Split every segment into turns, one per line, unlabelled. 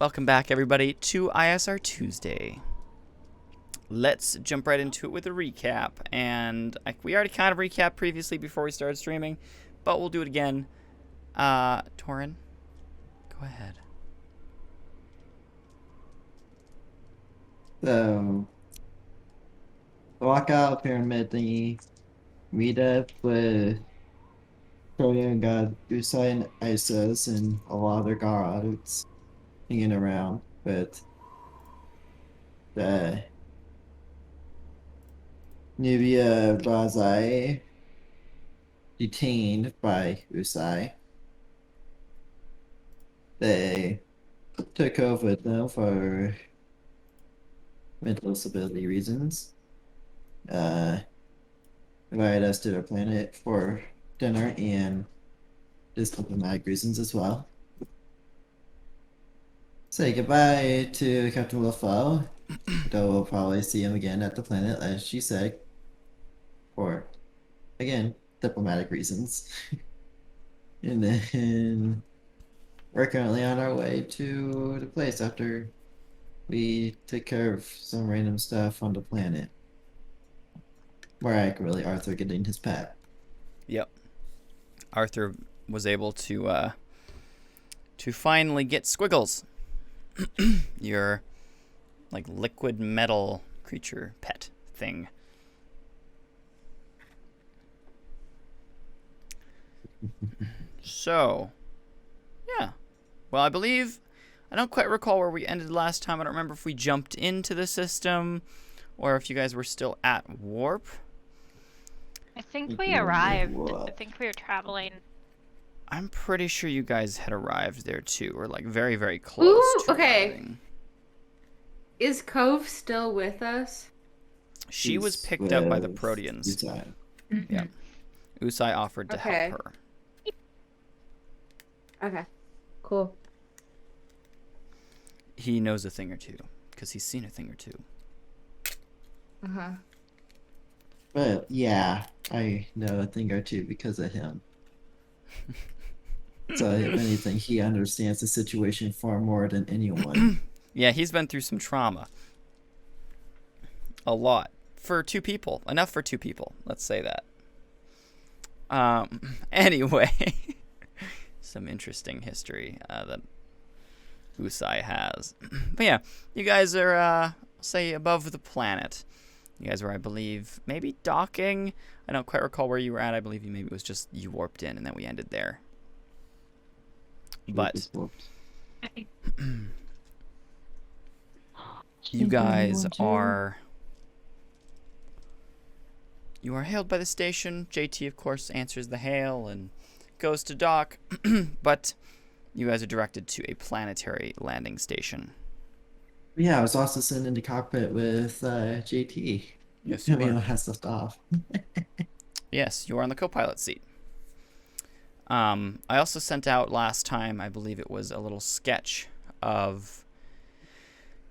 Welcome back, everybody, to ISR Tuesday. Let's jump right into it with a recap. And we already kind of recapped previously before we started streaming, but we'll do it again. Torin, go ahead.
So, walkout pyramid thingy, meet up with Korean god Usai and Isis and a lot of their gods hanging around, but the Nubia Razai detained by Usai. They took over with them for mental stability reasons. Invited us to their planet for dinner and just diplomatic reasons as well. Say goodbye to Captain Wilfo, though we'll probably see him again at the planet, as she said, for, again, diplomatic reasons. And then we're currently on our way to the place after we took care of some random stuff on the planet. More accurately, Arthur getting his pet.
Yep. Arthur was able to finally get Squiggles. Your, like, liquid metal creature pet thing. So, yeah. Well, I don't quite recall where we ended last time. I don't remember if we jumped into the system or if you guys were still at warp.
I think we arrived. I think we were traveling.
I'm pretty sure you guys had arrived there too, or like very, very close.
Ooh,
to
okay.
arriving.
Is Cove still with us?
She was picked up by the Proteans.
Usai.
Yeah. Usai offered to help her.
Okay. Cool.
He knows a thing or two, because he's seen a thing or two.
Uh-huh.
But yeah, I know a thing or two because of him. So if anything, he understands the situation far more than anyone.
Yeah, he's been through some trauma. A lot. For two people. Enough for two people. Let's say that. Anyway. Some interesting history that Usai has. But yeah, you guys are, say, above the planet. You guys were, I believe, maybe docking. I don't quite recall where you were at. I believe maybe it was just you warped in and then we ended there. But you guys are... You are hailed by the station. JT, of course, answers the hail and goes to dock. But you guys are directed to a planetary landing station.
Yeah, I was also sitting in the cockpit with JT.
Yes, you are.
Has stuff off.
Yes, you are on the co-pilot seat. I also sent out last time, I believe it was a little sketch of...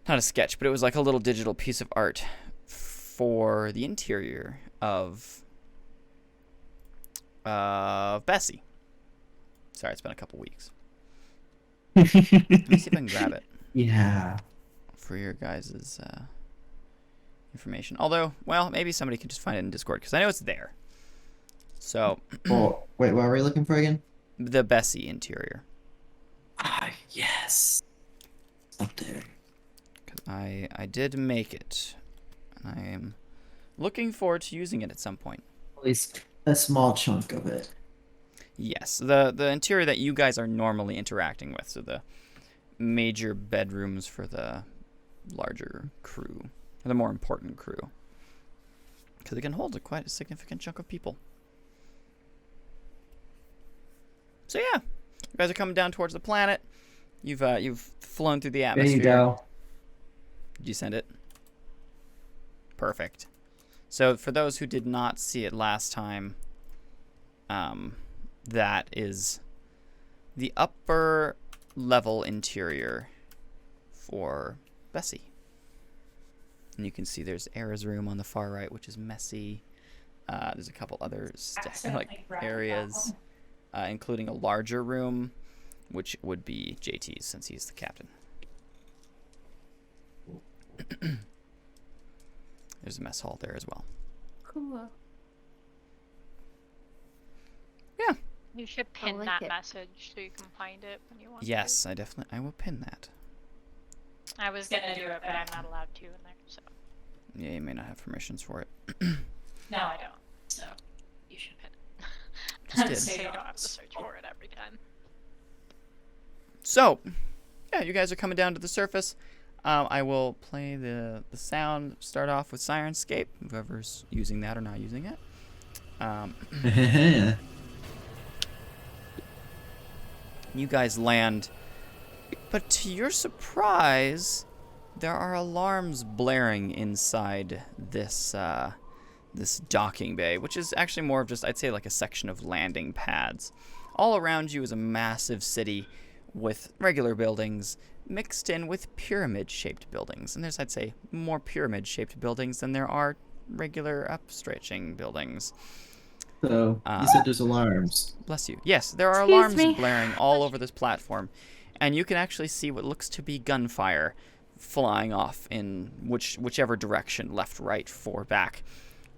Not a sketch, but it was like a little digital piece of art for the interior of Bessie. Sorry, it's been a couple weeks. Let me see if I can grab it.
Yeah.
For your guys' information. Although, well, maybe somebody can just find it in Discord, because I know it's there. So...
Oh, wait, what are we looking for again?
The Bessie interior.
Ah, yes. Up there.
Because I did make it. And I am looking forward to using it at some point.
At least a small chunk of it.
Yes, the interior that you guys are normally interacting with. So the major bedrooms for the larger crew. Or the more important crew. Because it can hold quite a significant chunk of people. So yeah, you guys are coming down towards the planet. You've flown through the atmosphere.
There you go.
Did you send it? Perfect. So for those who did not see it last time, that is the upper level interior for Bessie. And you can see there's Era's room on the far right, which is messy. There's a couple other areas, including a larger room, which would be JT's since he's the captain. There's a mess hall there as well.
Cool.
Yeah.
You should
I
pin
like
that
it.
message so you can find it when you want
Yes, I will pin that.
to. I was gonna do it, but I'm not allowed to in there, so.
Yeah, you may not have permissions for it.
No, I don't. So, you should pin it.
Just did.
So you don't have to search for it every time.
So, yeah, you guys are coming down to the surface. I will play the sound. Start off with Sirenscape. Whoever's using that or not using it. You guys land, but to your surprise, there are alarms blaring inside this this docking bay, which is actually more of just, I'd say, like a section of landing pads. All around you is a massive city with regular buildings mixed in with pyramid-shaped buildings. And there's, I'd say, more pyramid-shaped buildings than there are regular up-stretching buildings.
So, you said there's alarms.
Bless you. Yes, there are
Excuse
alarms
me.
blaring all over this platform. And you can actually see what looks to be gunfire flying off in whichever direction, left, right, forward, back.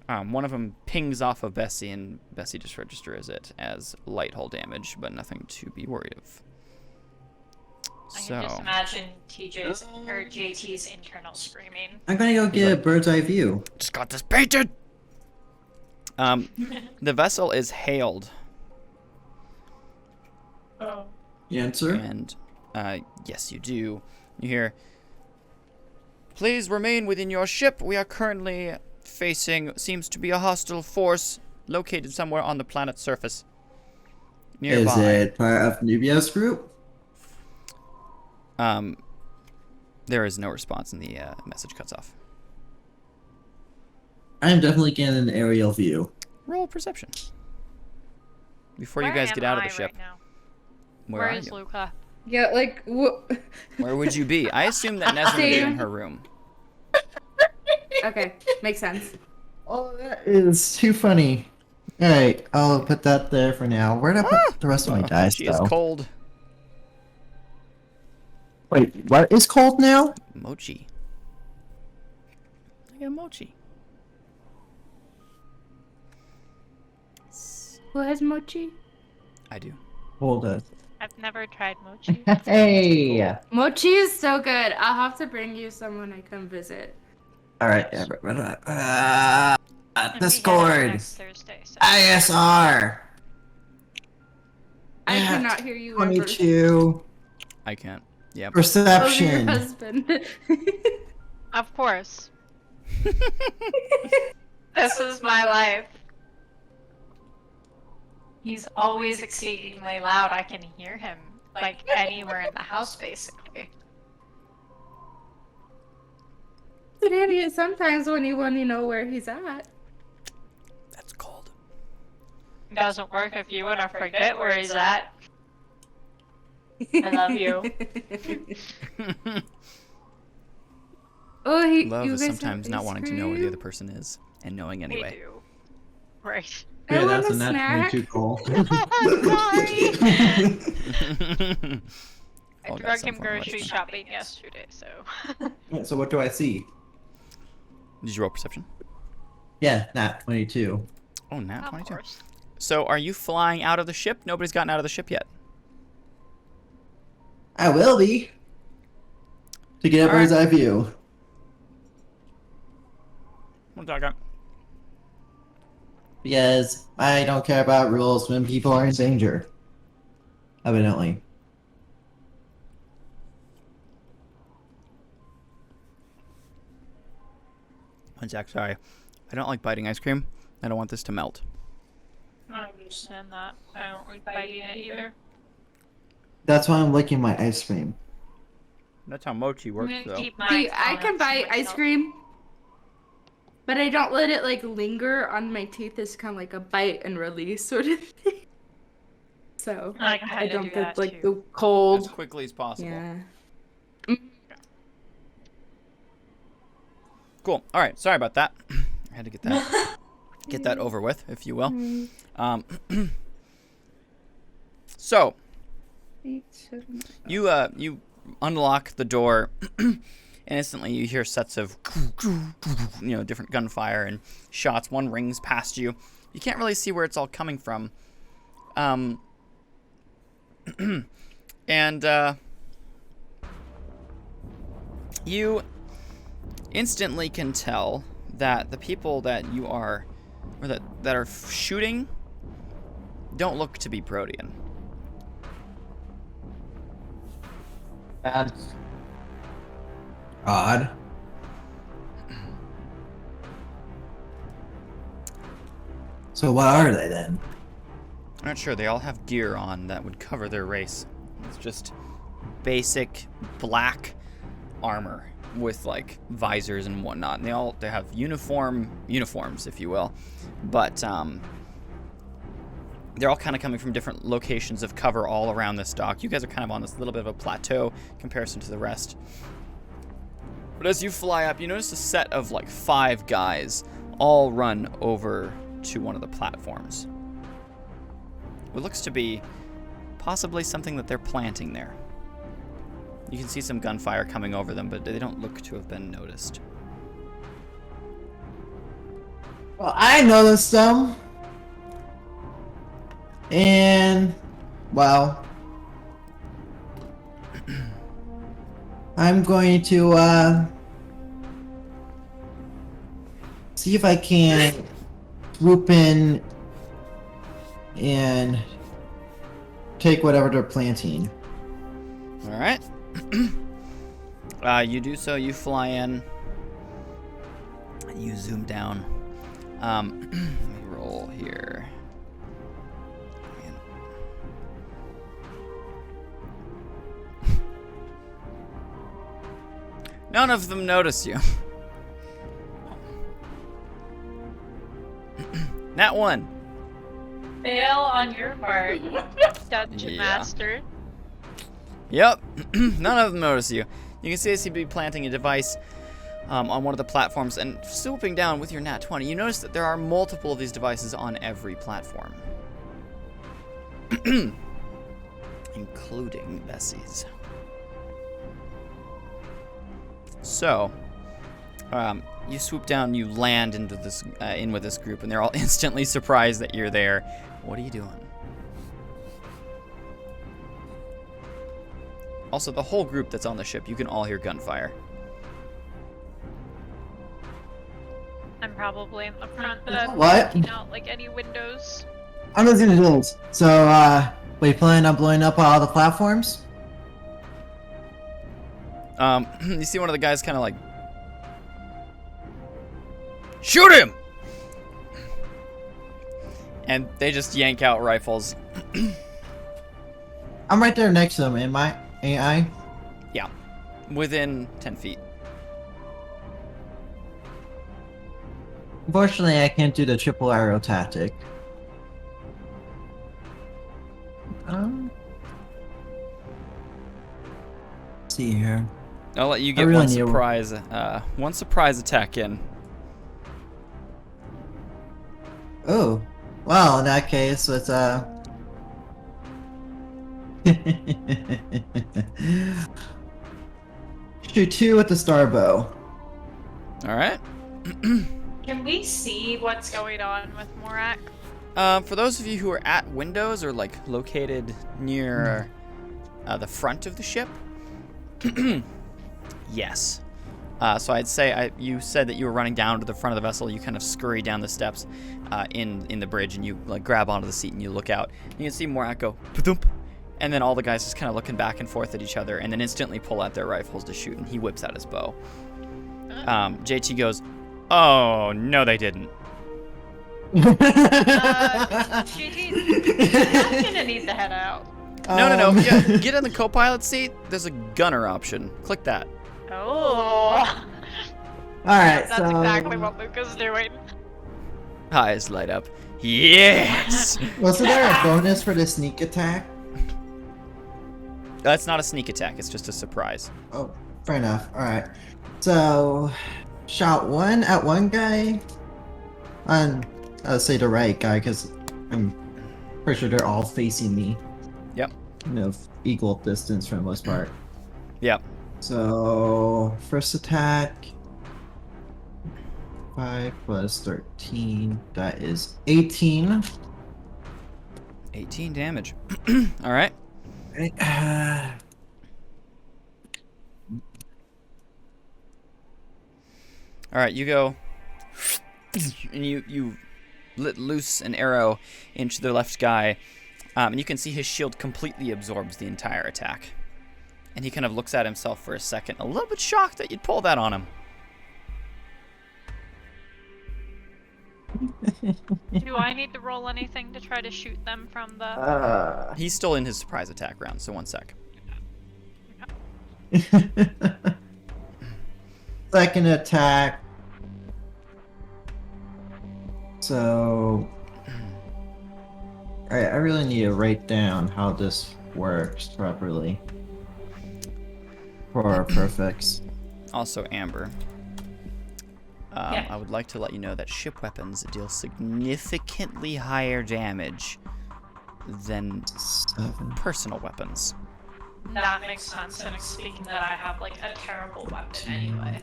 One of them pings off of Bessie, and Bessie just registers it as light hull damage, but nothing to be worried of.
I can just imagine TJ's or JT's internal screaming.
I'm gonna go get a bird's eye view.
Just got this painted! The vessel is hailed,
Oh.
Answer?
and yes, you do. You hear, "Please remain within your ship. We are currently facing seems to be a hostile force located somewhere on the planet's surface. Nearby."
Is it part of Nubia's group?
There is no response, and the message cuts off.
I'm definitely getting an aerial view.
Roll perception before you
Where
guys
am
get out of
I
the ship.
Right now?
Where
Where
are
is
you?
Luca?
Yeah, like what?
Where would you be? I assume that Nesma would be in
Same.
her room.
Okay, makes sense.
Oh, that is too funny. Alright, I'll put that there for now. Where'd I put the rest of my
Uh-oh,
dice,
she is
though?
cold.
Wait, what is cold now?
Mochi. I got mochi.
Who has mochi?
I do.
Hold on.
I've never tried mochi.
Hey!
Mochi is so good. I'll have to bring you some when I come visit.
Alright,
And we head out
Discord!
next Thursday, so.
ISR!
I
Yeah,
cannot hear you ever.
22.
I can't. Yep.
Over your
Perception.
husband.
Of course. This is my life. He's always exceedingly loud. I can hear him, like, anywhere in the house, basically.
It's an idiot sometimes when you want to know where he's at.
That's cold.
It doesn't work if you want to forget where he's at. I love you.
Oh,
Love
you
is
guys have
sometimes not
ice
wanting to know where the other
cream?
person is and knowing
We
anyway.
do. Right.
I want a snack.
Cole.
Sorry. I
All got
drug
some
him
form of
grocery
punishment.
shopping yesterday, so.
So what do I see?
Did you roll perception?
Yeah, nat 22.
Oh, nat
Of
22.
course.
So are you flying out of the ship? Nobody's gotten out of the ship yet.
I will be. To get a
Alright.
bird's eye view.
One second.
Because I don't care about rules when people are in danger. Evidently.
One sec, sorry. I don't like biting ice cream. I don't want this to melt.
I understand that. I don't like biting it either.
That's why I'm licking my ice cream.
That's how mochi
I'm
works,
gonna
though.
keep my
See, I can
comments to
buy ice
myself.
cream, but I don't let it like linger on my teeth. It's kind of like a bite and release sort of thing. So
I
I
kinda
don't
do
get
that
like
too.
the cold.
As quickly as possible.
Yeah.
Cool. All right. Sorry about that. I had to get that over with, if you will. So you unlock the door, and instantly you hear sets of, different gunfire and shots. One rings past you. You can't really see where it's all coming from. And you instantly can tell that the people that you are, or that are shooting, don't look to be Protean.
That's odd. So what are they then?
I'm not sure. They all have gear on that would cover their race. It's just basic black armor with like visors and whatnot. And they have uniforms, if you will, but they're all kind of coming from different locations of cover all around this dock. You guys are kind of on this little bit of a plateau in comparison to the rest. But as you fly up, you notice a set of like 5 guys all run over to one of the platforms. It looks to be possibly something that they're planting there. You can see some gunfire coming over them, but they don't look to have been noticed.
Well, I noticed them. And, well, I'm going to see if I can swoop in and take whatever they're planting.
All right. You do so. You fly in. You zoom down. Let me roll here. None of them notice you. That one.
Fail on your part, Dungeon Master.
Yep. None of them notice you. You can see they seem to be planting a device on one of the platforms, and swooping down with your nat 20, you notice that there are multiple of these devices on every platform. Including Bessie's. So, you swoop down, you land into this in with this group, and they're all instantly surprised that you're there. What are you doing? Also, the whole group that's on the ship, you can all hear gunfire.
I'm probably in the front, but I'm
What?
looking out like any windows.
I'm just gonna do this. So, we plan on blowing up all the platforms?
You see one of the guys kind of like, shoot him! And they just yank out rifles.
I'm right there next to them, ain't I?
Yeah, within 10 feet.
Unfortunately, I can't do the triple arrow tactic. See here.
I'll let you get
really
one surprise attack in.
Oh, well, in that case, it's shoot 2 with the star bow.
All right.
Can we see what's going on with Morak?
For those of you who are at windows or like located near the front of the ship, yes. So I'd say you said that you were running down to the front of the vessel. You kind of scurry down the steps in the bridge, and you like grab onto the seat and you look out. You can see Morak go, pa-thump, and then all the guys just kind of looking back and forth at each other, and then instantly pull out their rifles to shoot. And he whips out his bow. JT goes, "Oh no, they didn't."
GG, I'm gonna need to head out.
No. Yeah, get in the co-pilot seat. There's a gunner option. Click that.
Oh.
Alright,
That's exactly what Luca's doing.
Eyes light up. Yes!
Wasn't there a bonus for the sneak attack?
That's not a sneak attack. It's just a surprise.
Oh, fair enough. Alright. So, shot 1 at one guy. I'll say the right guy, because I'm pretty sure they're all facing me.
Yep.
Equal distance for the most part.
Yep.
So first attack. 5 plus 13. That is 18.
18 damage. All right.
Right.
All right, you go, and you let loose an arrow into the left guy, and you can see his shield completely absorbs the entire attack. And he kind of looks at himself for a second, a little bit shocked that you'd pull that on him.
Do I need to roll anything to try to shoot them from the...
He's still in his surprise attack round, so 1 sec.
Second attack. So I really need to write down how this works properly for our perfects.
Also, Amber.
Yeah.
I would like to let you know that ship weapons deal significantly higher damage than
7.
personal weapons.
That makes sense, and speaking that I have, like, a terrible weapon anyway.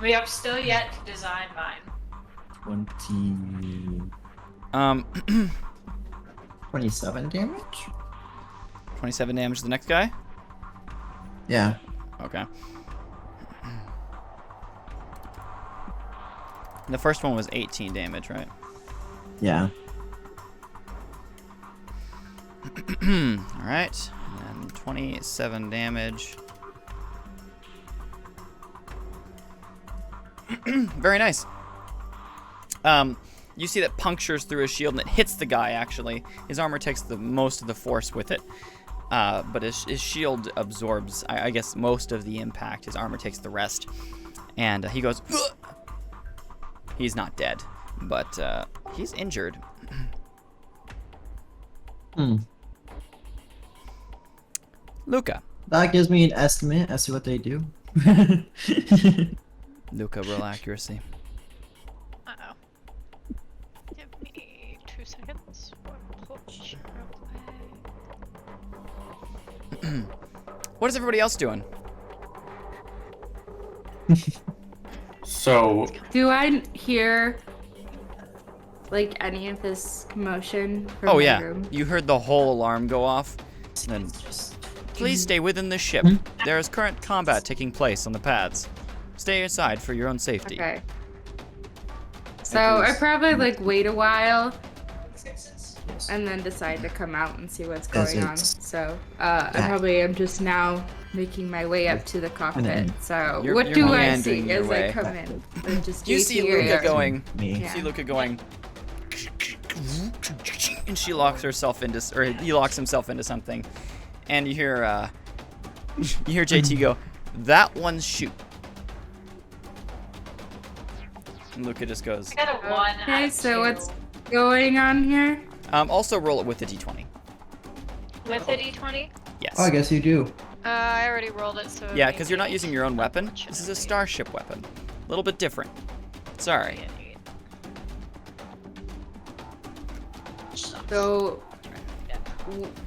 We have still yet to design mine.
20. 27 damage?
27 damage to the next guy?
Yeah.
Okay. The first one was 18 damage, right?
Yeah.
Alright. And 27 damage. Very nice. You see that punctures through his shield and it hits the guy, actually. His armor takes the most of the force with it. But his shield absorbs, I guess, most of the impact. His armor takes the rest. And he goes... Ugh! He's not dead, but he's injured. Luca.
That gives me an estimate as to what they do.
Luca, roll accuracy.
Uh-oh. Give me 2 seconds.
What is everybody else doing?
So,
Do I hear like any of this commotion from
Oh
my
yeah,
room?
you heard the whole alarm go off. And then, please stay within the ship. There is current combat taking place on the paths. Stay aside for your own safety.
Okay. So I probably like wait a while and then decide to come out and see what's going on. So I probably am just now making my way up to the cockpit. So
You're
what do I
meandering
see
your
as
way.
I come in? Or just
You see
JT
Luca
or-
going.
Me.
You
Yeah.
see Luca going. And she locks herself into, or he locks himself into something, and you hear JT go, "That one's shoot." And Luca just goes.
I got a 1
Okay,
out of
so
2.
what's going on here?
Also roll it with the d20.
With a d20?
Yes.
Oh, I guess you do.
I already rolled it, so...
Yeah, because you're not using your own weapon. This is a starship weapon. A little bit different. Sorry.
So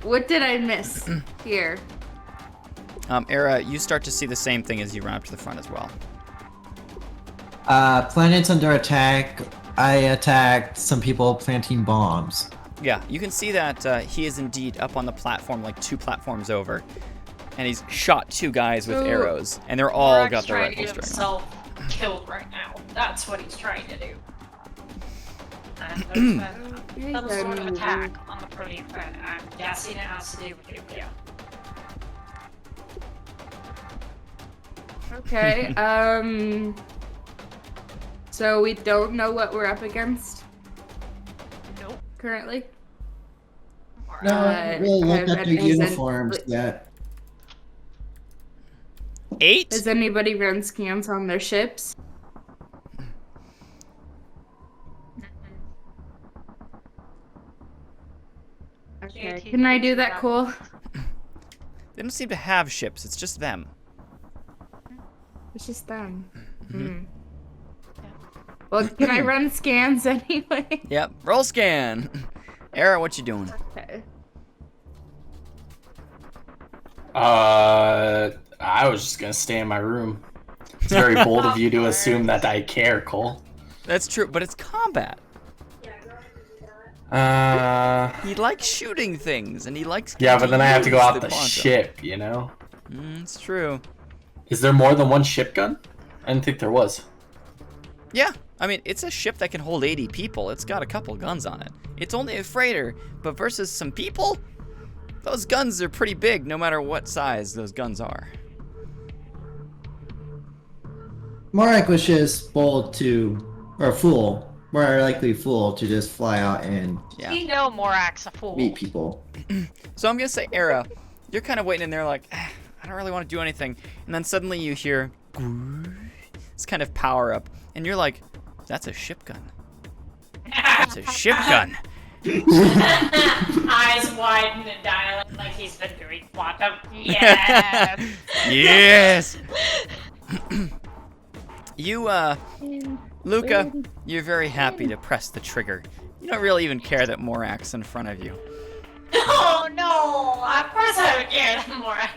what did I miss here?
Era, you start to see the same thing as you run up to the front as well.
Planet's under attack. I attacked some people planting bombs.
Yeah, you can see that he is indeed up on the platform, like 2 platforms over, and he's shot 2 guys with
So-
arrows, and they're all
Rourke's
got their
trying to
rifles
get
drawn on.
himself killed right now. That's what he's trying to do. And there's been some sort of attack on the protein planet. I'm guessing it has to do with nuclear.
Okay, so we don't know what we're up against
Nope.
currently?
No, I haven't really looked at their
has
uniforms yet.
8?
Has anybody run scans on their ships? Okay, can I do that, Cool?
They don't seem to have ships. It's just them.
It's just them.
Mm-hmm.
Well, can I run scans anyway?
Yep. Roll scan. Era, what you doing?
Okay.
I was just gonna stay in my room. It's very bold of you to assume that I care, Cole.
That's true, but it's combat. He likes shooting things, and he likes.
Yeah, but then I have to go
use
out the
quantum.
ship, you know?
It's true.
Is there more than one ship gun? I didn't think there was.
Yeah, I mean, it's a ship that can hold 80 people. It's got a couple guns on it. It's only a freighter, but versus some people, those guns are pretty big, no matter what size those guns are.
Morak was just bold or fool, more likely fool to just fly out and
Yeah.
You know Morak's a fool.
meet people.
So I'm gonna say, Era, you're kind of waiting in there like, I don't really want to do anything. And then suddenly you hear this kind of power up, and you're like, that's a ship gun. That's a ship gun.
Eyes widen and dilating like he's been doing quantum. Yes!
Yes! You, Luca, you're very happy to press the trigger. You don't really even care that Morak's in front of you.
Oh no! Of course I would care Morak.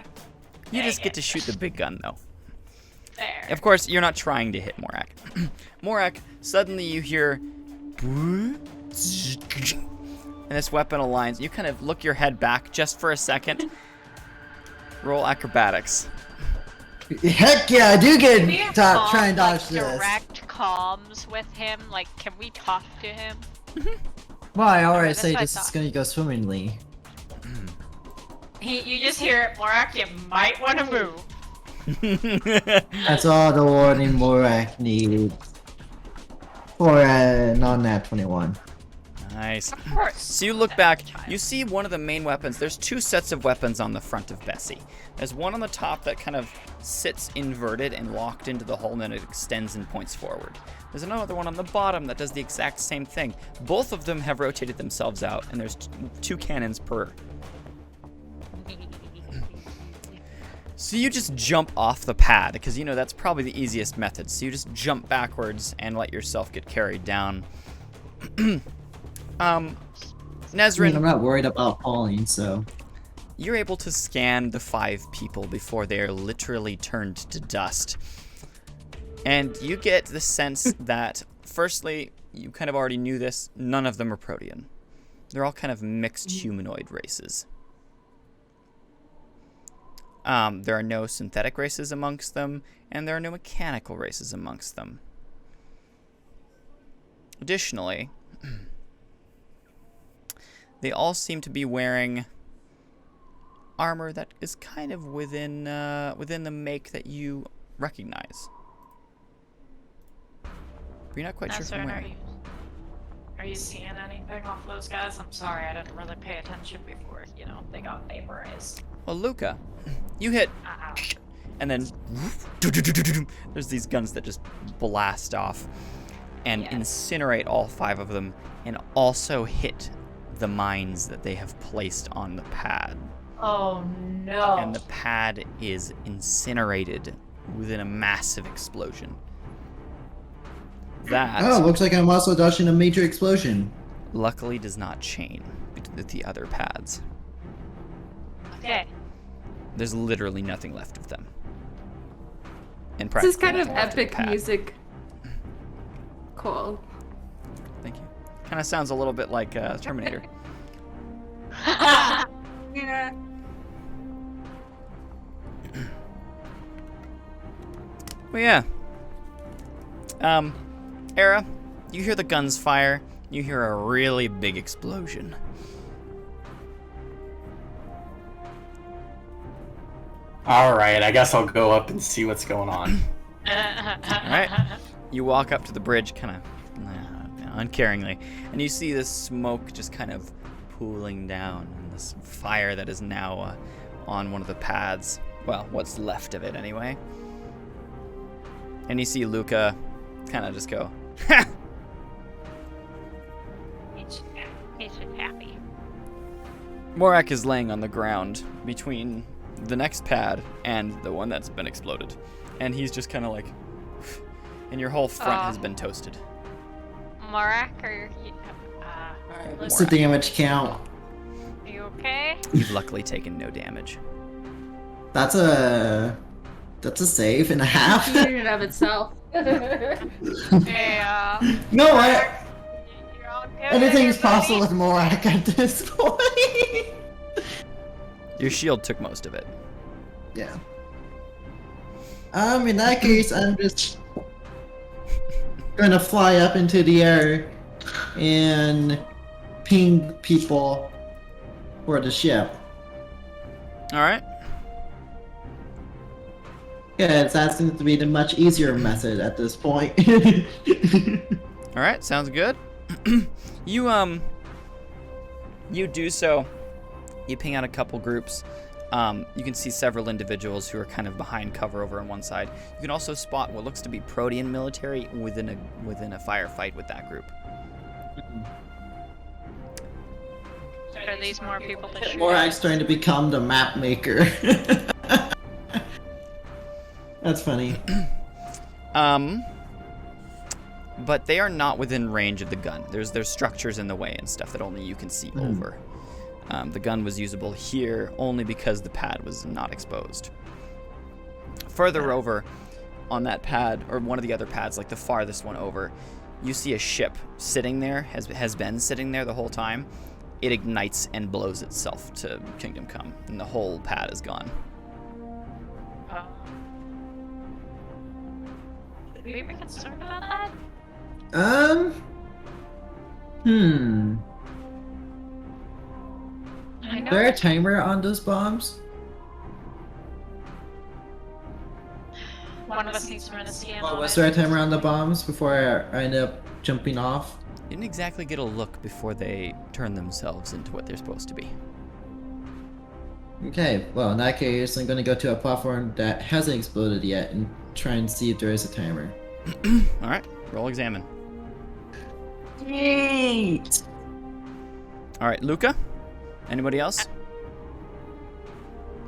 You just get to shoot the big gun, though.
There.
Of course, you're not trying to hit Morak. Morak, suddenly you hear... And this weapon aligns. You kind of look your head back just for a second. Roll acrobatics.
Heck yeah, I do
Can we
get
involve,
try and dodge
like,
this.
direct comms with him? Like, can we talk to him?
Well, I already
That's
say
what I
this is
thought.
gonna go swimmingly.
You just hear it, Morak, you might want to move.
That's all the warning Morak needs for a non-nat 21.
Nice.
Of course.
So you look back, you see one of the main weapons. There's two sets of weapons on the front of Bessie. There's one on the top that kind of sits inverted and locked into the hole, and then it extends and points forward. There's another one on the bottom that does the exact same thing. Both of them have rotated themselves out, and there's two cannons per. So you just jump off the pad, because you know that's probably the easiest method. So you just jump backwards and let yourself get carried down.
I mean,
Nezrin,
I'm not worried about falling, so...
you're able to scan the 5 people before they are literally turned to dust. And you get the sense that, firstly, you kind of already knew this, none of them are Protean. They're all kind of mixed humanoid races. There are no synthetic races amongst them, and there are no mechanical races amongst them. Additionally, they all seem to be wearing armor that is kind of within the make that you recognize. But you're not quite sure from where.
Are you seeing anything off those guys? I'm sorry, I didn't really pay attention before, they got vaporized.
Well, Luca, you hit,
Uh-oh.
and then there's these guns that just blast off and
Yes.
incinerate all 5 of them, and also hit the mines that they have placed on the pad.
Oh no.
And the pad is incinerated within a massive explosion. That,
Oh, looks like I'm also dodging a major explosion.
luckily, does not chain with the other pads.
Okay.
There's literally nothing left of them. And
This is kind
practically
of
nothing left the
epic
pad.
music. Cool.
Thank you. Kind of sounds a little bit like Terminator.
Yeah.
Well, yeah. Era, you hear the guns fire. You hear a really big explosion.
Alright, I guess I'll go up and see what's going on.
Alright. You walk up to the bridge kind of uncaringly, and you see this smoke just kind of pooling down, and this fire that is now on one of the pads. Well, what's left of it anyway. And you see Luca kind of just go, ha!
He's just happy.
Morak is laying on the ground between the next pad and the one that's been exploded. And he's just kind of like, and your whole front has been toasted.
Morak, are you,
What's the damage count?
you okay?
You've luckily taken no damage.
That's a save and a half.
In and of itself.
Yeah.
You know what?
You're all good,
Anything's
everybody.
possible with Morak at this point.
Your shield took most of it.
Yeah. In that case, I'm just gonna fly up into the air and ping people for the ship.
All right.
Because that seems to be the much easier method at this point.
All right. Sounds good. You do so. You ping out a couple groups. You can see several individuals who are kind of behind cover over on one side. You can also spot what looks to be Protean military within a firefight with that group.
Are these more people to shoot?
Morak's trying to become the map maker. That's funny.
But they are not within range of the gun. There's structures in the way and stuff that only you can see over. The gun was usable here only because the pad was not exposed. Further over on that pad, or one of the other pads, like the farthest one over, you see a ship sitting there, has been sitting there the whole time. It ignites and blows itself to Kingdom Come, and the whole pad is gone.
Should we be concerned about that? I
Is
know.
there a timer on those bombs?
One of us needs to run a scan.
Oh,
on
was
it.
there a timer on the bombs before I end up jumping off?
You didn't exactly get a look before they turn themselves into what they're supposed to be.
Okay, well in that case, I'm gonna go to a platform that hasn't exploded yet and try and see if there is a timer.
All right, roll examine.
8!
All right, Luca. Anybody else?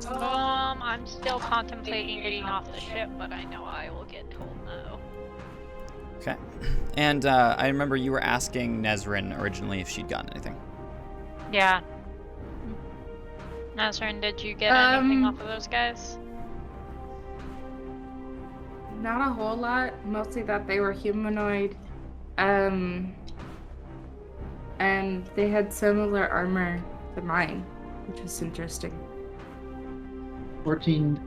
I'm still contemplating getting off the ship, but I know I will get told no.
Okay. And I remember you were asking Nezrin originally if she'd gotten anything.
Yeah. Nazrin, did you get anything off of those guys?
Not a whole lot. Mostly that they were humanoid. And they had similar armor to mine, which was interesting.
14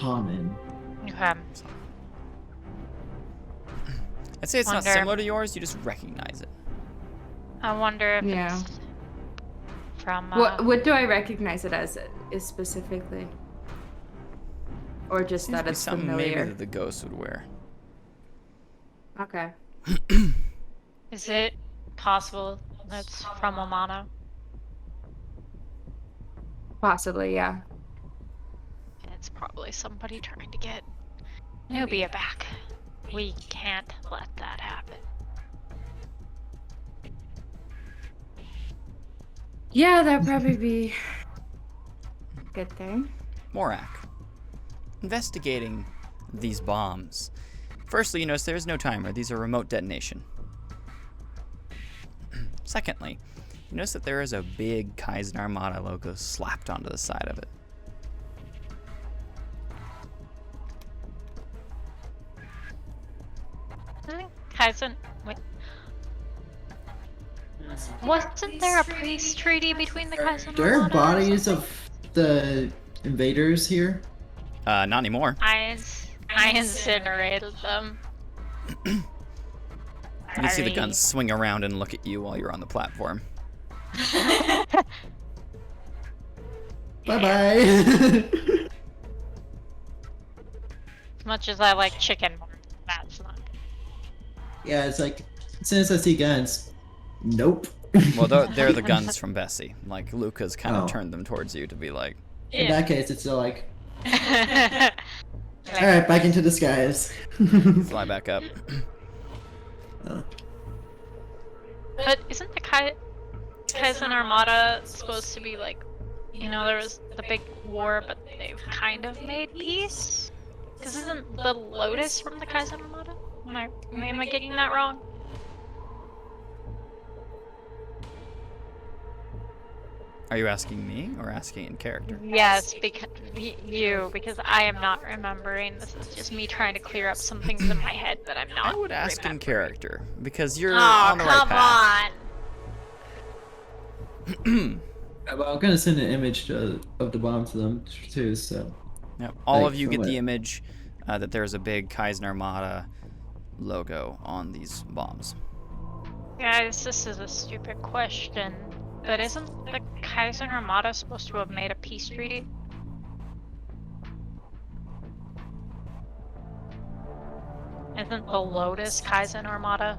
common.
Okay.
I'd say it's not
Wonder-
similar to yours, you just recognize it.
I wonder if
Yeah.
it's from.
What do I recognize it as? Is specifically, or just
Seems
that
to be
it's
something
familiar?
maybe that the ghost would wear.
Okay.
Is it possible that's from Amano?
Possibly, yeah.
It's probably somebody trying to get Nubia back. We can't let that happen.
Yeah, that'd probably be a good thing.
Morak. Investigating these bombs. Firstly, you notice there is no timer. These are remote detonation. Secondly, you notice that there is a big Kaizen Armada logo slapped onto the side of it.
I think Kaizen. Wait. Wasn't there a peace treaty between the Kaizen
There are
Armada or
bodies
something?
of the invaders here.
Not anymore.
I incinerated them.
You can see the guns swing around and look at you while you're on the platform.
Bye bye.
As much as I like chicken, that's not.
Yeah, it's like as soon as I see guns, nope.
Well, they're the guns from Bessie. Like, Luca's kind of
Oh.
turned them towards you to be like,
In that case, it's still like,
Yeah.
all right, back into the skies.
fly back up.
But isn't the Kaizen Armada supposed to be like, you know, there was the big war, but they've kind of made peace? Because isn't the Lotus from the Kaizen Armada? Am I getting that wrong?
Are you asking me or asking in character?
Yes, because because I am not remembering. This is just me trying to clear up some things in my head that I'm not.
I would ask in
remembering.
character because you're
Oh,
on the right
come
path.
on!
Well, I'm gonna send an image of the bomb to them too. So
Yep. All
Like,
of you
from
get the
it.
image that there's a big Kaizen Armada logo on these bombs.
Guys, this is a stupid question, but isn't the Kaizen Armada supposed to have made a peace treaty? Isn't the Lotus Kaizen Armada?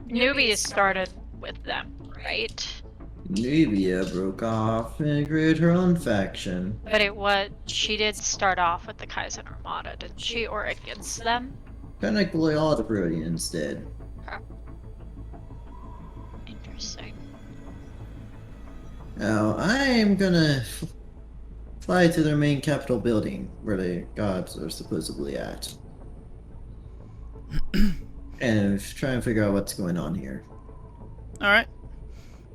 Newbies started with them, right?
Nubia broke off and created her own faction.
But she did start off with the Kaizen Armada, didn't she? Or against them?
Kind of like the way all the Proteans did.
Interesting.
Now I'm gonna fly to their main capital building where the gods are supposedly at, and try and figure out what's going on here.
All right.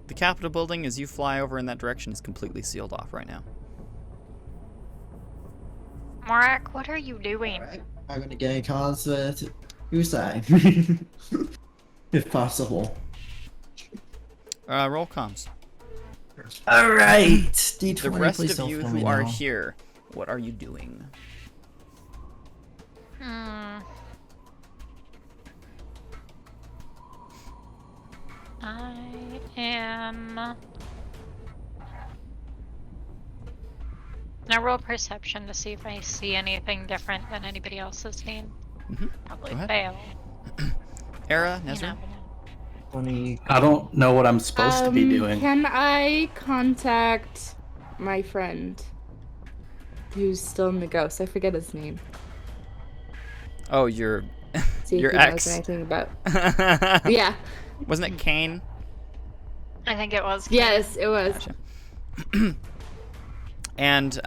The Capitol building, as you fly over in that direction, is completely sealed off right now.
Morak, what are you doing?
Alright, I'm gonna get in contact with Usai, if possible.
Roll comms.
Alright, D20,
The rest
please
of
don't
you
fail me
who are
now.
here, what are you doing?
I am... Now roll perception to see if I see anything different than anybody else has seen. Probably
Go ahead.
fail.
Era,
You
Nezra?
know.
20.
I don't know what I'm supposed to be doing.
Can I contact my friend who's still in the ghost? I forget his name.
Oh, your
See if
Your
he
ex.
knows anything about. Yeah.
Wasn't it Kane?
I think it was.
Yes, it was.
Gotcha. And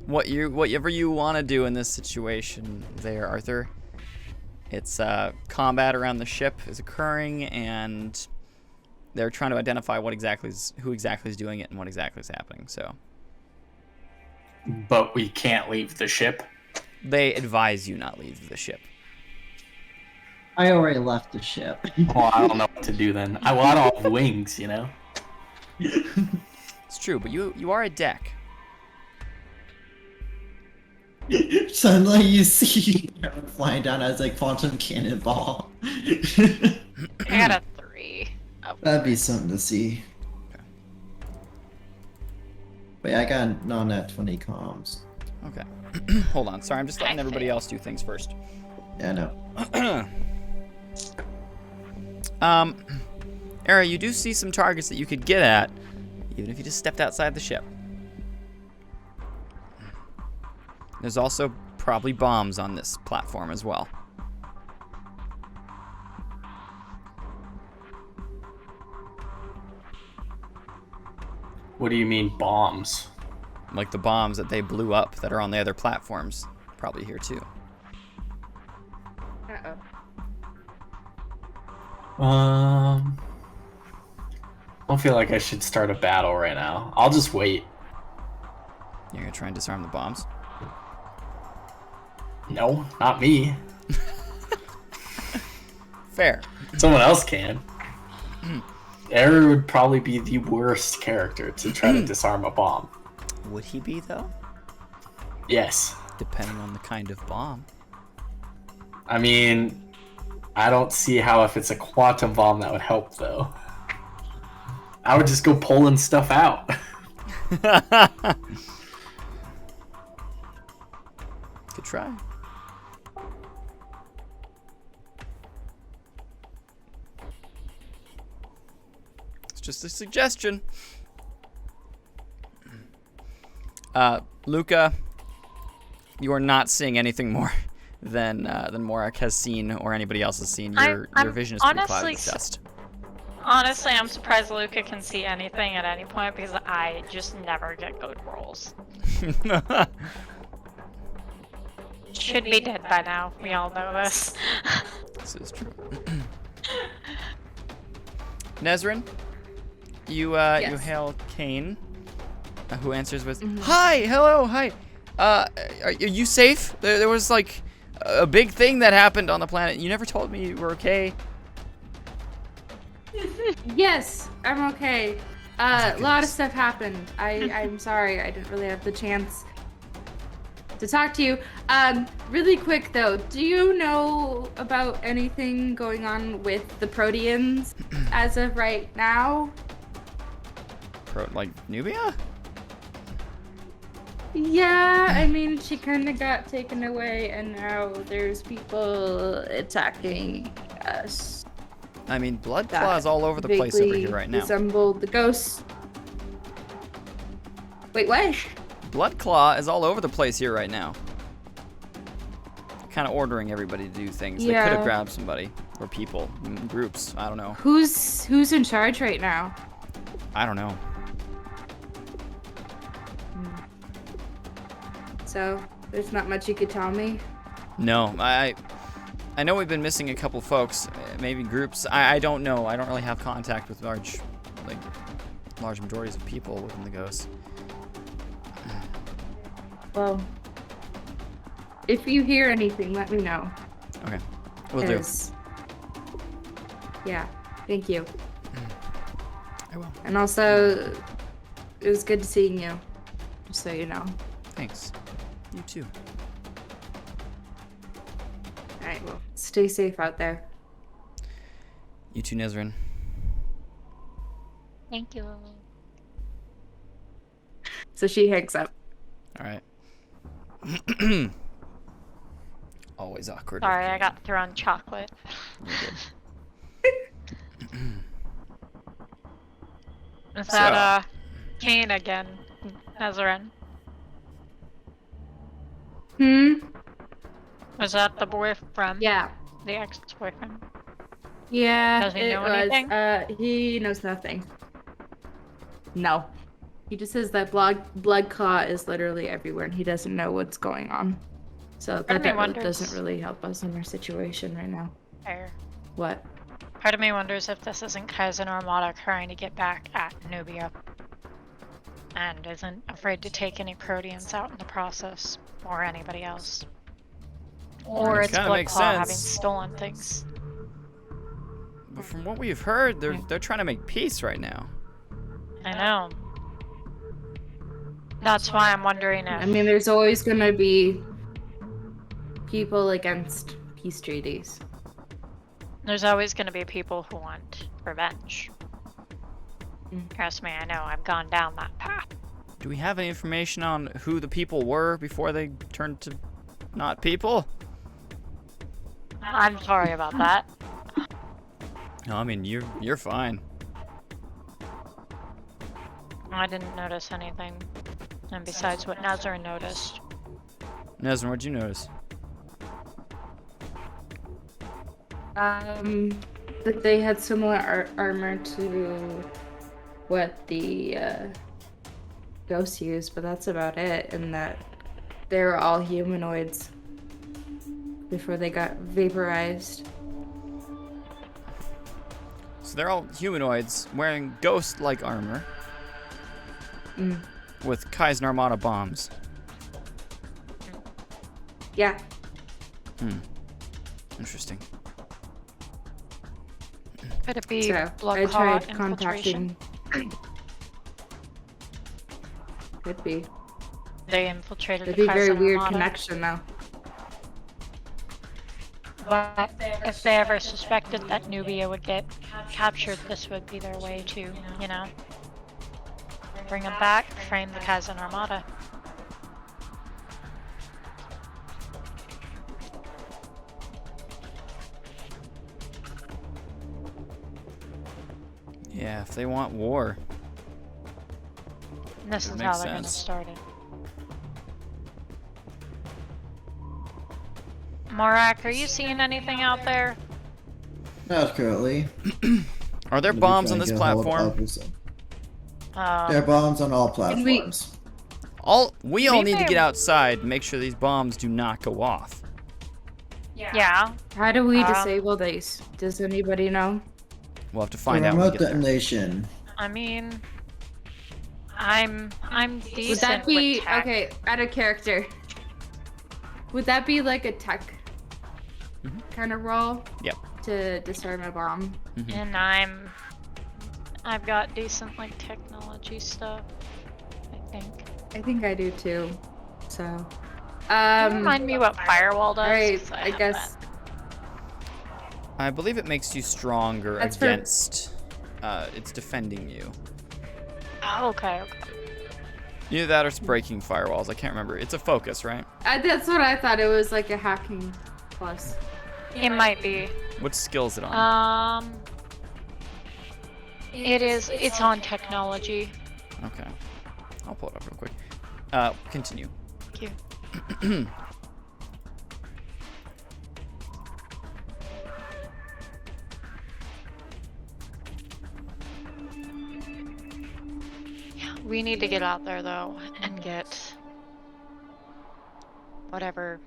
whatever you want to do in this situation there, Arthur, it's combat around the ship is occurring, and they're trying to identify who exactly is doing it and what exactly is happening. So
But we can't leave the ship.
they advise you not leave the ship.
I already left the ship.
Well, I don't know what to do then. I don't have wings, you know?
It's true, but you are a deck.
Suddenly you see him flying down as a quantum cannonball.
I got a 3. Oh,
That'd be something to see. Wait, I got non-net 20 comms.
Okay. Hold on. Sorry, I'm just letting everybody else do things first.
Yeah, I know.
Era, you do see some targets that you could get at, even if you just stepped outside the ship. There's also probably bombs on this platform as well.
What do you mean bombs?
Like the bombs that they blew up that are on the other platforms. Probably here too.
Uh-oh.
I don't feel like I should start a battle right now. I'll just wait.
You're gonna try and disarm the bombs?
No, not me.
Fair.
Someone else can. Eru would probably be the worst character to try to disarm a bomb.
Would he be though?
Yes.
Depending on the kind of bomb.
I mean, I don't see how if it's a quantum bomb that would help though. I would just go pulling stuff out.
Good try. It's just a suggestion. Luca, you are not seeing anything more than Morak has seen or anybody else has seen. Your vision is pretty clouded with dust.
Honestly, I'm surprised Luca can see anything at any point because I just never get good rolls. Should be dead by now. We all know this.
This is true. Nezrin, you hail Kane, who answers with, "Hi, hello, hi. Are you safe? There was like a big thing that happened on the planet. You never told me you were okay."
Yes, I'm okay. A lot of stuff happened. I'm sorry, I didn't really have the chance to talk to you. Really quick though, do you know about anything going on with the Proteans as of right now?
Like Nubia?
Yeah, I mean, she kind of got taken away, and now there's people attacking us.
I mean, blood claws all over the place over here right now.
Resembled the ghost. Wait, what?
Blood claw is all over the place here right now. Kind of ordering everybody to do things.
Yeah.
They could have grabbed somebody or people, groups. I don't know.
Who's in charge right now?
I don't know.
So there's not much you could tell me.
No, I know we've been missing a couple folks, maybe groups. I don't know. I don't really have contact with large majorities of people within the ghosts.
Well, if you hear anything, let me know.
Okay, will do.
Yeah, thank you.
I will.
And also, it was good seeing you, just so you know.
Thanks. You too.
Alright, well, stay safe out there.
You too, Nezrin.
Thank you.
So she hangs up.
All right. Always awkward.
Sorry, I got thrown chocolate. Is that Kane again, Nezrin? Was that the boyfriend?
Yeah.
The ex-boyfriend?
Yeah,
Does he know anything?
He knows nothing. No. He just says that blood claw is literally everywhere and he doesn't know what's going on. So that doesn't really help us in our situation right now.
Fair.
What?
Part of me wonders if this isn't Kaizen Armada trying to get back at Nubia. And isn't afraid to take any Proteans out in the process. Or anybody else. Or it's Blood Claw having stolen things.
But from what we've heard, they're trying to make peace right now.
I know. That's why I'm wondering if...
I mean, there's always gonna be people against peace treaties.
There's always gonna be people who want revenge. Trust me, I know. I've gone down that path.
Do we have any information on who the people were before they turned to not people?
I'm sorry about that.
No, I mean, you're fine.
I didn't notice anything. And besides what Nazar noticed.
Nezrin, what'd you notice?
That they had similar armor to what the ghosts used, but that's about it. And that they were all humanoids before they got vaporized.
So they're all humanoids wearing ghost-like armor with Kaizen Armada bombs.
Yeah.
Interesting.
Could it be
So
blood
I
claw
tried
infiltration?
contacting. Could be.
They infiltrated
It'd
the
be a very
Kaizen
weird
Armada.
connection, though.
But if they ever suspected that Nubia would get captured, this would be their way to, you know, bring them back, frame the Kaizen Armada.
Yeah, if they want war.
And this
It
is
makes
how they're going to
sense.
start it. Morak, are you seeing anything out there?
Not currently.
Are there
Maybe
bombs
try
on
and
this
get a hold of
platform?
others. There are bombs on all platforms.
We all
We
need to
may-
get outside and make sure these bombs do not go off.
Yeah.
How do we
Um,
disable these? Does anybody know?
We'll have to
The
find out when we
remote
get there.
detonation.
I mean, I'm decent
Would that be
with tech.
okay? Out of character. Would that be like a tech kind of role?
Yep.
To disarm a bomb.
And I've got decent like technology stuff, I think.
I think I do too. So.
Can you remind me what firewall does?
Alright,
'Cause
I
have
guess.
I believe it makes you stronger
That's for-
against. It's defending you.
that. Oh, okay.
Either that or it's breaking firewalls. I can't remember. It's a focus, right?
That's what I thought. It was like a hacking plus.
It might be.
What skill is it on?
It's on technology.
Okay. I'll pull it up real quick. Continue.
Thank you. Yeah, we need to get out there though and get whatever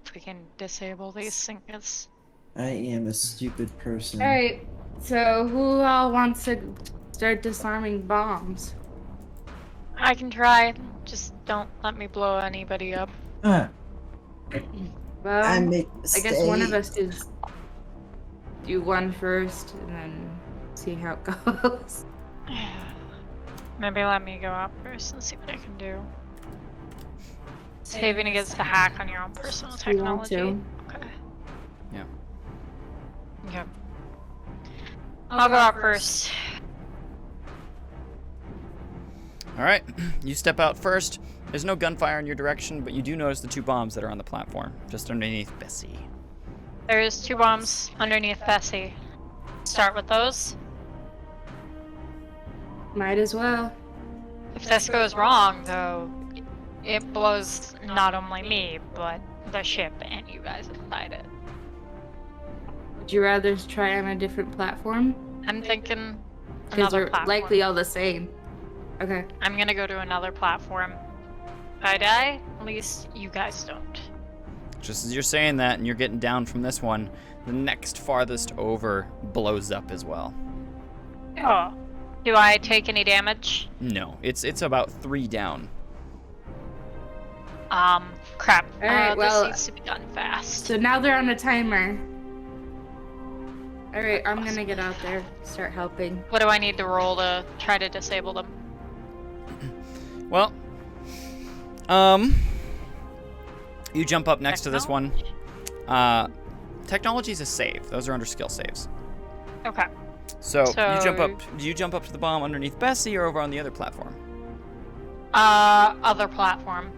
if we can disable these things.
I am a stupid person.
Alright, so who all wants to start disarming bombs?
I can try. Just don't let me blow anybody up.
Ah,
Well,
I make
I guess one of
mistakes.
us is do one first and then see how it goes.
Maybe let me go out first and see what I can do. Saving against the hack on your own personal
If you want
technology.
to.
Okay.
Yeah.
Okay. I'll go out first.
All right. You step out first. There's no gunfire in your direction, but you do notice the 2 bombs that are on the platform, just underneath Bessie.
There's 2 bombs underneath Bessie. Start with those.
Might as well.
If this goes wrong, though, it blows not only me, but the ship and you guys inside it.
Would you rather try on a different platform?
I'm thinking
Because
another
they're
platform.
likely all the same. Okay.
I'm gonna go to another platform. If I die, at least you guys don't.
Just as you're saying that and you're getting down from this one, the next farthest over blows up as well.
Oh. Do I take any damage?
No, it's about 3 down.
Crap.
Alright, well,
this needs to be done fast.
So now they're on a timer. Alright, I'm gonna get out there, start helping.
What do I need to roll to try to disable them?
Well, you jump up next to this one. Technology's a save. Those are under skill saves.
Okay.
So you jump
So-
up. Do you jump up to the bomb underneath Bessie or over on the other platform?
Other platform.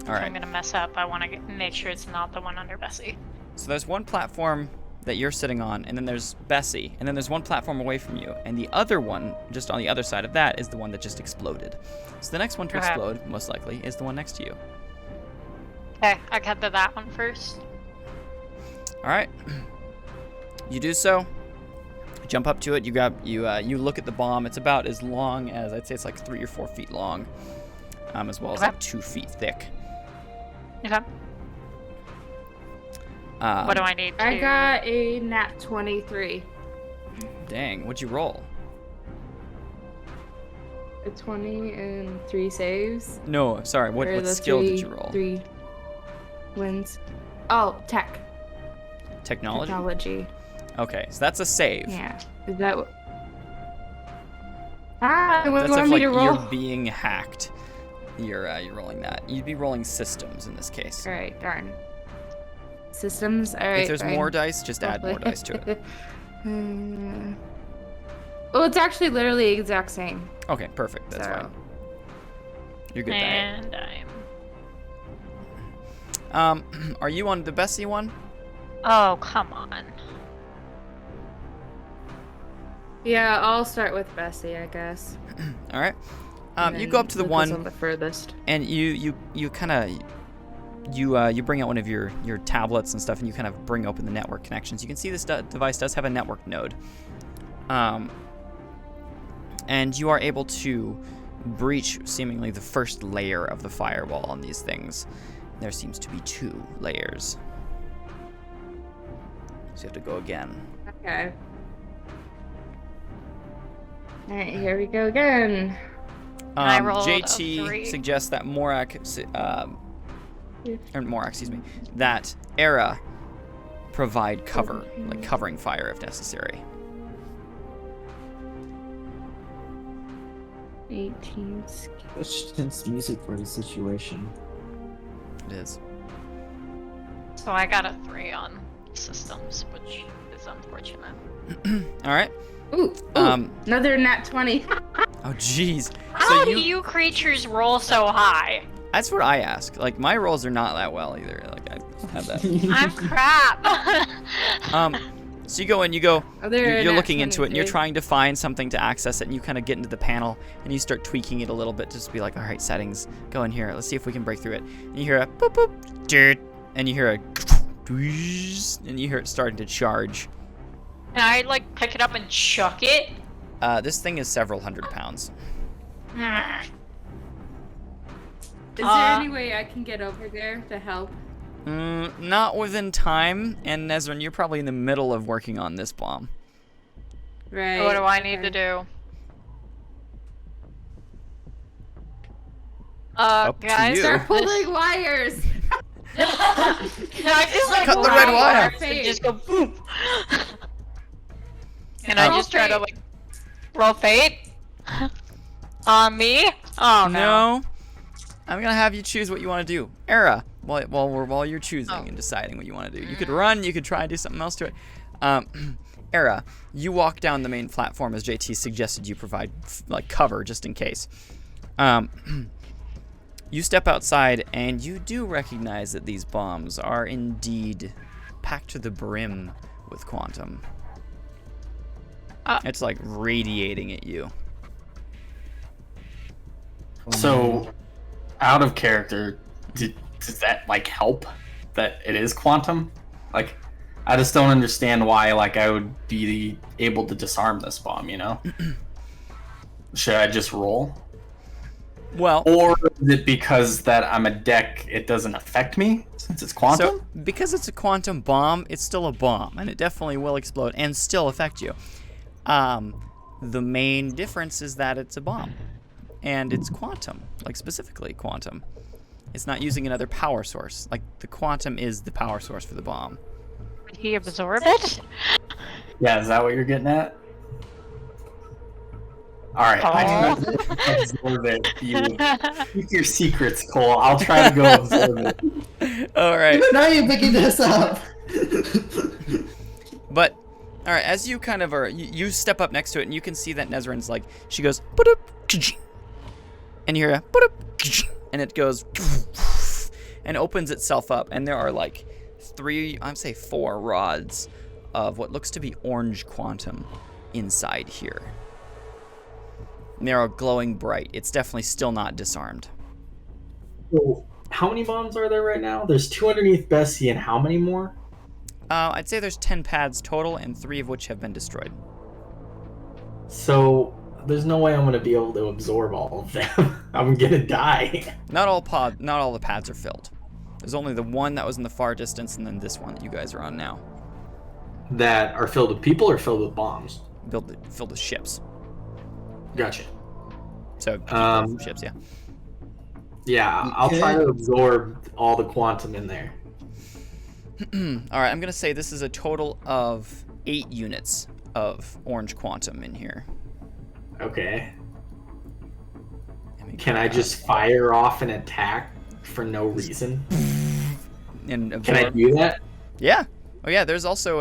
All right.
I'm gonna mess up. I want to make sure it's not the one under Bessie.
So there's one platform that you're sitting on, and then there's Bessie, and then there's one platform away from you, and the other one, just on the other side of that, is the one that just exploded. So the next one to
Okay.
explode, most likely, is the one next to you.
Okay, I cut to that one first.
All right. You do so. Jump up to it. You look at the bomb. It's about as long as, I'd say it's like 3 or 4 feet long, as well as
Okay.
like 2 feet thick.
Okay. What do I need to...
I got a nat 23.
Dang, what'd you roll?
A 20 and 3 saves.
No, sorry. What
Or the
skill did
three-
you roll?
3 wins. Oh, tech.
Technology?
Technology.
Okay, so that's a save.
Yeah. Is that what? What do
That's
you want
if
me
like
to roll?
you're being hacked. You're rolling that. You'd be rolling systems in this case.
Alright, darn. Systems? Alright.
If there's
fine.
more dice, just add more
Hopefully.
dice to it.
Well, it's actually literally the exact same.
Okay, perfect. That's
so.
fine. You're good there.
And I'm...
Are you on the Bessie one?
Oh, come on.
Yeah, I'll start with Bessie, I guess.
All right.
And
You
then
go up to the
Luca's
one,
on the furthest.
and you kind of you bring out one of your tablets and stuff, and you kind of bring open the network connections. You can see this device does have a network node, and you are able to breach seemingly the first layer of the firewall on these things. There seems to be 2 layers. So you have to go again.
Okay. All right, here we go again.
I rolled a
JT
3.
suggests that that Era provide cover, like covering fire if necessary.
18.
Such tense music for the situation.
It is.
So I got a 3 on systems, which is unfortunate.
All right.
Ooh, another nat 20.
Oh, jeez.
How do you creatures roll so high?
That's what I ask. Like, my rolls are not that well either. Like, I have that.
I'm crap.
So you go in, you're
nat
looking into it, and you're
23.
trying to find something to access it, and you kind of get into the panel, and you start tweaking it a little bit, just to be like, all right, settings, go in here, let's see if we can break through it. And you hear a boop boop, dirt, and you hear a and you hear it starting to charge.
Can I like pick it up and chuck it?
This thing is several hundred pounds.
Is there any way I can get over there to help?
Not within time, and Nezrin, you're probably in the middle of working on this bomb.
Right.
What do I need to do?
Up to
Guys,
you.
Start pulling wires.
Can I just like
Cut the red wire.
and just go boom? Can I just try to like roll fate on me? Oh no.
No. I'm gonna have you choose what you want to do. Era, while you're choosing and deciding what you want to do. You could run, you could try and do something else to it. Era, you walk down the main platform as JT suggested you provide like cover just in case. You step outside and you do recognize that these bombs are indeed packed to the brim with quantum. It's like radiating at you.
So, out of character, does that like help that it is quantum? Like, I just don't understand why like I would be able to disarm this bomb. You know? Should I just roll?
Well,
Or is it because that I'm a deck, it doesn't affect me since it's quantum?
so because it's a quantum bomb, it's still a bomb, and it definitely will explode and still affect you. The main difference is that it's a bomb, and it's quantum, like specifically quantum. It's not using another power source. Like the quantum is the power source for the bomb.
Did he absorb it?
Yeah, is that what you're getting at? Alright, I try to absorb it. You keep your secrets, Cole. I'll try to go absorb it.
All right.
Even now you're picking this up.
But, all right, as you kind of are, you step up next to it, and you can see that Nezrin's like, she goes, "Boop, ka-ching." And you hear a, "Boop, ka-ching," and it goes, and opens itself up, and there are like 4 rods of what looks to be orange quantum inside here. And they're all glowing bright. It's definitely still not disarmed.
So, how many bombs are there right now? There's 2 underneath Bessie, and how many more?
I'd say there's 10 pads total, and 3 of which have been destroyed.
So, there's no way I'm going to be able to absorb all of them. I'm going to die.
Not all the pads are filled. There's only the one that was in the far distance, and then this one that you guys are on now.
That are filled with people or filled with bombs?
Filled with ships.
Gotcha.
So people, ships, yeah.
Yeah, I'll try to absorb all the quantum in there.
All right, I'm gonna say this is a total of 8 units of orange quantum in here.
Okay. Can I just fire off an attack for no reason?
And
Can I do that?
Yeah. Oh yeah. There's also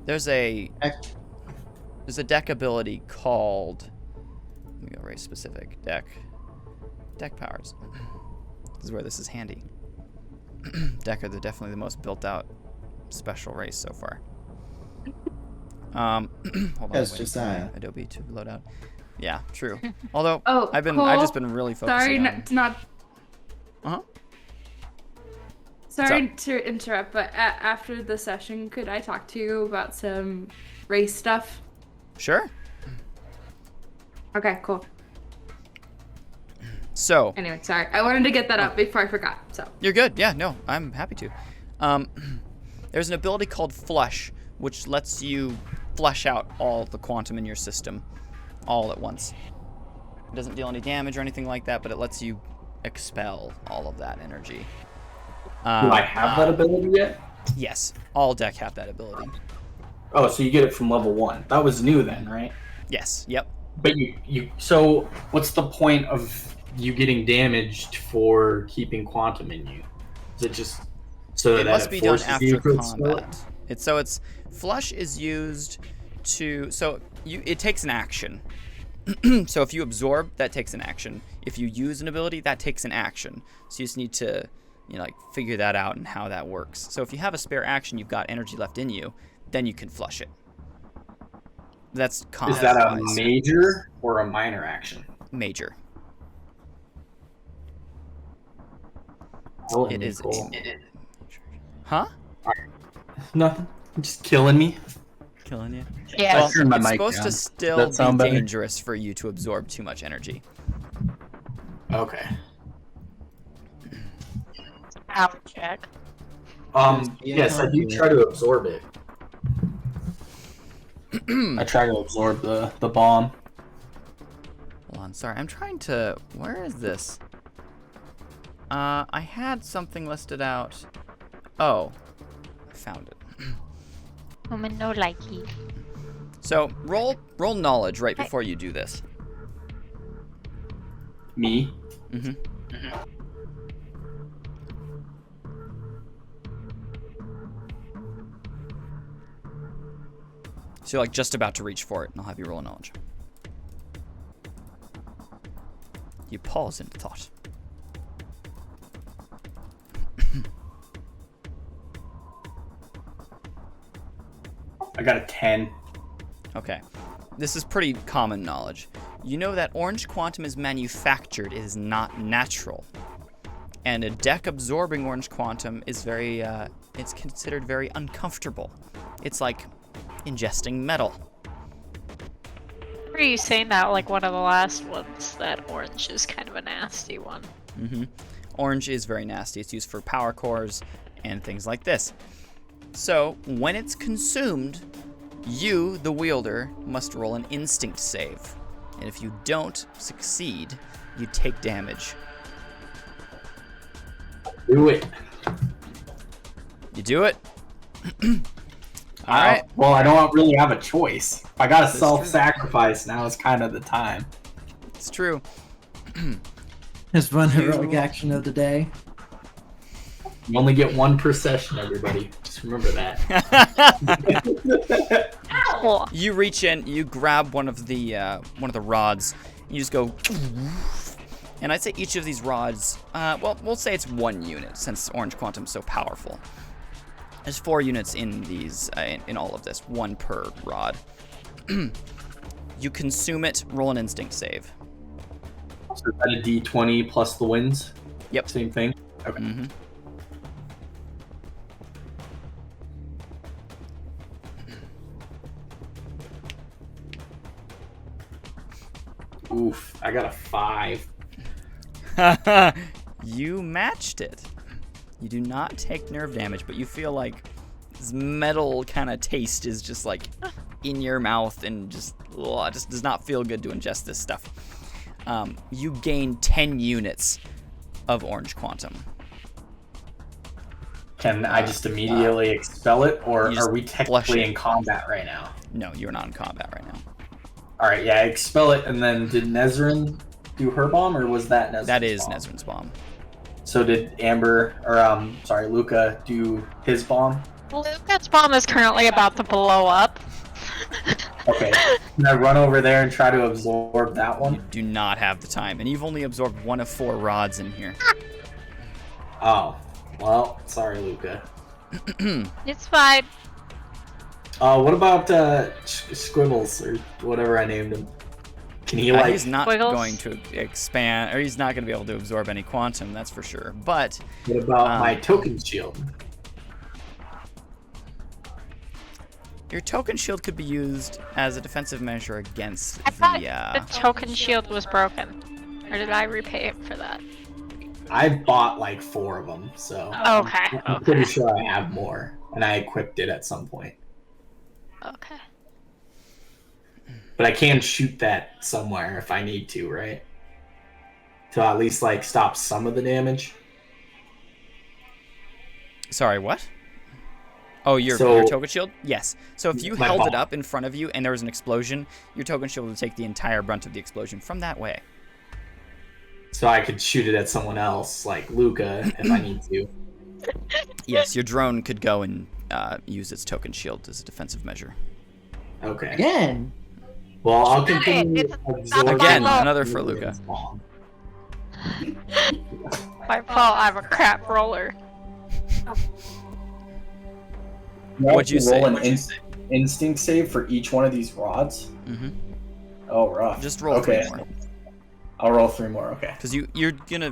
there's a deck ability called. Let me go very specific. Deck powers. This is where this is handy. Deck are definitely the most built out special race so far. Hold on.
That's Josiah.
Adobe to load out. Yeah, true. Although
Oh,
I've
Cole,
just been really focusing
Sorry,
on.
not.
Uh-huh.
Sorry to interrupt, but after the session, could I talk to you about some race stuff?
Sure.
Okay, cool.
So
Anyway, sorry. I wanted to get that up before I forgot. So
you're good. Yeah, no, I'm happy to. There's an ability called Flush, which lets you flush out all the quantum in your system all at once. It doesn't deal any damage or anything like that, but it lets you expel all of that energy.
Do I have that ability yet?
Yes, all deck have that ability.
Oh, so you get it from level 1. That was new then, right?
Yes, yep.
But so what's the point of you getting damaged for keeping quantum in you? Is it just so
It
that
must be done
forces you
after
to expel it?
combat. It's Flush is used to it takes an action. So if you absorb, that takes an action. If you use an ability, that takes an action. So you just need to figure that out and how that works. So if you have a spare action, you've got energy left in you, then you can flush it. That's
Is that a major or a minor action?
Major.
Oh,
It is
cool.
Huh?
Nothing. Just killing me.
Killing you?
Yeah.
Well,
Turn my
it's
mic
supposed
down.
to still
Does that sound
be
better?
dangerous for you to absorb too much energy.
Okay.
Power check.
Yes, I do try to absorb it. I try to absorb the bomb.
Hold on, sorry, I'm trying to... Where is this? I had something listed out. Oh, I found it.
Woman no likey.
So, roll knowledge right before you do this.
Me?
Mm-hmm. So you're like just about to reach for it, and I'll have you roll a knowledge. You pause in thought.
I got a 10.
Okay. This is pretty common knowledge. You know that orange quantum is manufactured, it is not natural. And a deck absorbing orange quantum is very, it's considered very uncomfortable. It's like ingesting metal.
Were you saying that like one of the last ones, that orange is kind of a nasty one?
Mm-hmm. Orange is very nasty. It's used for power cores and things like this. So, when it's consumed, you, the wielder, must roll an instinct save. And if you don't succeed, you take damage.
Do it.
You do it? All right.
Well, I don't really have a choice. If I gotta
That's
self-sacrifice, now is kind of the time.
It's true.
There's one heroic action of the day.
You only get one per session, everybody. Just remember that.
Ow!
You reach in, you grab one of the rods, and you just go. And I'd say each of these rods, well, we'll say it's 1 unit since Orange Quantum's so powerful. There's 4 units in these, in all of this, 1 per rod. You consume it, roll an instinct save.
So is that a D20 plus the wins?
Yep.
Same thing? Okay.
Mm-hmm.
Oof, I got a 5.
You matched it. You do not take nerve damage, but you feel like this metal kind of taste is just like in your mouth and just does not feel good to ingest this stuff. You gain 10 units of Orange Quantum.
Can I just immediately expel it, or
You just
are we
flush
technically
it.
in combat right now?
No, you're not in combat right now.
Alright, yeah, I expel it, and then did Nezrin do her bomb, or was that Nezrin's
That is
bomb?
Nezrin's bomb.
So did Luca do his bomb?
Luca's bomb is currently about to blow up.
Okay. Can I run over there and try to absorb that one?
Do not have the time, and you've only absorbed 1 of 4 rods in here.
Oh. Well, sorry, Luca.
It's fine.
What about Squibbles, or whatever I named him? Can he, like...
He's not
Squiggles?
going to expand, or he's not going to be able to absorb any quantum, that's for sure. But
What about my token shield?
your token shield could be used as a defensive measure against
I thought
the.
the token shield was broken. Or did I repay him for that?
I bought like 4 of them, so
Okay,
I'm pretty
okay.
sure I have more. and I equipped it at some point.
Okay.
But I can shoot that somewhere if I need to, right? To at least like stop some of the damage.
Sorry, what? Oh, your token shield? Yes. So if you
My
held it
bomb.
up in front of you and there was an explosion, your token shield would take the entire brunt of the explosion from that way.
So I could shoot it at someone else, like Luca, if I need to.
Yes, your drone could go and use its token shield as a defensive measure.
Okay.
Again.
Well, I'll continue.
It's
absorbing
Again,
fault.
another for Luca.
bomb.
My fault. I'm a crap roller.
What'd you say?
Roll an instinct save for each one of these rods.
Mm-hmm.
Oh, rough.
Just roll 3 more.
I'll roll 3 more. Okay.
Because you get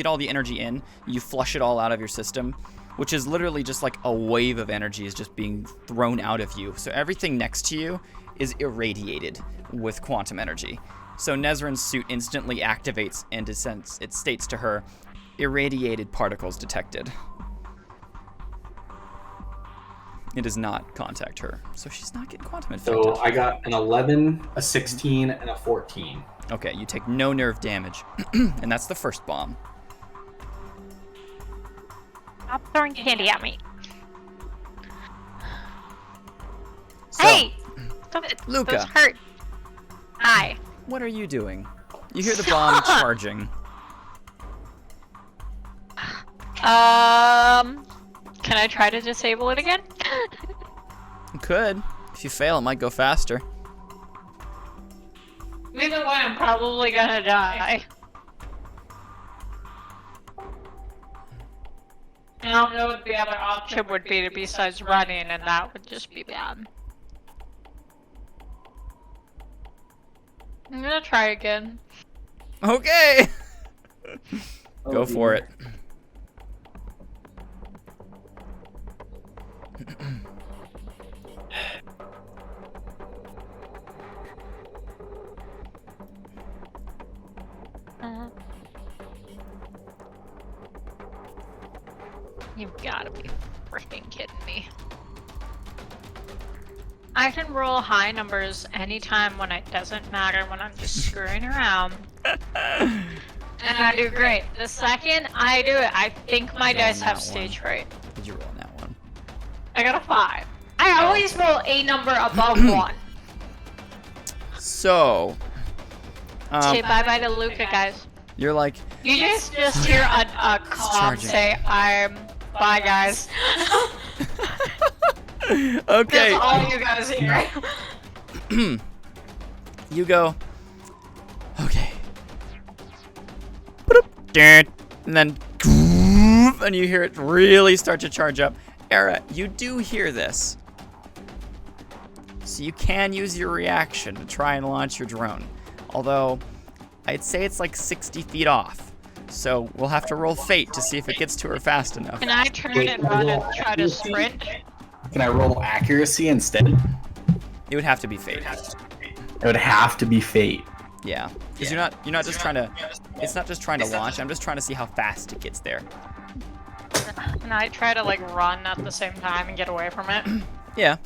all the energy in, you flush it all out of your system, which is literally just like a wave of energy is just being thrown out of you. So everything next to you is irradiated with quantum energy. So Nezrin's suit instantly activates and it states to her, irradiated particles detected. It does not contact her, so she's not getting quantum infected.
So I got an 11, a 16, and a 14.
Okay, you take no nerve damage, and that's the first bomb.
Stop throwing candy at me.
So,
Hey! Stop it.
Luca.
Those hurt. Hi.
What are you doing? You hear the bomb charging.
Can I try to disable it again?
You could. If you fail, it might go faster.
Either way, I'm probably gonna die. I don't know what the other option would be besides running, and that would just be bad. I'm gonna try again.
Okay! Go
Oh,
for
dear.
it.
You've gotta be freaking kidding me. I can roll high numbers anytime when it doesn't matter when I'm just screwing around. And I do great. The second I do it, I think my
Roll
dice
that
have
one.
stage fright.
Did you roll on that one?
I got a 5. I always roll a number above 1.
So,
Say bye-bye to Luca, guys.
you're like,
You just hear a comm
charging.
say, bye, guys.
okay.
That's all you guys hear.
You go, okay. And then, and you hear it really start to charge up. Era, you do hear this. So you can use your reaction to try and launch your drone. Although, I'd say it's like 60 feet off. So we'll have to roll fate to see if it gets to her fast enough.
Can I turn and run and try to sprint?
Can I roll accuracy instead?
It would have to be fate.
It would have to be fate.
Yeah, because you're not just trying to. It's not just trying to launch. I'm just trying to see how fast it gets there.
Can I try to like run at the same time and get away from it?
Yeah,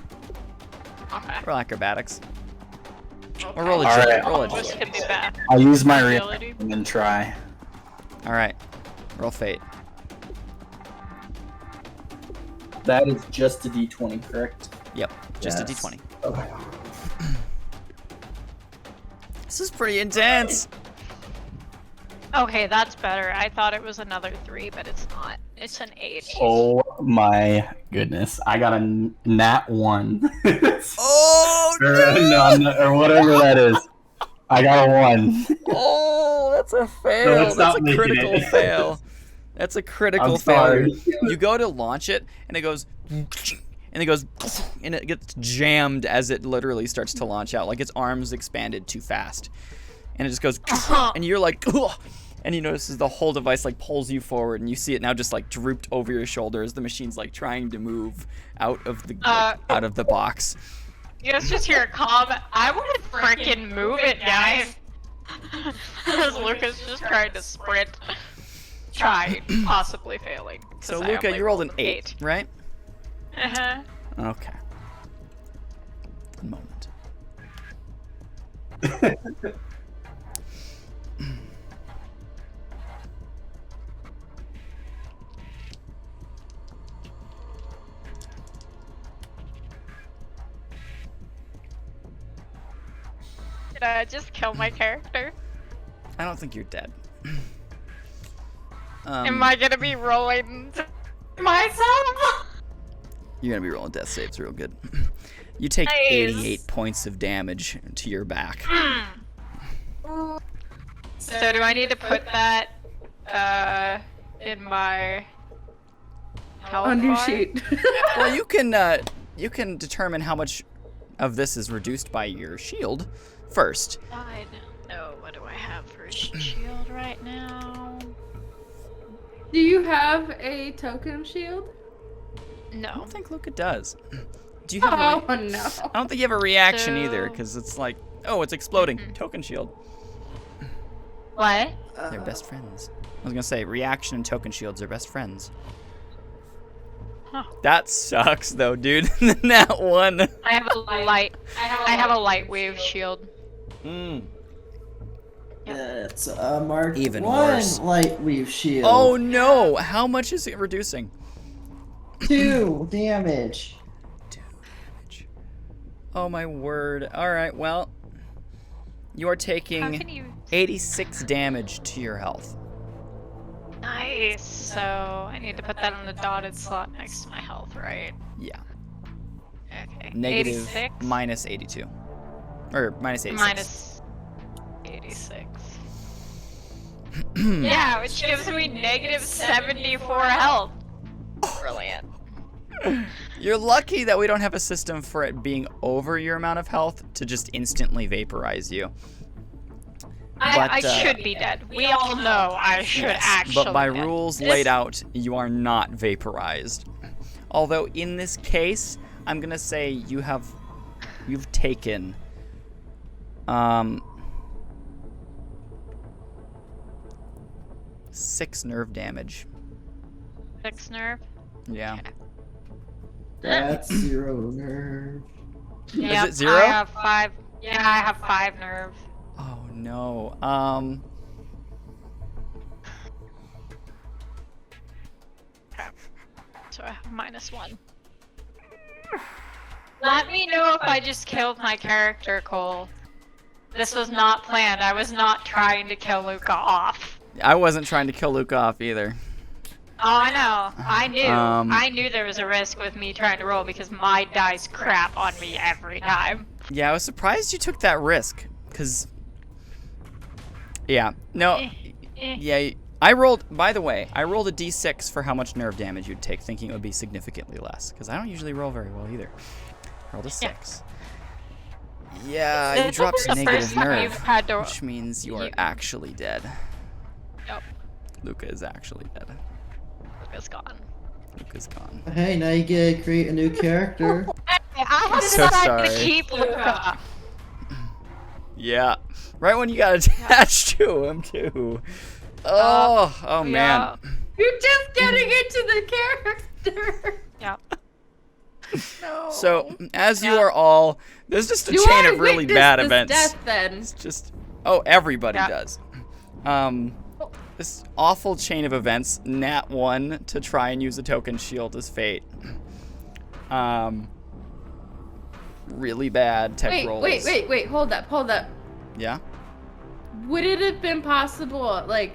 Okay.
roll acrobatics. Or roll
All
agility.
right.
Roll
This
agility.
could be bad.
I'll use my
Agility.
reaction and try.
All right, roll fate.
That is just a d20, correct?
Yep, just
Yes.
a d20.
Okay.
This is pretty intense.
Okay, that's better. I thought it was another 3, but it's not. It's an 8.
Oh my goodness. I got a nat 1.
Oh
or whatever that is. I got a 1.
Oh, that's a fail.
let's
That's
stop
a
making
critical
it.
fail. That's a critical
I'm
failure.
sorry.
You go to launch it, and it goes, and it goes, and it gets jammed as it literally starts to launch out, like its arms expanded too fast, and it just goes, and you're like, ugh, and you notice as the whole device like pulls you forward, and you see it now just like drooped over your shoulders. The machine's like trying to move out of the box.
You guys just hear a comm. I want to freaking move it, guys. As Lucas just trying to sprint. try, possibly failing. 'cause
So
I
Luca,
only
you rolled an 8, right?
Uh-huh.
Okay. One moment.
Did I just kill my character?
I don't think you're dead.
Am I gonna be rolling myself?
You're gonna be rolling death saves real good. You take
Nice.
88 points of damage to your back.
So do I need to put that in my health
On your
bar?
sheet.
Well, you can determine how much of this is reduced by your shield first.
I don't know. What do I have for shield right now?
Do you have a token shield?
I
No.
don't think Luca does. Do you have a
Oh no.
I don't think you have a reaction either,
So-
because it's like, oh, it's exploding. Token shield.
What?
They're best friends. I was gonna say, reaction and token shields are best friends.
Huh.
That sucks, though, dude. That one.
I have a light. I have a light wave shield.
Mm.
It's a Mark
Even
1
worse.
light weave shield.
Oh no! How much is it reducing?
2 damage.
Oh my word. Alright, well. You are
How
taking
can you?
86 damage to your health.
Nice. So I need to put that on the dotted slot next to my health, right?
Yeah.
Okay.
Negative
86
minus 82. Or minus 86.
minus 86. Yeah, which gives me negative 74 health. Brilliant.
You're lucky that we don't have a system for it being over your amount of health to just instantly vaporize you.
I should be dead. We all know I should actually.
But by
be dead.
rules
This-
laid out, you are not vaporized. Although in this case, I'm gonna say you've taken 6 nerve damage.
6 nerve.
Yeah.
Okay.
That's 0 nerve.
Yep,
it 0?
I have 5. Yeah, I have 5 nerve.
Oh no.
Okay. So I have -1. Let me know if I just killed my character, Cole. This was not planned. I was not trying to kill Luca off.
I wasn't trying to kill Luke off either.
Oh, I know. I knew.
Um,
I knew there was a risk with me trying to roll because my dice crap on me every time.
Yeah, I was surprised you took that risk, cause. Yeah. No.
Eh.
Yeah. I rolled. By the way, I rolled a d6 for how much nerve damage you'd take, thinking it would be significantly less, because I don't usually roll very well either. Rolled a 6. Yeah, you
This
dropped
is the
negative
first time
nerve,
you've had to-
which means you are
you-
actually dead.
Yep.
Luca is actually dead.
Luca's gone.
Luca's gone.
Hey, now you get to create a new character.
I had
So
decided to
sorry.
keep Luca.
Yeah. Right when you got attached to him too. Oh man.
Yeah.
You're just getting into the character.
Yep.
No.
So as you are all, there's just a
Do
chain
I
of really
witness
bad
this
events.
Death, then?
It's just, oh, everybody
Yeah.
does. This awful chain of events. Nat 1 to try and use a token shield as fate. Really bad tech rolls.
Wait, hold up.
Yeah.
Would it have been possible, like,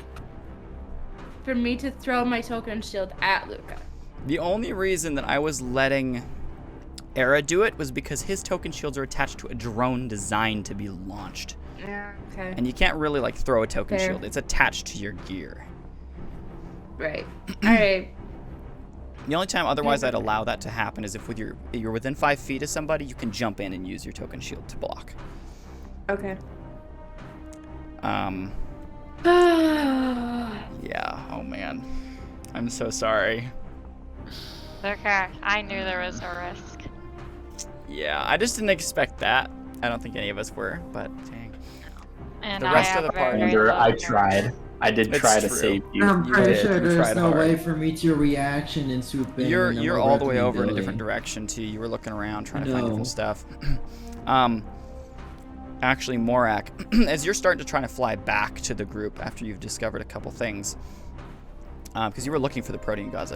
for me to throw my token shield at Luca?
The only reason that I was letting Era do it was because his token shields are attached to a drone designed to be launched.
Yeah. Okay.
And you can't really like throw a token
Fair.
shield. It's attached to your gear.
Right. All right.
The only time otherwise I'd allow that to happen is if you're within 5 feet of somebody, you can jump in and use your token shield to block.
Okay.
Yeah, oh man. I'm so sorry.
Okay. I knew there was a risk.
Yeah, I just didn't expect that. I don't think any of us were, but dang.
And
The
I
rest of
have
the party-
very
Andrew,
low
I
nerve.
tried. I did
It's
try to
true.
save you.
I'm
You
pretty
did.
sure
You
there's
tried
no
hard.
way for me to reaction and swoop in. when I'm
You're all
at
the way
main
over in a
building.
different direction too. You were looking around trying to find
No.
different stuff. Actually, Morak, as you're starting to try to fly back to the group after you've discovered a couple things, because you were looking for the protein gods,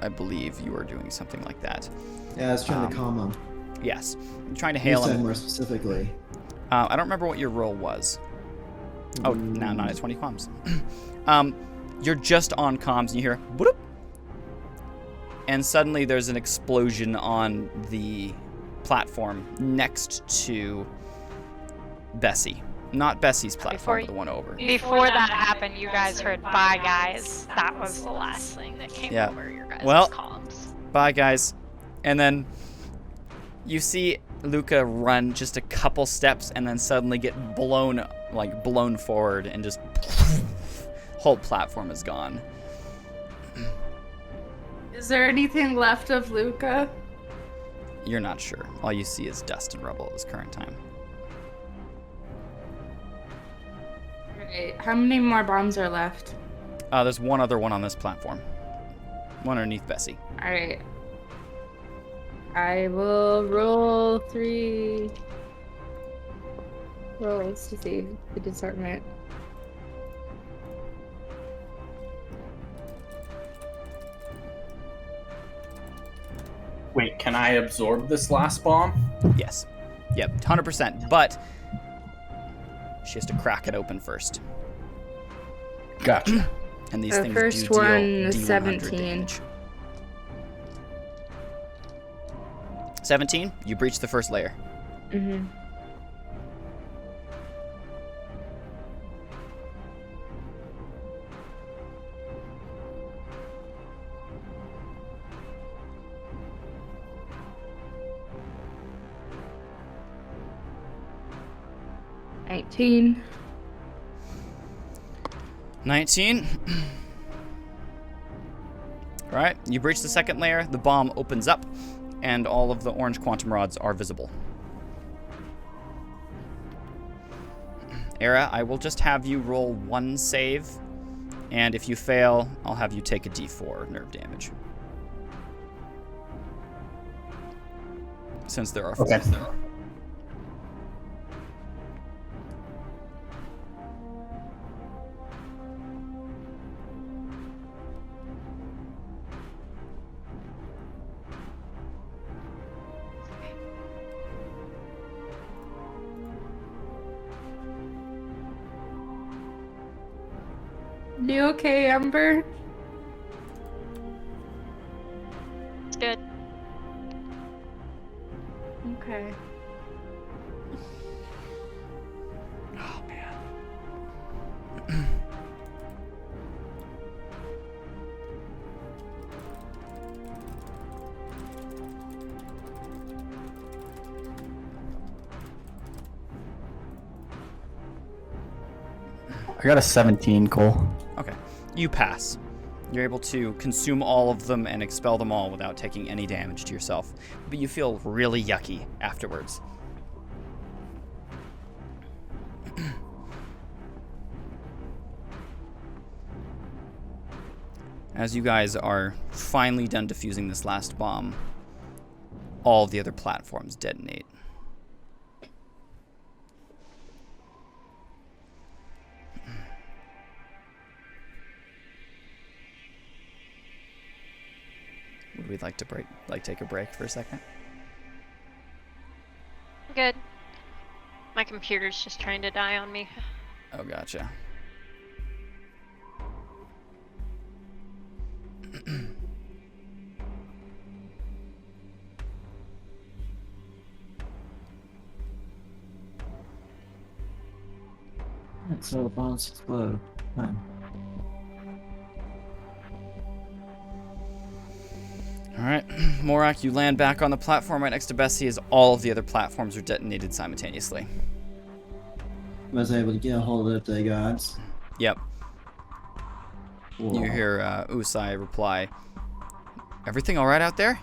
I believe you were doing something like that.
Yeah, I was trying to calm him.
Yes, you're trying to
You
hail
said
him.
more specifically.
I don't remember what your roll was. Oh, no, not at 20 comms. You're just on comms and you hear boop, and suddenly there's an explosion on the platform next to Bessie. Not Bessie's platform, but the one over.
Before that happened, you guys heard "bye, guys." That was the last thing that came
Yeah.
over your guys'
Well-
comms.
Bye, guys. And then you see Luca run just a couple steps and then suddenly get blown forward and just whole platform is gone.
Is there anything left of Luca?
You're not sure. All you see is dust and rubble at this current time.
Right. How many more bombs are left?
There's one other one on this platform. One underneath Bessie.
Alright. I will roll 3 rolls to see the discernment.
Wait, can I absorb this last bomb?
Yes. Yep, 100%. But she has to crack it open first.
Gotcha.
And these
The
things
first
do deal
one,
D100
17.
damage. 17? You breach the first layer.
Mm-hmm. $19.
19. Alright, you breach the second layer, the bomb opens up, and all of the orange quantum rods are visible. Era, I will just have you roll one save, and if you fail, I'll have you take a d4 nerve damage. Since there are four.
Okay.
You okay, Amber?
It's good.
Okay.
Oh, man.
I got a 17, Cole.
Okay. You pass. You're able to consume all of them and expel them all without taking any damage to yourself. But you feel really yucky afterwards. As you guys are finally done defusing this last bomb, all of the other platforms detonate. Would we like to take a break for a second?
Good. My computer's just trying to die on me.
Oh, gotcha.
So the bombs explode. Huh.
Alright, Morak, you land back on the platform right next to Bessie as all of the other platforms are detonated simultaneously.
Was able to get a hold of the gods.
Yep.
Whoa.
You hear Usai reply, "Everything alright out there?"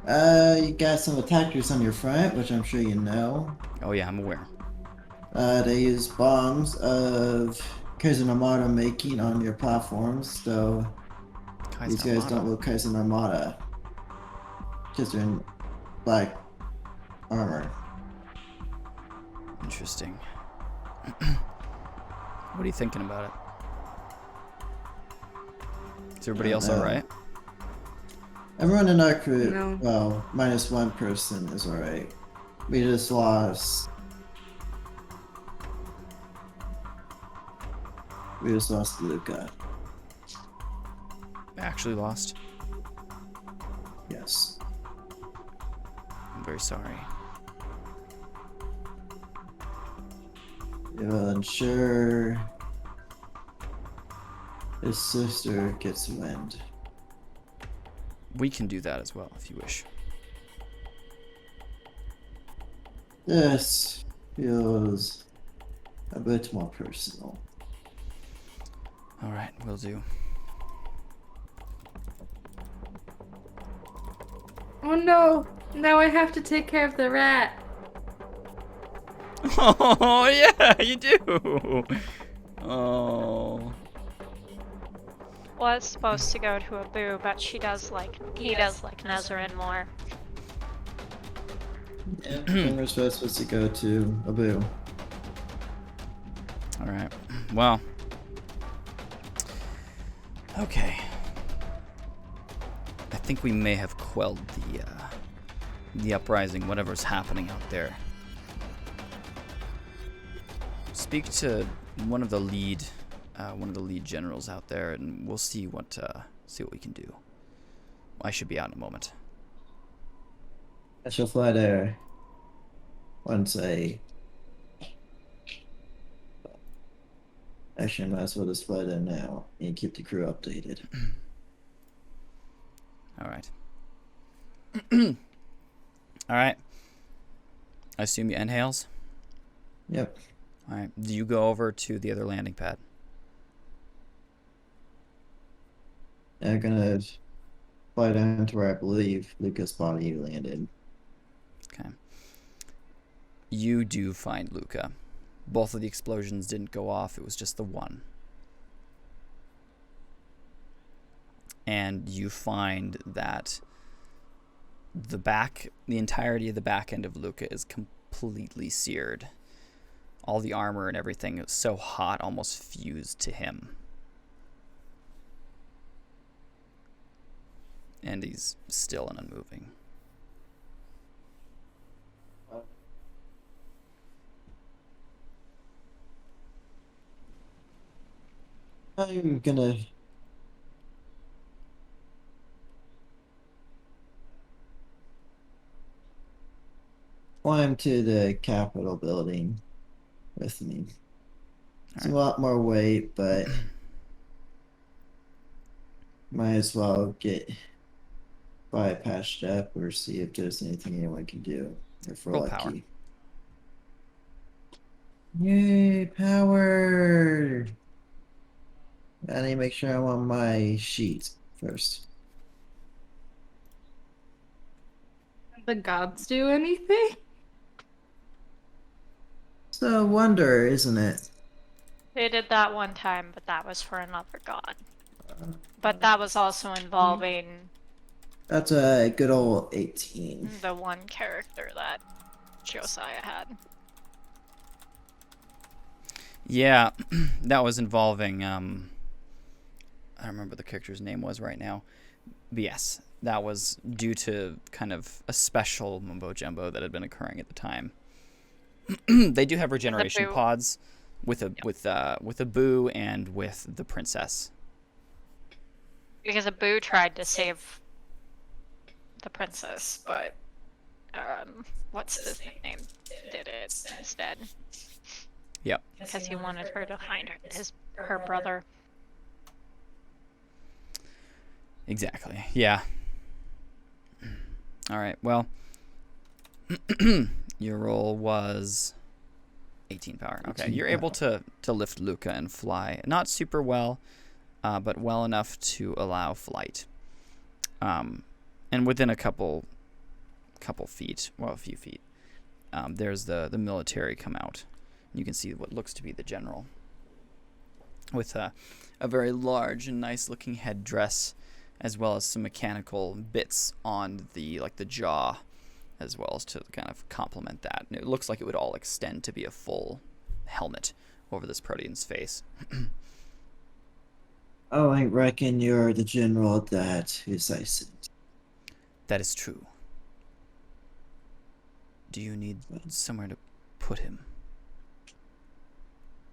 You got some attackers on your front, which I'm sure you know.
Oh yeah, I'm aware.
They use bombs of Kaizen Armada making on your platforms, though these
Kaizen
guys don't
Armada.
look Kaizen Armada. Because they're in black armor.
Interesting. What are you thinking about it? Is everybody else alright?
Everyone in our crew,
No.
well, minus one person is alright. We just lost. We just lost Luca.
Actually lost.
Yes.
I'm very sorry.
You will ensure his sister gets wind.
We can do that as well if you wish.
This feels a bit more personal.
Alright, will do.
Oh no! Now I have to take care of the rat.
Oh, yeah, you do! Oh.
Was supposed to go to a boo, but he does like Nezarin more.
Yeah, we're supposed to go to Abu.
Alright, well. Okay. I think we may have quelled the uprising, whatever's happening out there. Speak to one of the lead generals out there, and we'll see what we can do. I should be out in a moment.
I shall fly there once actually, I might as well just fly there now and keep the crew updated.
Alright. Alright. I assume you end hails?
Yep.
Alright. Do you go over to the other landing pad?
I'm gonna fly down to where I believe Luca's body landed.
Okay. You do find Luca. Both of the explosions didn't go off, it was just the one. And you find that the entirety of the back end of Luca is completely seared. All the armor and everything is so hot, almost fused to him. And he's still and unmoving.
I'm gonna climb to the Capitol building with me. It's a lot more weight, but might as well buy patched up or see if there's anything anyone can do. If we're
Roll
lucky.
power.
Yay, power! I need to make sure I'm on my sheet first.
The gods do anything?
It's a wonder, isn't it?
They did that one time, but that was for another god. But that was also involving
That's a good old 18.
the one character that Josiah had.
Yeah, that was involving, I don't remember what the character's name was right now. But yes, that was due to kind of a special mumbo jumbo that had been occurring at the time. They do have regeneration
boo.
pods with a boo and with the princess.
Because a boo tried to save the princess, but what's his name did it instead.
Yep.
Because he wanted her to find her brother.
Exactly. Yeah. All right. Well, your roll was 18 power. Okay,
18
you're able to lift Luca and fly. Not super well, but well enough to allow flight. And within a couple feet, well, a few feet, there's the military come out. You can see what looks to be the general. with a very large and nice-looking headdress, as well as some mechanical bits on the jaw, as well as to kind of complement that. And it looks like it would all extend to be a full helmet over this protean's face.
Oh, I reckon you're the general that Usai sent.
That is true. Do you need somewhere to put him?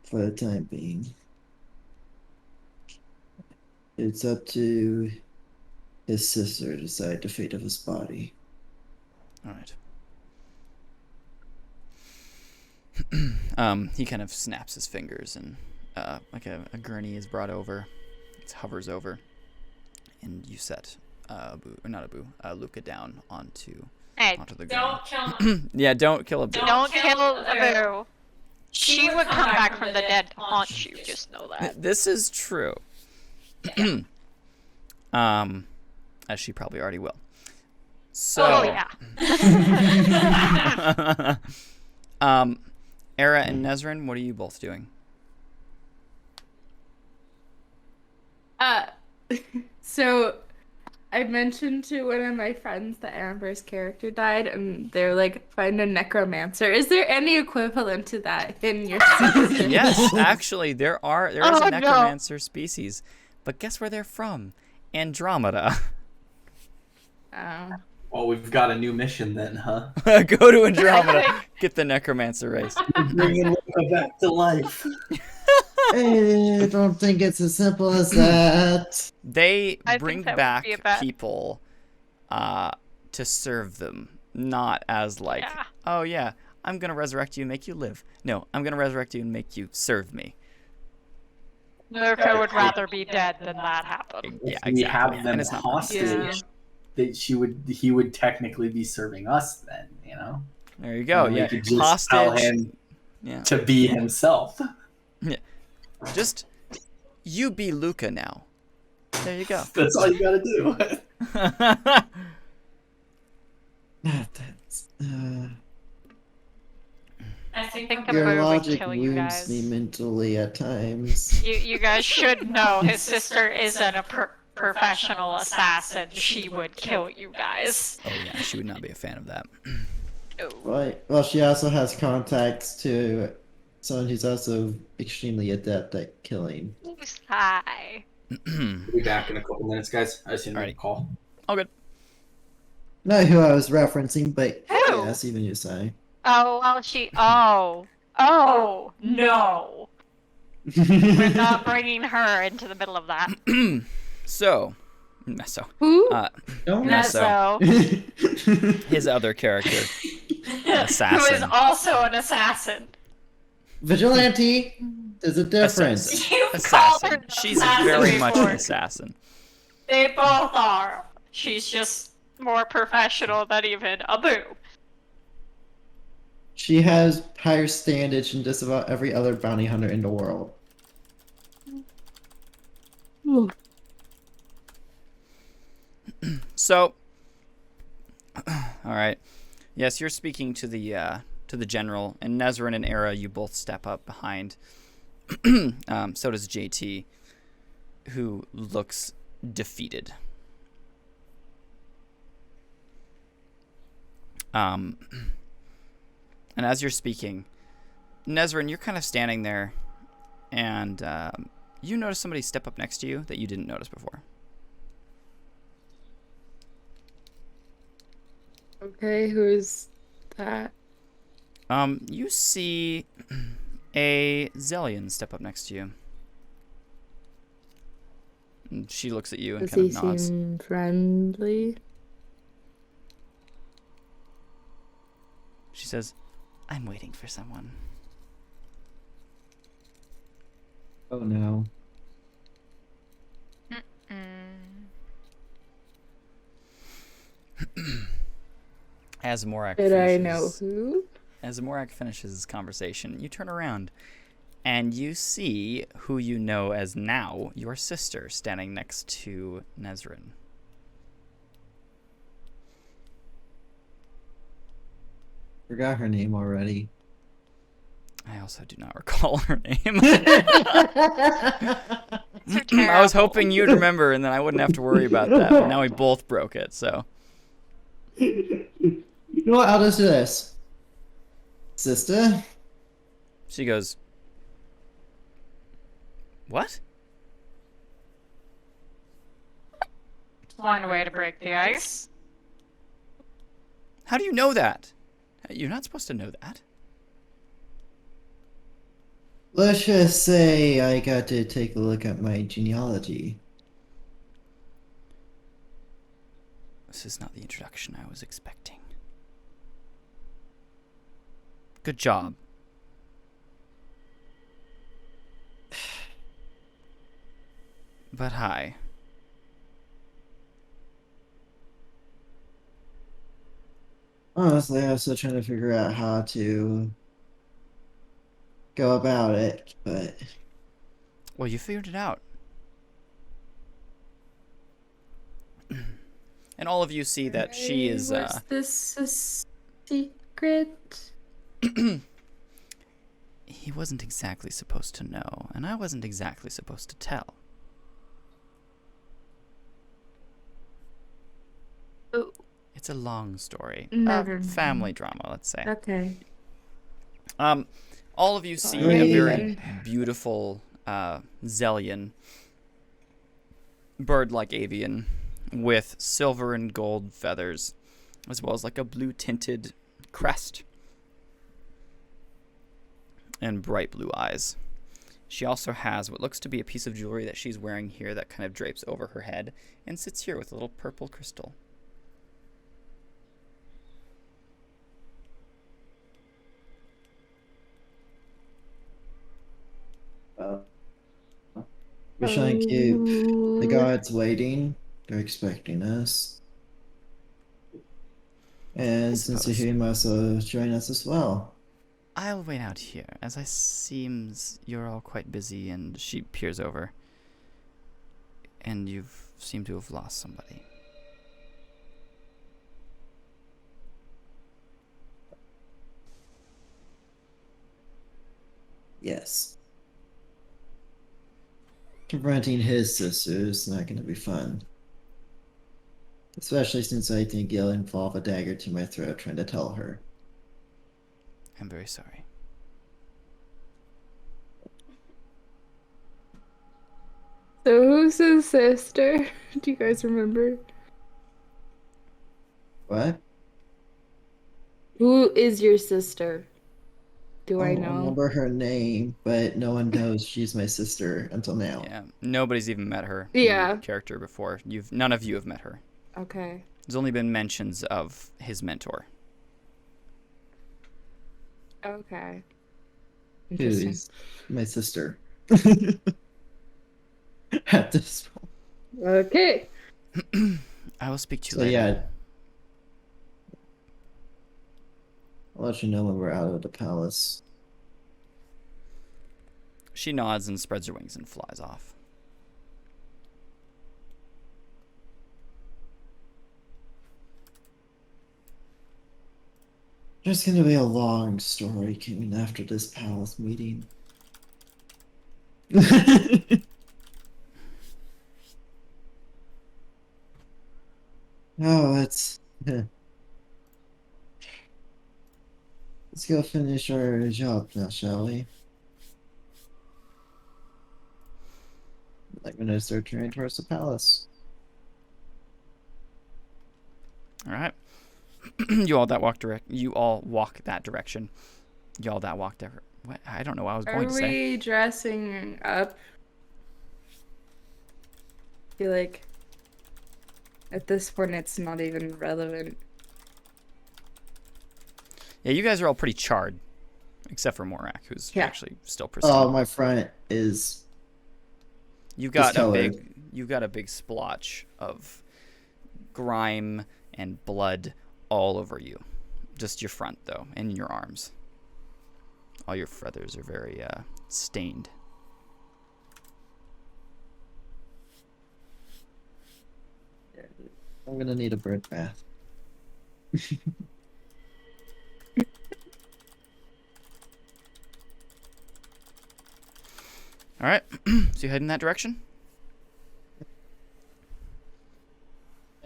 For the time being. It's up to his sister to decide the fate of his body.
All right. He kind of snaps his fingers, and like a gurney is brought over. It hovers over, and you set Luca down onto
Hey,
the ground.
Don't kill him.
Yeah, don't kill a boo.
don't kill Abu. She would come back from the dead to haunt you. Just know that.
This is true. As she probably already will. So,
Oh yeah.
Era and Nezrin, what are you both doing?
So I mentioned to one of my friends that Amber's character died, and they're like, find a necromancer. Is there any equivalent to that in your season?
Yes, actually, there is
Oh,
a
no.
necromancer species, but guess where they're from? Andromeda.
Well, we've got a new mission then, huh?
Go to Andromeda, get the necromancer race.
Bringing Luca back to life.
I don't think it's as simple as that.
They
I think
bring
that would
back
be a bad-
people to serve them, not as like,
Yeah.
oh yeah, I'm gonna resurrect you and make you live. No, I'm gonna resurrect you and make you serve me.
Luca would rather be dead than that happen.
Yeah,
If we
exactly.
have them
And it's not
hostage, he would technically be serving us then, you know?
There you go.
And we
Yeah,
could just tell
hostage.
him
Yeah,
to be himself.
just you be Luca now. There you go.
That's all you gotta do.
That's,
I think
Think
your
Abu would
logic
kill you
wounds
guys.
me mentally at times.
You guys should know his sister isn't a professional assassin. She would kill you guys.
Oh yeah, she would not be a fan of that.
Oh.
Right. Well, she also has contacts to someone who's also extremely adept at killing.
Hi.
We'll be back in a couple minutes, guys. I just need to make a call.
All good.
Not who I was referencing, but
Who?
yes, even you say.
Oh, well, Oh, no. We're not bringing her into the middle of that.
So,
Who?
Don't
Nesso, his other character,
Who is
assassin.
also an assassin.
Vigilante. There's a difference.
Assassin.
You called her
Assassin.
an
She's
assassin
very much an
before.
assassin.
They both are. She's just more professional than even Abu.
She has higher standards than just about every other bounty hunter in the world.
So, all right. Yes, you're speaking to the general, and Nezrin and Era, you both step up behind. So does JT, who looks defeated. And as you're speaking, Nezrin, you're kind of standing there, and you notice somebody step up next to you that you didn't notice before.
Okay, who's that?
You see a Zellion step up next to you. And she looks at you and
Does
kind
he
of nods.
seem friendly?
She says, I'm waiting for someone.
Oh no.
As Morak
Did
finishes,
I know who?
As Morak finishes his conversation, you turn around and you see who you know as now your sister standing next to Nezrin.
Forgot her name already.
I also do not recall her name.
You're
I was
terrible.
hoping you'd remember, and then I wouldn't have to worry about that. But now we both broke it, so.
You know what? I'll just do this. Sister?
She goes, what?
One way to break the ice.
How do you know that? You're not supposed to know that.
Let's just say I got to take a look at my genealogy.
This is not the introduction I was expecting. Good job. But hi.
Honestly, I was still trying to figure out how to go about it, but
Well, you figured it out. And all of you see that she is,
Was this a secret?
he wasn't exactly supposed to know, and I wasn't exactly supposed to tell.
Oh.
It's a long story.
Never mind.
Family drama, let's say.
Okay.
All of you see
Sorry.
a very beautiful Zellian, bird-like avian, with silver and gold feathers, as well as like a blue-tinted crest and bright blue eyes. She also has what looks to be a piece of jewelry that she's wearing here that kind of drapes over her head and sits here with a little purple crystal.
we're trying to keep the
Oh.
gods waiting. They're expecting us. And since you're
suppose.
here, you must join us as well.
I'll wait out here, as I seems you're all quite busy, and she peers over. And you seem to have lost somebody.
Yes. Confronting his sister is not going to be fun. Especially since I think he'll involve a dagger to my throat trying to tell her.
I'm very sorry.
So who's his sister? Do you guys remember?
What?
Who is your sister? Do I
I
know?
remember her name, but no one knows she's my sister until now.
Yeah, nobody's even met her
Yeah.
in character before. None of you have met her.
Okay.
There's only been mentions of his mentor.
Okay.
Who
Interesting.
is my sister? At this point.
Okay.
I will speak to you
So
later.
yeah. I'll let you know when we're out of the palace.
She nods and spreads her wings and flies off.
There's gonna be a long story coming after this palace meeting. Oh, let's go finish our job now, shall we? Like when I start turning towards the palace.
All right. You all walk that direction. You all that walk there. What? I don't know what I was
Are
going to say.
we dressing up? I feel like at this point it's not even relevant.
Yeah, you guys are all pretty charred, except for Morak, who's
Yeah.
actually still pristine.
Oh, my front is
You've got a
discolored.
big splotch of grime and blood all over you. Just your front though, and your arms. All your feathers are very stained.
I'm gonna need a bird bath.
All right, so you head in that direction.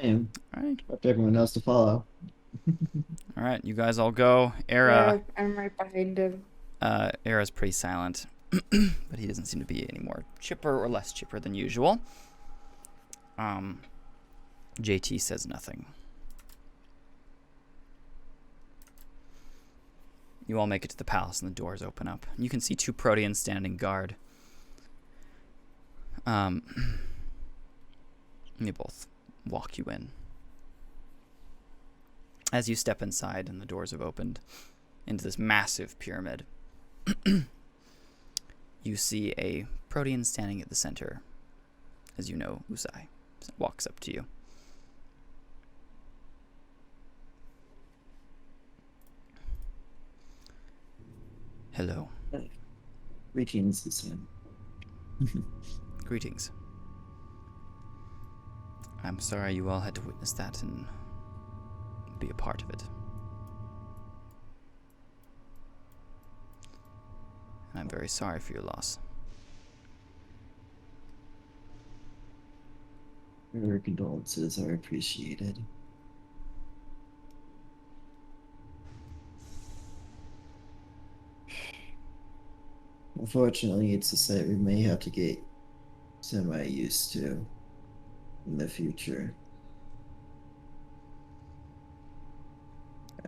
I am.
All right,
Up to everyone else to follow.
all right. You guys all go. Era.
Yeah, I'm right behind him.
Era's pretty silent, but he doesn't seem to be any more chipper or less chipper than usual. JT says nothing. You all make it to the palace and the doors open up. You can see 2 Proteans standing guard. They both walk you in. As you step inside and the doors have opened into this massive pyramid, you see a Protean standing at the center. As you know, Usai walks up to you. Hello.
Greetings, Sam.
Greetings. I'm sorry you all had to witness that and be a part of it. And I'm very sorry for your loss.
Your condolences are appreciated. Unfortunately, it's a sight we may have to get semi-used to in the future.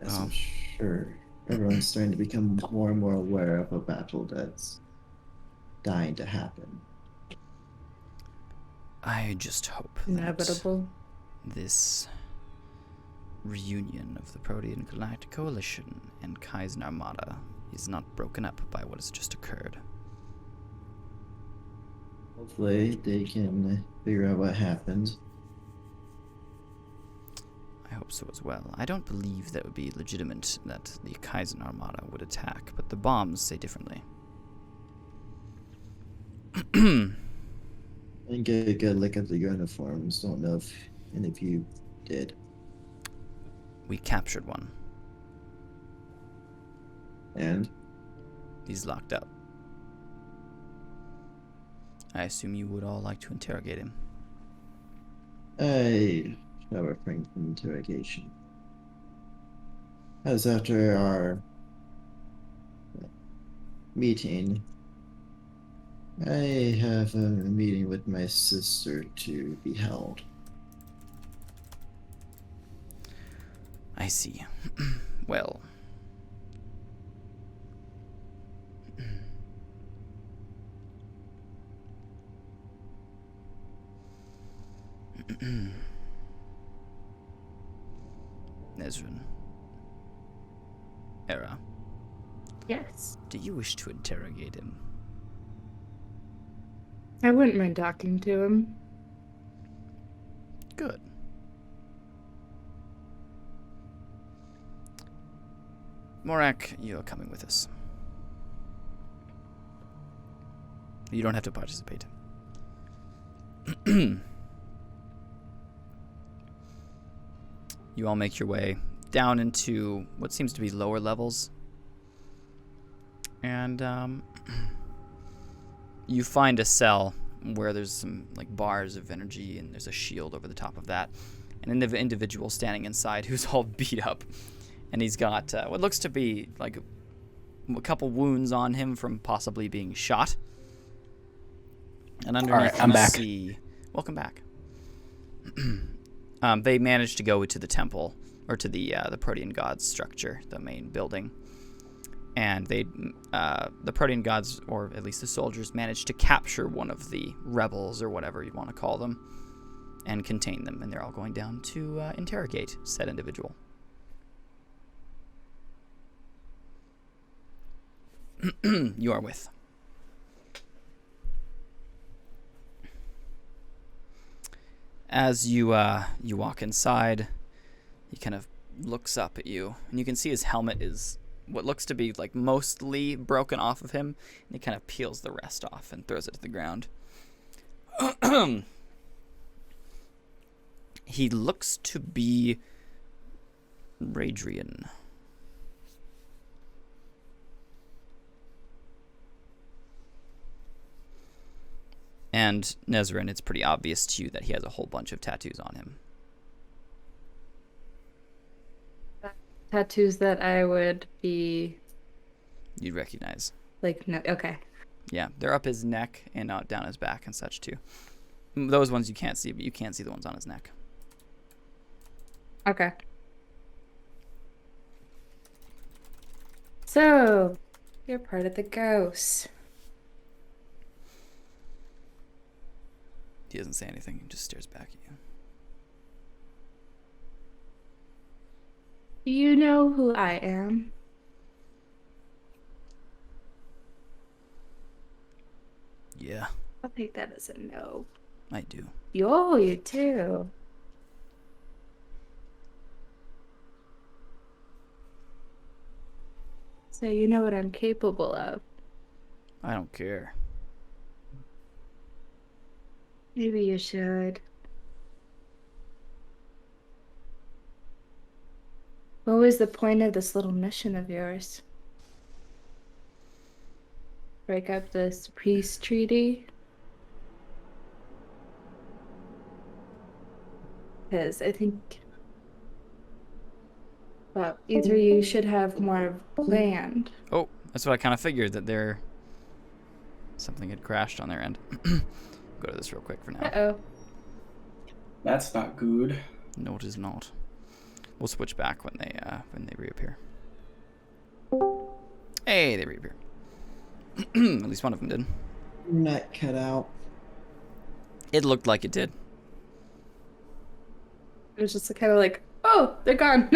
As I'm sure everyone's starting to become more and more aware of a battle that's dying to happen.
I just hope
Inevitable.
that this reunion of the Protean Galactic Coalition and Kaizen Armada is not broken up by what has just occurred.
Hopefully, they can figure out what happened.
I hope so as well. I don't believe that would be legitimate that the Kaizen Armada would attack, but the bombs say differently.
And get a good look at the uniforms. Don't know if any of you did.
We captured one.
And
He's locked up. I assume you would all like to interrogate him.
I shall refrain from interrogation. As after our meeting, I have a meeting with my sister to be held.
I see. Well. Nezrin. Era,
Yes.
do you wish to interrogate him?
I wouldn't mind talking to him.
Good. Morak, you're coming with us. You don't have to participate. You all make your way down into what seems to be lower levels. And you find a cell where there's some like bars of energy and there's a shield over the top of that. And an individual standing inside who's all beat up. And he's got what looks to be like a couple wounds on him from possibly being shot. And underneath,
All right, I'm
you
back.
see... Welcome back. They managed to go to the temple, or to the Protean gods structure, the main building. And they, the Protean gods, or at least the soldiers, managed to capture one of the rebels, or whatever you want to call them, and contain them. And they're all going down to interrogate said individual. You are with. As you walk inside, he kind of looks up at you, and you can see his helmet is what looks to be like mostly broken off of him, and he kind of peels the rest off and throws it to the ground. He looks to be Radrian. And Nezrin, it's pretty obvious to you that he has a whole bunch of tattoos on him.
Tattoos that I would be
You'd recognize.
like, no, okay.
Yeah, they're up his neck and down his back and such too. Those ones you can't see, but you can see the ones on his neck.
Okay. So, you're part of the ghost.
He doesn't say anything. He just stares back at you.
Do you know who I am?
Yeah,
I'll take that as a no.
I do.
Yo, you too. So you know what I'm capable of.
I don't care.
Maybe you should. What was the point of this little mission of yours? Break up this peace treaty? Because I think, well, either you should have more planned.
Oh, that's what I kind of figured, that there something had crashed on their end. Go to this real quick for now.
Uh-oh.
That's not good.
No, it is not. We'll switch back when they reappear. Hey, they reappear. At least one of them did.
Neck cut out.
It looked like it did.
It was just kind of like, oh, they're gone.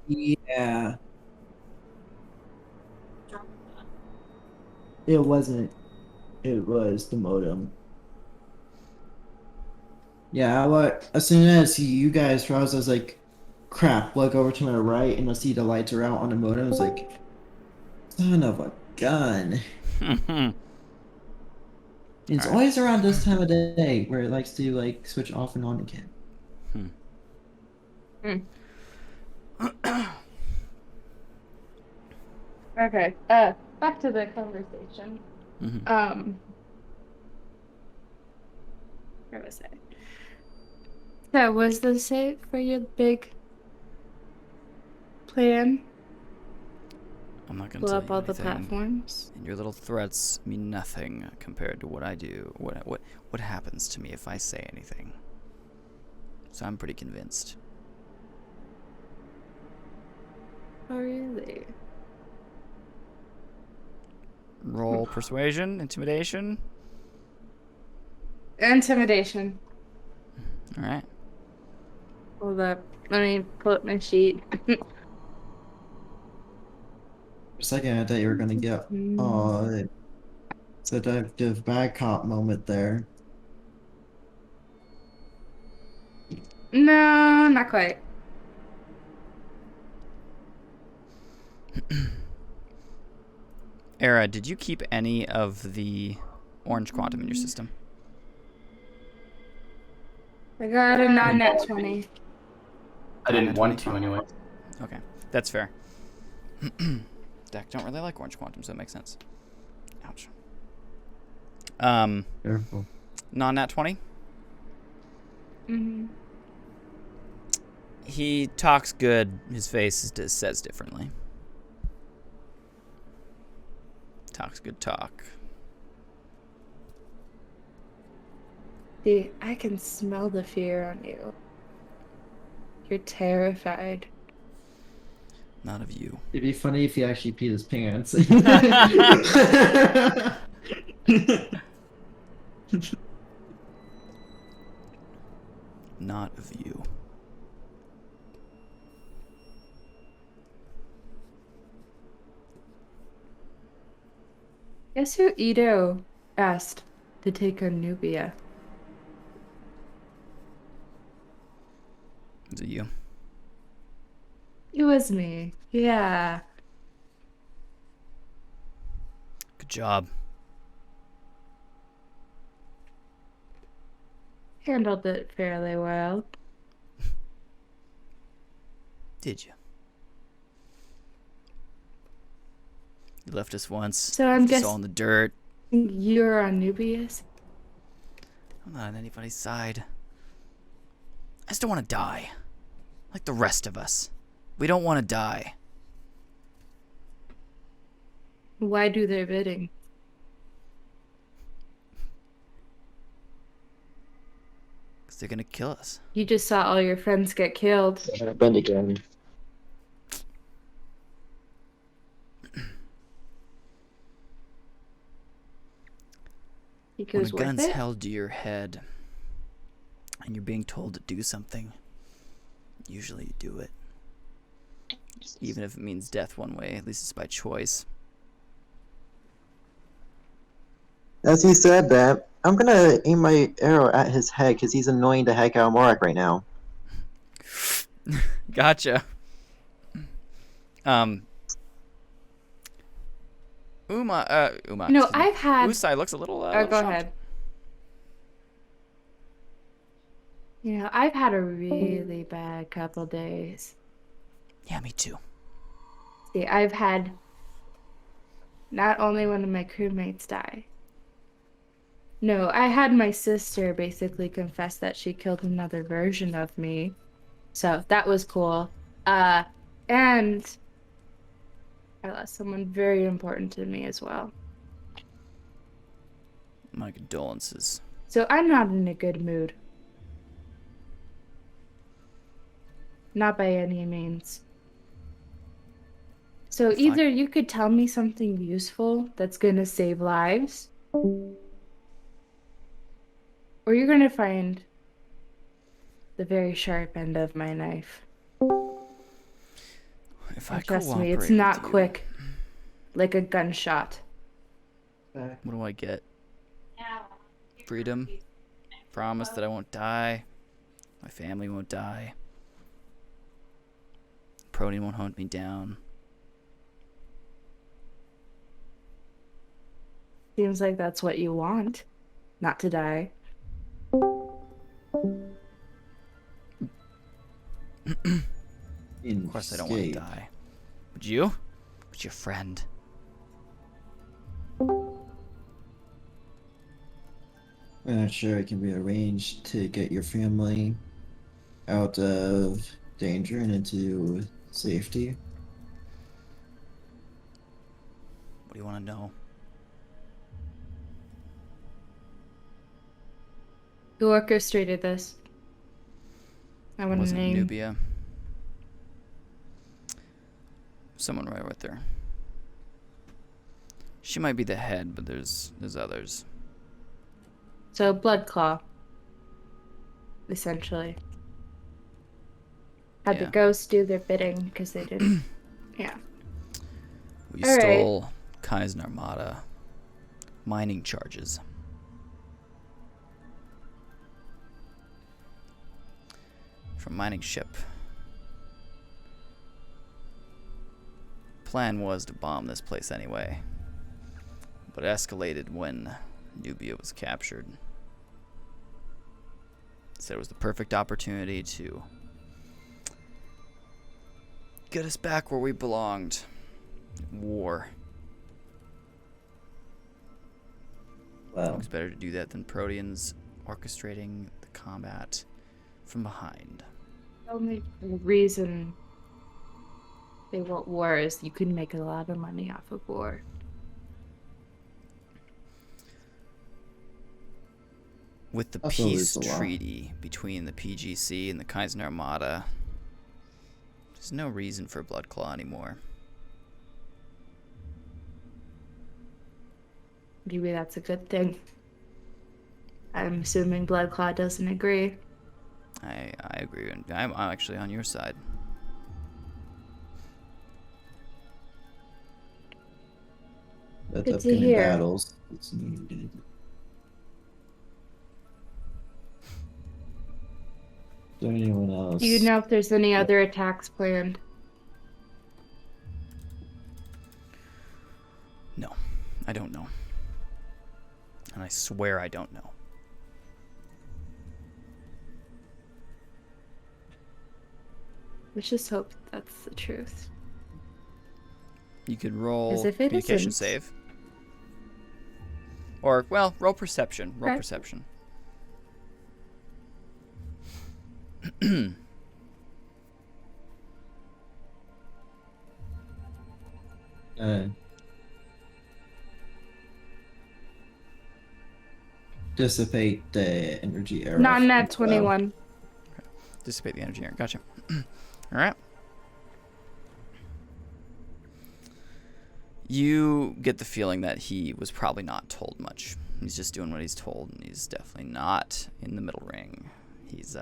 Yeah. It wasn't. It was the modem. Yeah, as soon as you guys froze, I was like, crap, look over to my right and I see the lights are out on the modem. I was like, son of a gun. It's
Alright.
always around this time of day where it likes to like switch off and on again.
Okay. Back to the conversation. Where was I? So, was this it for your big plan?
I'm not gonna
Blow
tell
up
you
all the
anything.
platforms?
And your little threats mean nothing compared to what I do. What happens to me if I say anything? So I'm pretty convinced.
Oh, really?
Roll persuasion, intimidation.
Intimidation.
All right.
Hold up. Let me pull up my sheet.
For a second, I thought you were gonna get seductive bad cop moment there.
No, not quite.
Era, did you keep any of the orange quantum in your system?
I got a non-net 20.
I didn't want to anyway.
Okay, that's fair. Deck don't really like orange quantum, so it makes sense. Ouch.
Careful.
Non-nat 20.
Mm-hmm.
He talks good. His face says differently. Talks good talk.
See, I can smell the fear on you. You're terrified.
Not of you.
It'd be funny if he actually peed his pants.
Not of you.
Guess who Ito asked to take on Nubia?
Is it you?
It was me. Yeah.
Good job.
Handled it fairly well.
Did you? You left us once.
So I'm
left us
guess-
all in the dirt.
You're on Nubius?
I'm not on anybody's side. I just don't want to die. Like the rest of us. We don't want to die.
Why do their bidding?
Because they're going to kill us.
You just saw all your friends get killed.
Happened again.
It
When a
goes worth
gun's
it.
held to your head and you're being told to do something, usually you do it. Even if it means death one way, at least it's by choice.
As he said that, I'm gonna aim my arrow at his head because he's annoying the heck out of Morak right now.
Gotcha. Uma,
No,
excuse me.
I've had.
Usai looks a little,
Oh,
little
go
shocked.
ahead. You know, I've had a really bad couple days.
Yeah, me too.
See, I've had not only one of my crewmates die. No, I had my sister basically confess that she killed another version of me. So that was cool. And I lost someone very important to me as well.
My condolences.
So I'm not in a good mood. Not by any means. So
Fine.
either you could tell me something useful that's gonna save lives, or you're gonna find the very sharp end of my knife.
If I
And trust me,
cooperate
it's
with
not
you,
quick, like a gunshot.
what do I get? Freedom? Promise that I won't die. My family won't die. Protein won't hunt me down.
Seems like that's what you want, not to die.
Of course I don't want to die. Would you? Would your friend?
I'm not sure it can be arranged to get your family out of danger and into safety.
What do you want to know?
Who orchestrated this? I
It
want a
wasn't
name.
Nubia. Someone right with her. She might be the head, but there's others.
So Bloodclaw, essentially. Had the
Yeah.
ghosts do their bidding because they didn't. Yeah.
We
All right.
stole Kai's Armada mining charges. From mining ship. Plan was to bomb this place anyway, but it escalated when Nubia was captured. So it was the perfect opportunity to get us back where we belonged. War.
Wow.
It's better to do that than Proteans orchestrating the combat from behind.
The only reason they want war is you can make a lot of money off of war.
With the
Also,
peace
there's a law.
treaty between the PGC and the Kaizen Armada, there's no reason for Bloodclaw anymore.
Maybe that's a good thing. I'm assuming Bloodclaw doesn't agree.
I agree. And I'm actually on your side.
With
Good to
upcoming
hear.
battles, it's needed. Is there anyone else?
Do you know if there's any other attacks planned?
No, I don't know. And I swear I don't know.
Let's just hope that's the truth.
You could roll
As if it
communication
isn't.
save. Or, well, roll perception. Roll
Okay.
perception.
Uh, dissipate the energy arrow.
Not
from
nat
the bow.
21.
Dissipate the energy here. Gotcha. All right. You get the feeling that he was probably not told much. He's just doing what he's told, and he's definitely not in the middle ring. He's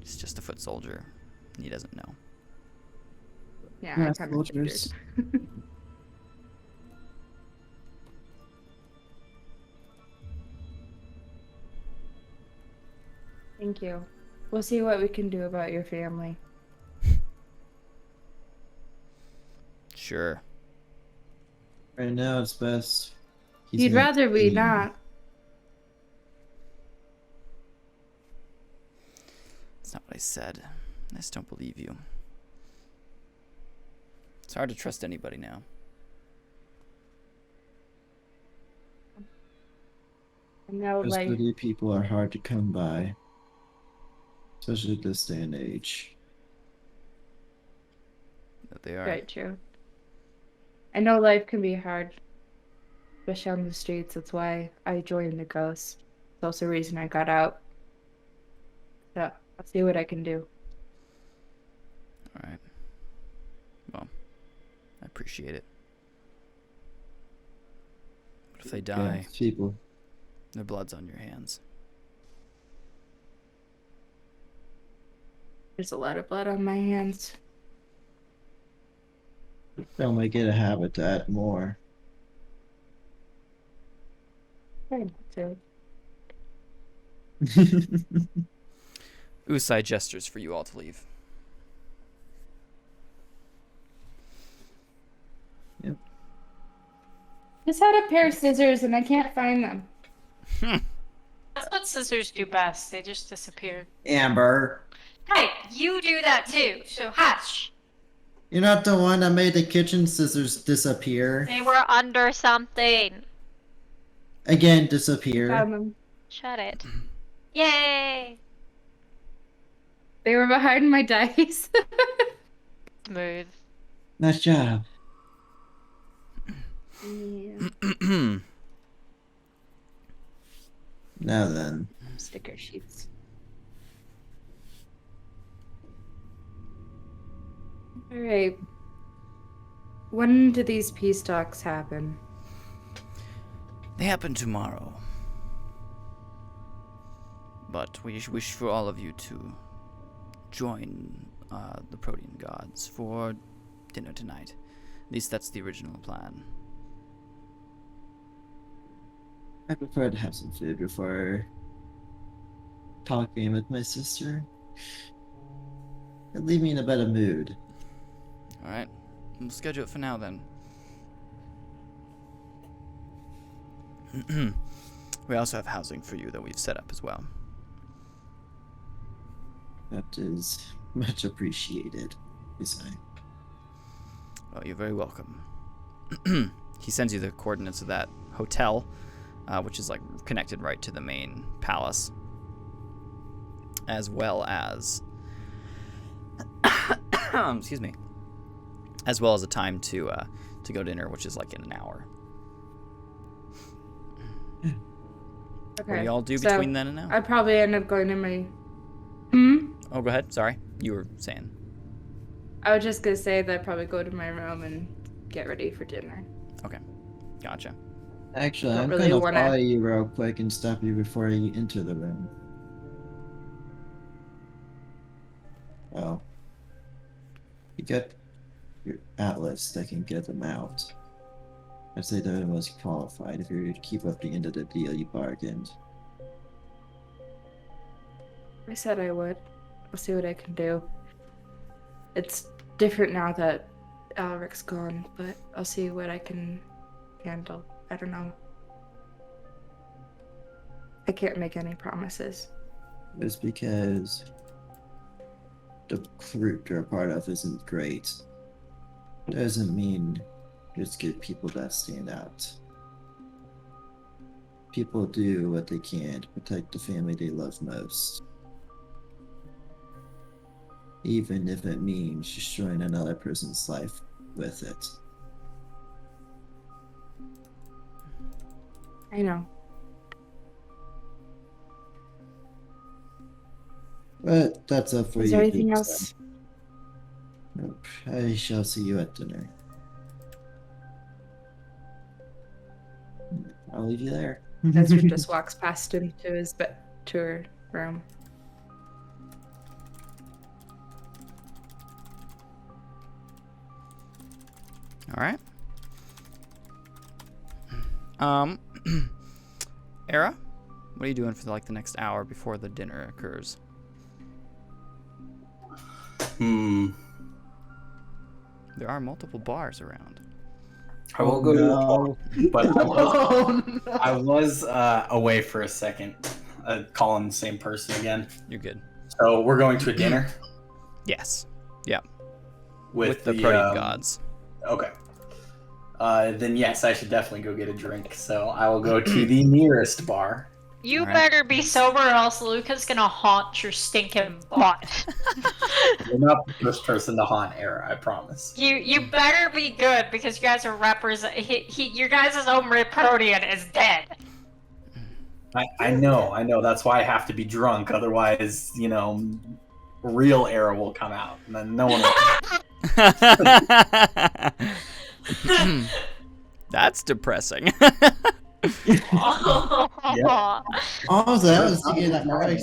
he's just a foot soldier. He doesn't know.
Yeah,
Yeah,
I kind of figured.
soldiers.
Thank you. We'll see what we can do about your family.
Sure.
Right now, it's best. he's
You'd
gonna
rather we
clean.
not.
That's not what I said. I just don't believe you. It's hard to trust anybody now.
No, like,
Trustworthy people are hard to come by, especially this day and age.
That they are.
right, true. I know life can be hard, especially on the streets. That's why I joined the Ghost. It's also the reason I got out. So, I'll see what I can do.
All right. Well, I appreciate it. But if they die,
Yeah, people.
their blood's on your hands.
There's a lot of blood on my hands.
They'll make it a habit to add more.
Try not to.
Usai gestures for you all to leave.
Just had a pair of scissors and I can't find them.
That's what scissors do best. They just disappear.
Amber,
Hey, you do that too, so hush.
you're not the one that made the kitchen scissors disappear.
They were under something.
Again, disappear.
Found them.
Shut it. Yay!
They were behind my dice.
Smooth.
Nice job.
Yeah.
Now then,
Sticker sheets. Alright. When do these peace talks happen?
They happen tomorrow. But we wish for all of you to join the Protean gods for dinner tonight. At least that's the original plan.
I prefer to have some food before talking with my sister. It'd leave me in a better mood.
Alright, we'll schedule it for now then. We also have housing for you that we've set up as well.
That is much appreciated. Isai.
Oh, you're very welcome. He sends you the coordinates of that hotel, which is like connected right to the main palace, as well as excuse me, as well as a time to go dinner, which is like in an hour.
Okay.
What do y'all do
so
between then and now?
I probably end up going to my.
Oh, go ahead. Sorry, you were saying.
I was just gonna say that I'd probably go to my room and get ready for dinner.
Okay, gotcha.
Actually,
Don't
I'm
really
gonna
wanna-
follow you real quick and stop you before you enter the room. Well, you got your atlas that can get them out. I'd say they're the most qualified if you're to keep up the end of the deal you bargained.
I said I would. I'll see what I can do. It's different now that Alric's gone, but I'll see what I can handle. I don't know. I can't make any promises.
It's because the group you're a part of isn't great. Doesn't mean just get people that stand out. people do what they can to protect the family they love most. Even if it means destroying another person's life with it.
I know.
But that's up for
Is
you.
there anything
to
else?
decide. Nope. I shall see you at dinner. I'll leave you there.
Ezra just walks past him to his to her room.
All right. Era, what are you doing for like the next hour before the dinner occurs?
Hmm.
There are multiple bars around.
I will go
no.
to the bar, but
Oh, no.
I was away for a second. Calling the same person again.
You're good.
So we're going to a dinner
Yes. Yeah.
with
the protein gods.
Okay. Then yes, I should definitely go get a drink. So I will go to the nearest bar.
You
Alright.
better be sober or else Luca's gonna haunt your stinking butt.
You're not the first person to haunt Era, I promise.
You better be good because you guys are your guys' own Protean is dead.
I know. That's why I have to be drunk. Otherwise, real Era will come out, and then no one will.
That's depressing.
Oh.
Also, I was thinking that right.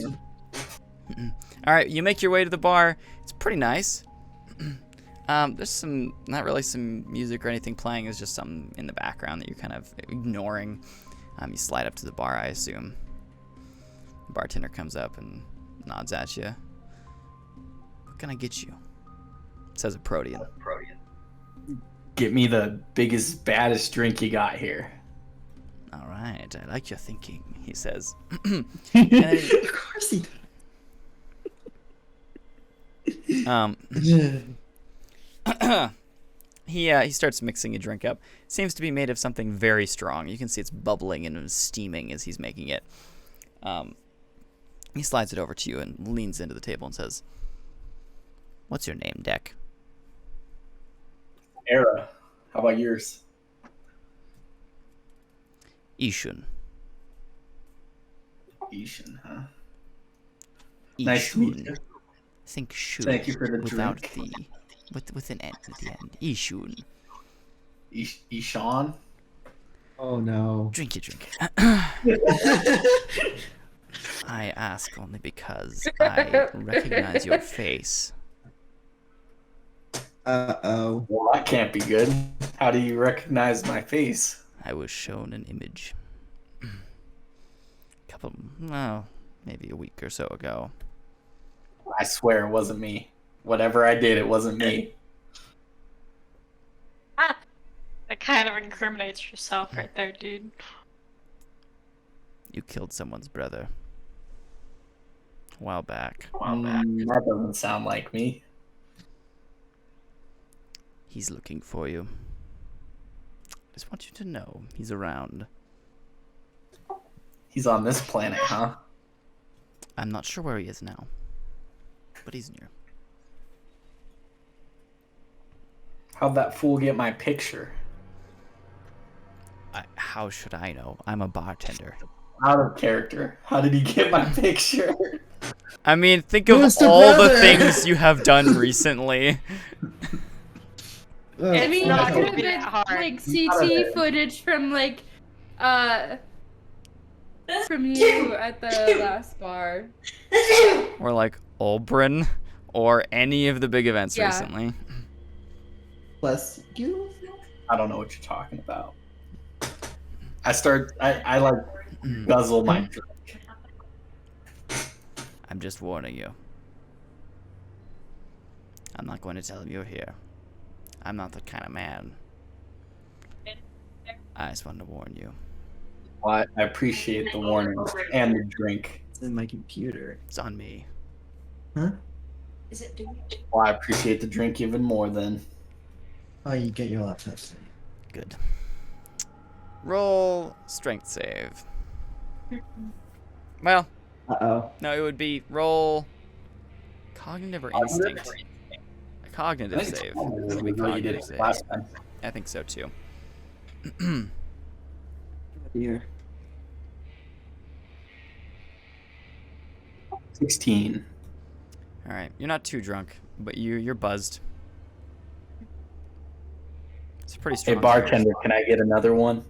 All right, you make your way to the bar. It's pretty nice. There's not really some music or anything playing. There's just something in the background that you're kind of ignoring. You slide up to the bar, I assume. The bartender comes up and nods at you. What can I get you? Says a Protean.
Get me the biggest, baddest drink you got here.
All right, I like your thinking, he says.
Of course he does.
He starts mixing a drink up. Seems to be made of something very strong. You can see it's bubbling and steaming as he's making it. He slides it over to you and leans into the table and says, "What's your name, Deck?"
Era, how about yours?
Ishun.
Ishan, huh? Nice to meet
Ishun.
you.
Think shun
Thank you for the
without
drink.
with an N at the end. Ishun.
Ishan?
Oh no.
Drink your drink. I ask only because I recognize your face.
Uh-oh.
Well, that can't be good. How do you recognize my face?
I was shown an image. Maybe a week or so ago.
I swear it wasn't me. Whatever I did, it wasn't me.
That kind of incriminates yourself right there, dude.
You killed someone's brother. A while back.
That doesn't sound like me.
He's looking for you. Just want you to know he's around.
He's on this planet, huh?
I'm not sure where he is now, but he's near.
How'd that fool get my picture?
How should I know? I'm a bartender.
Out of character. How did he get my picture?
I mean, think of
Mr.
all the
Brother!
things you have done recently.
I mean,
not
it
gonna
could
be
have
that
been
hard.
like CT footage from from you at the last bar.
Or like Olbrin, or any of the big events
Yeah.
recently.
Bless you.
I don't know what you're talking about. I like guzzle my drink.
I'm just warning you. I'm not going to tell him you're here. I'm not the kind of man. I just wanted to warn you.
Well, I appreciate the warning and the drink.
It's in my computer.
It's on me.
Huh?
Is it doing it?
Well, I appreciate the drink even more then.
Oh, you get your laptop.
Good. Roll strength save. Well,
Uh-oh.
no, it would be roll cognitive or instinct. A
I
cognitive
think it's
save.
probably
It'll be
the way you did
cognitive
it
save.
last time.
I think so too.
Oh, dear.
16.
All right, you're not too drunk, but you're buzzed. It's a pretty
Hey,
strong.
bartender, can I get another one?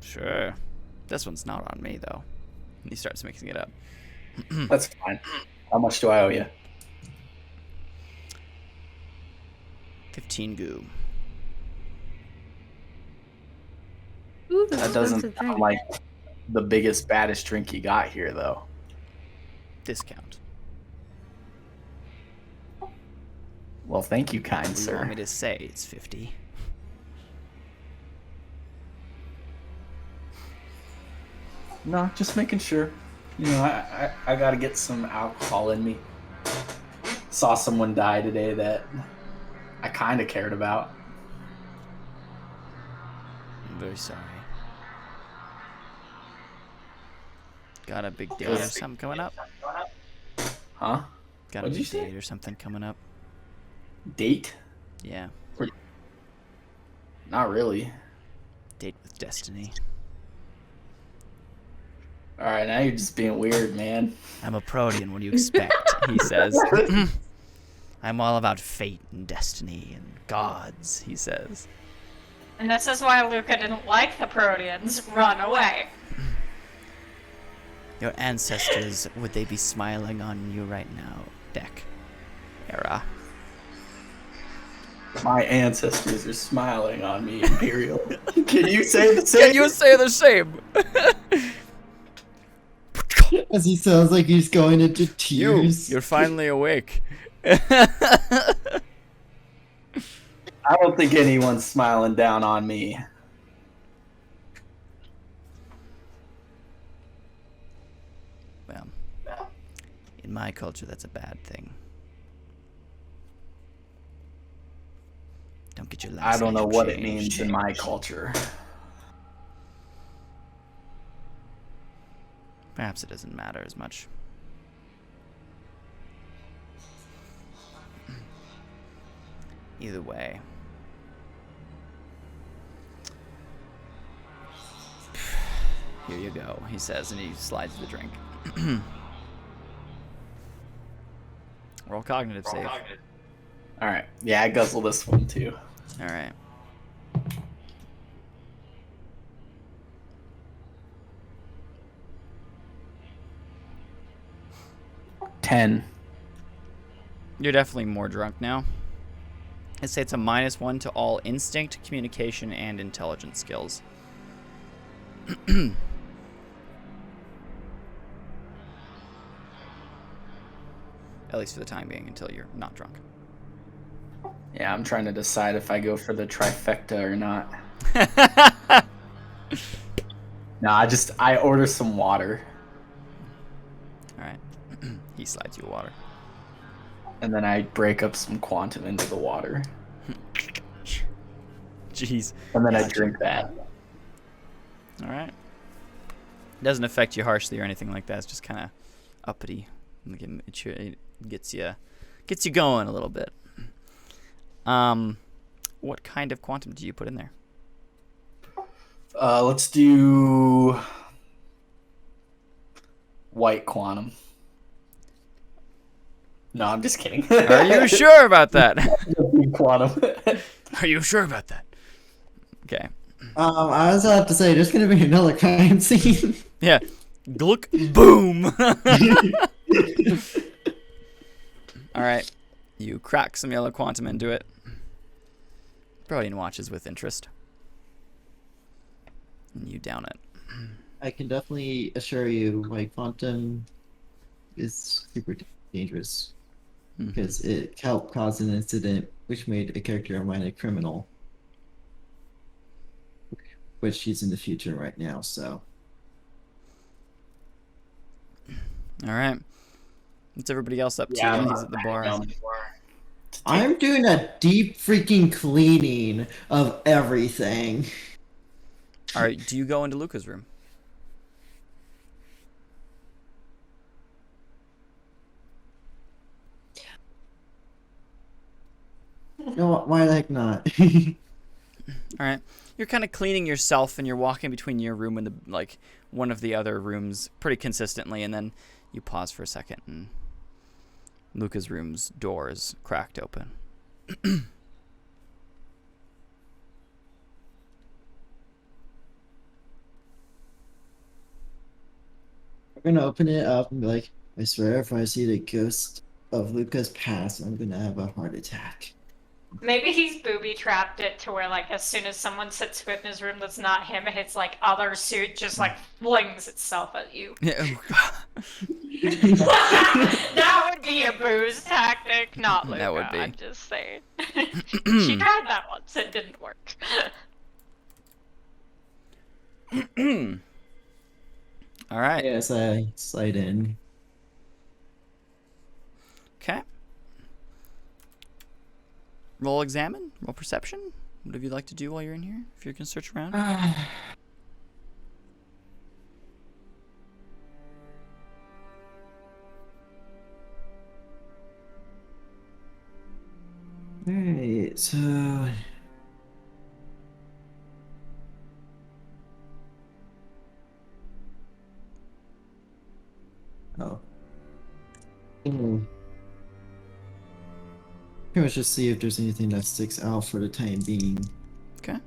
Sure. This one's not on me though. And he starts mixing it up.
That's fine. How much do I owe you?
15 goo.
Ooh,
That doesn't
expensive
sound
drink.
like the biggest, baddest drink you got here, though.
Discount.
Well, thank you, kind
What do you want
sir.
me to say? It's 50.
No, just making sure. You know, I gotta get some alcohol in me. Saw someone die today that I kind of cared about.
I'm very sorry. Got a big date or something coming up?
Huh?
Got a
What'd you
big
say?
date or something coming up?
Date?
Yeah.
Not really.
Date with destiny.
All right, now you're just being weird, man.
I'm a Protean, what do you expect? He says. I'm all about fate and destiny and gods, he says.
And this is why Luca didn't like the Proteans. Run away.
Your ancestors, would they be smiling on you right now, Deck? Era.
My ancestors are smiling on me, Imperial. Can you say the same?
Can you say the same?
As he sounds like he's going into tears.
You're finally awake.
I don't think anyone's smiling down on me.
Well, in my culture, that's a bad thing. Don't get your last
I don't know
name
what it
changed.
means in my culture.
Perhaps it doesn't matter as much. Either way. Here you go, he says, and he slides the drink. Roll cognitive save.
All right. Yeah, I guzzle this one too.
Alright.
Ten.
You're definitely more drunk now. I'd say it's a -1 to all instinct, communication, and intelligence skills. At least for the time being, until you're not drunk.
Yeah, I'm trying to decide if I go for the trifecta or not. No, I order some water,
Alright. He slides you water.
and then I break up some quantum into the water,
Jeez.
and then I drink that.
Alright. Doesn't affect you harshly or anything like that. It's just kind of uppity. It gets you going a little bit. What kind of quantum do you put in there?
Let's do white quantum. No, I'm just kidding.
Are you sure about that?
Big quantum.
Are you sure about that? Okay.
I was about to say, there's gonna be another crime scene.
Yeah. Gluck. Boom. All right. You crack some yellow quantum into it. Protean watches with interest. And you down it.
I can definitely assure you, like, quantum is super dangerous
Mhm.
because it helped cause an incident which made a character of mine a criminal, which she's in the future right now. So
All right. What's everybody else up to?
Yeah,
He's at the bar.
I'm doing a deep freaking cleaning of everything.
All right. Do you go into Luca's room?
No, why the heck not?
All right. You're kind of cleaning yourself, and you're walking between your room and one of the other rooms pretty consistently, and then you pause for a second, and Luca's room's door is cracked open.
I'm gonna open it up and be like, I swear if I see the ghost of Luca's past, I'm gonna have a heart attack.
Maybe he's booby trapped it to where, like, as soon as someone sets foot in his room that's not him, his, like, other suit just, like, flings itself at you.
Yeah, oh, God.
That would be a booze tactic, not Luca.
That would be.
I'm just saying. She tried that once, it didn't work.
All right.
Yes, I slide in.
Okay. Roll examine. Roll perception. Whatever you'd like to do while you're in here, if you can search around.
Alright, so oh. Let's just see if there's anything that sticks out for the time being.
Okay.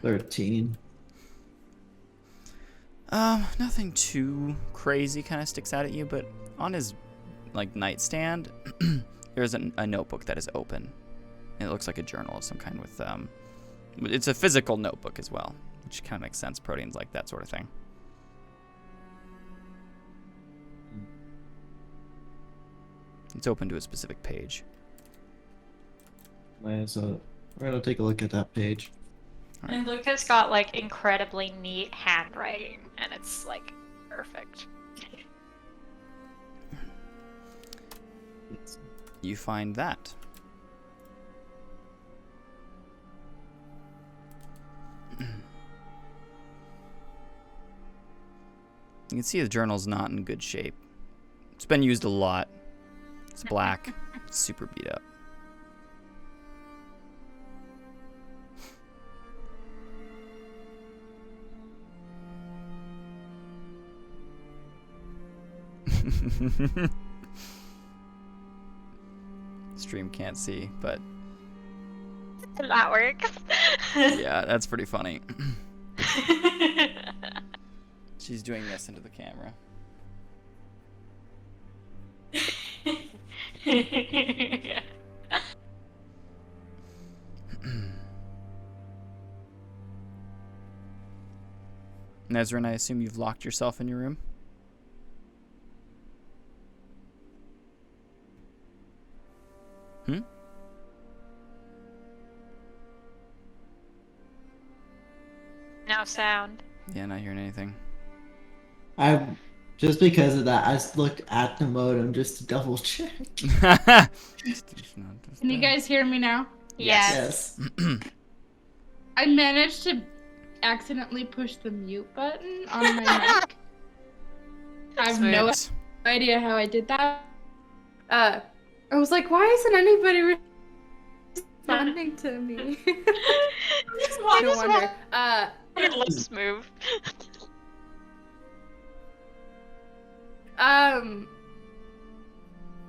$13.
Nothing too crazy kind of sticks out at you, but on his nightstand, there's a notebook that is open. It looks like a journal of some kind with it's a physical notebook as well, which kind of makes sense. Proteins like that sort of thing. It's open to a specific page.
So we're gonna take a look at that page.
And Luca's got, like, incredibly neat handwriting, and it's, like, perfect.
You find that. You can see the journal's not in good shape. It's been used a lot. It's black. It's super beat up. Stream can't see, but
That works.
yeah, that's pretty funny. She's doing this into the camera. Nezrin, I assume you've locked yourself in your room? Hmm?
No sound.
Yeah, not hearing anything.
I just because of that, I just looked at the modem just to double check.
Can you guys hear me now?
Yes.
I managed to accidentally push the mute button on my mic. I have no idea how I did that. I was like, why isn't anybody responding to me? No wonder.
Your lips move.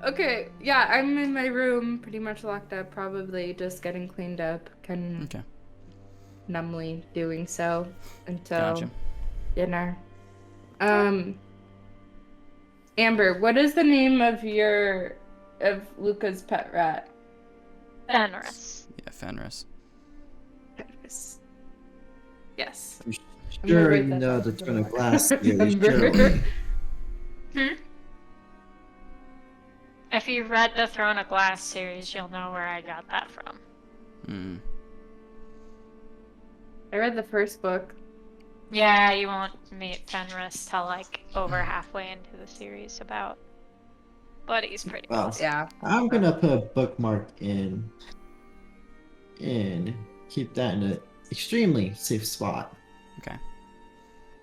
Okay, yeah, I'm in my room, pretty much locked up, probably just getting cleaned up, kind of
Okay.
numbly doing so until
Gotcha.
dinner. Amber, what is the name of Luca's pet rat?
Fenris.
Yeah, Fenris.
Yes.
I'm sure
write
you
that
know
down.
the Throne of Glass series,
Remember.
surely.
If you've read the Throne of Glass series, you'll know where I got that from.
Mm.
I read the first book.
Yeah, you won't meet Fenris till, like, over halfway into the series about. But he's pretty
Well,
awesome.
Yeah.
I'm gonna put a bookmark in and keep that in an extremely safe spot.
Okay.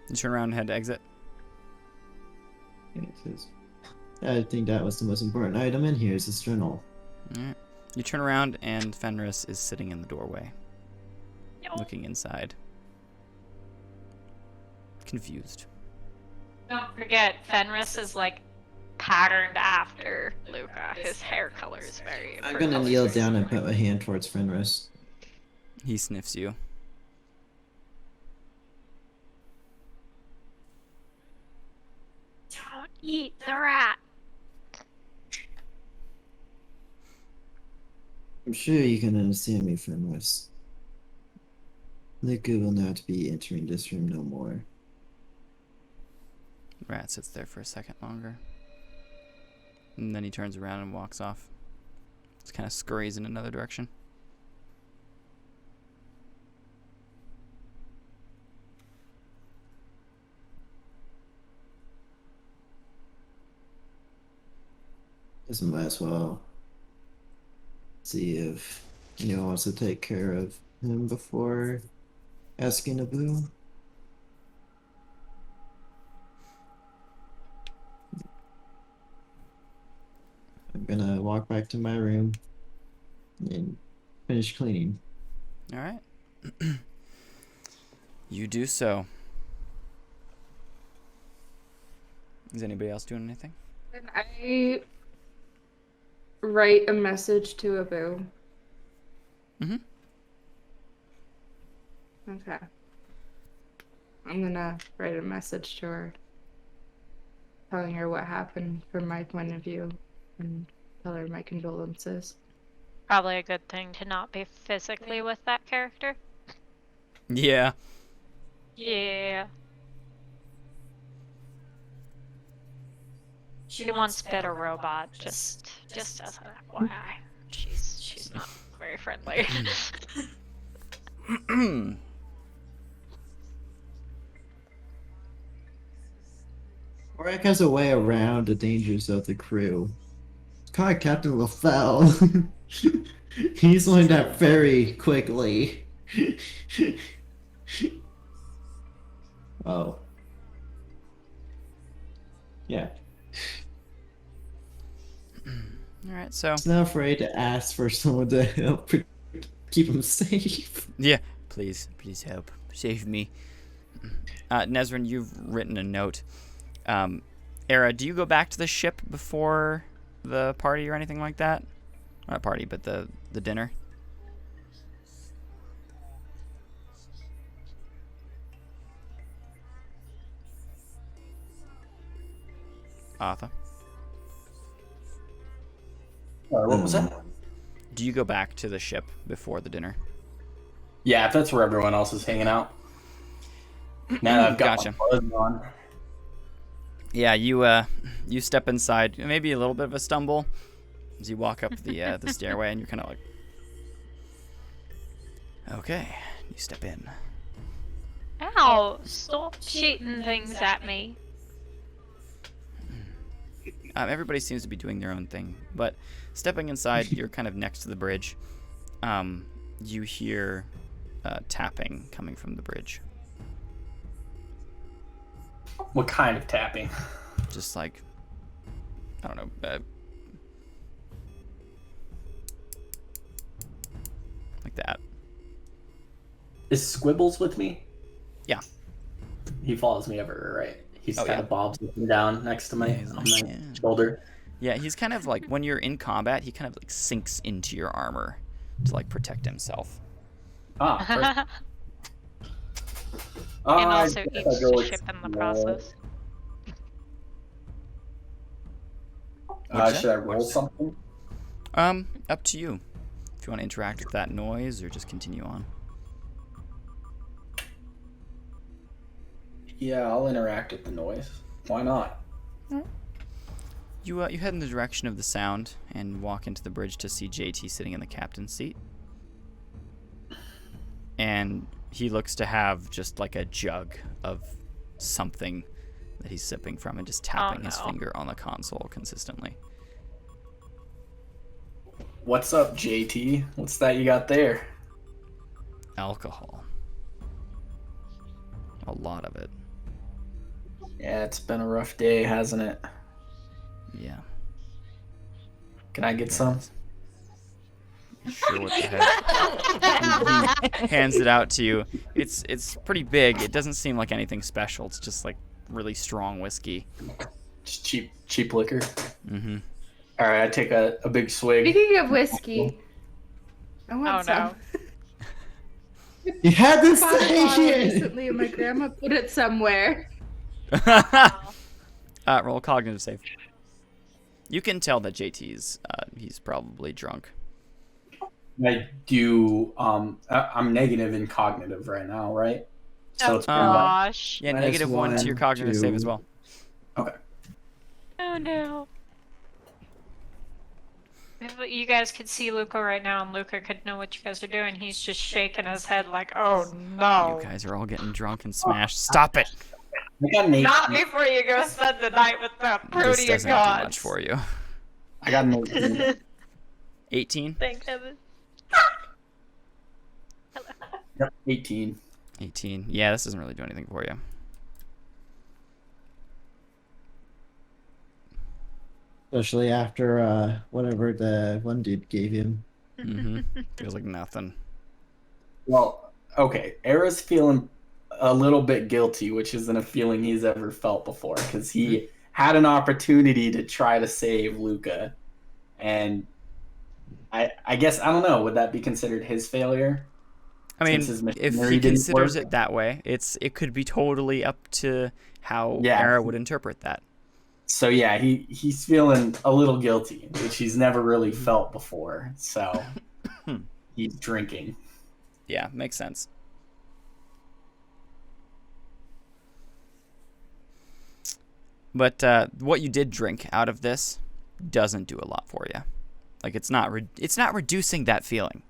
You turn around and head to exit.
It says, I think that was the most important item in here is this journal.
Alright. You turn around and Fenris is sitting in the doorway,
No.
looking inside. Confused.
Don't forget, Fenris is like patterned after Luca. His hair color is very.
I'm
her
gonna
color's
kneel
very
down and
similar.
put my hand towards Fenris.
He sniffs you.
Don't eat the rat.
I'm sure you can understand me, Fenris. Luca will not be entering this room no more.
Rat sits there for a second longer. And then he turns around and walks off. Just kind of scurries in another direction.
Guess I might as well see if anyone wants to take care of him before asking Abu. I'm gonna walk back to my room and finish cleaning.
All right. You do so. Is anybody else doing anything?
Can I write a message to Abu?
Mm-hmm.
Okay. I'm gonna write a message to her, telling her what happened from my point of view, and tell her my condolences.
Probably a good thing to not be physically with that character.
Yeah.
Yeah. She once bit a robot, just as an FYI. She's not very friendly.
Oric has a way around the dangers of the crew. Call Captain LaFell. He's learned that very quickly. Oh. Yeah.
All right. So.
He's not afraid to ask for someone to help keep him safe.
Yeah. Please help. Save me. Nezrin, you've written a note. Era, do you go back to the ship before the party or anything like that? Not party, but the dinner. Arthur,
What was that?
do you go back to the ship before the dinner?
Yeah, if that's where everyone else is hanging out. Now that I've got
Gotcha.
my buzz on.
Yeah, you step inside. Maybe a little bit of a stumble as you walk up the stairway, and you're kind of like, okay. You step in.
Ow! Stop shooting things at me.
Everybody seems to be doing their own thing, but stepping inside, you're kind of next to the bridge. You hear tapping coming from the bridge.
What kind of tapping?
Just like, I don't know, like that.
Is Squibbles with me?
Yeah.
He follows me everywhere, right? He's
Oh,
kind
yeah.
of bobs up and down next to my,
Yeah, he's
on
like,
my
yeah.
shoulder.
Yeah, he's kind of like, when you're in combat, he kind of like sinks into your armor to like protect himself.
Ah, perfect.
And
I
also
guess
eats
I go
the ship in the
explore.
process.
What'd you
Should I
say?
roll something?
Up to you. If you want to interact with that noise or just continue on.
Yeah, I'll interact with the noise. Why not?
You head in the direction of the sound and walk into the bridge to see JT sitting in the captain's seat. And he looks to have just like a jug of something that he's sipping from and just tapping his
no.
finger on the console consistently.
What's up, JT? What's that you got there?
Alcohol. A lot of it.
Yeah, it's been a rough day, hasn't it?
Yeah.
Can I get some?
Sure, what the heck. He hands it out to you. It's pretty big. It doesn't seem like anything special. It's just like really strong whiskey.
Just cheap liquor.
Mm-hmm.
All right, I take a big swig.
Speaking of whiskey, I want
Oh,
some.
no.
You had to
I bought a bottle
say it!
recently, and my grandma put it somewhere.
Roll cognitive save. You can tell that JT's he's probably drunk.
I do. I'm negative in cognitive right now, right? So
Oh,
it's
Gosh.
Yeah,
Minus
-1 to your
one,
cognitive save as
two.
well.
okay.
Oh no.
If you guys could see Luca right now, and Luca could know what you guys are doing. He's just shaking his head like, "Oh no!"
You guys are all getting drunk and smashed. Stop it!
I got an 18.
Not before you go spend the night with the
This
Protea
doesn't do
gods.
much for you.
I got an 18.
18?
Thank heaven.
Yep, 18.
18. Yeah, this doesn't really do anything for you.
Especially after whatever the one dude gave him.
Mm-hmm. Feels like nothing.
Well, okay. Era's feeling a little bit guilty, which isn't a feeling he's ever felt before, because he had an opportunity to try to save Luca, and I guess I don't know. Would that be considered his failure?
I mean,
Since his
if
machinery
he
didn't
considers
work?
it that way, it could be totally up to how
Yeah.
Era would interpret that.
So yeah, he's feeling a little guilty, which he's never really felt before. So he's drinking.
Yeah, makes sense. But what you did drink out of this doesn't do a lot for you. Like it's not reducing that feeling.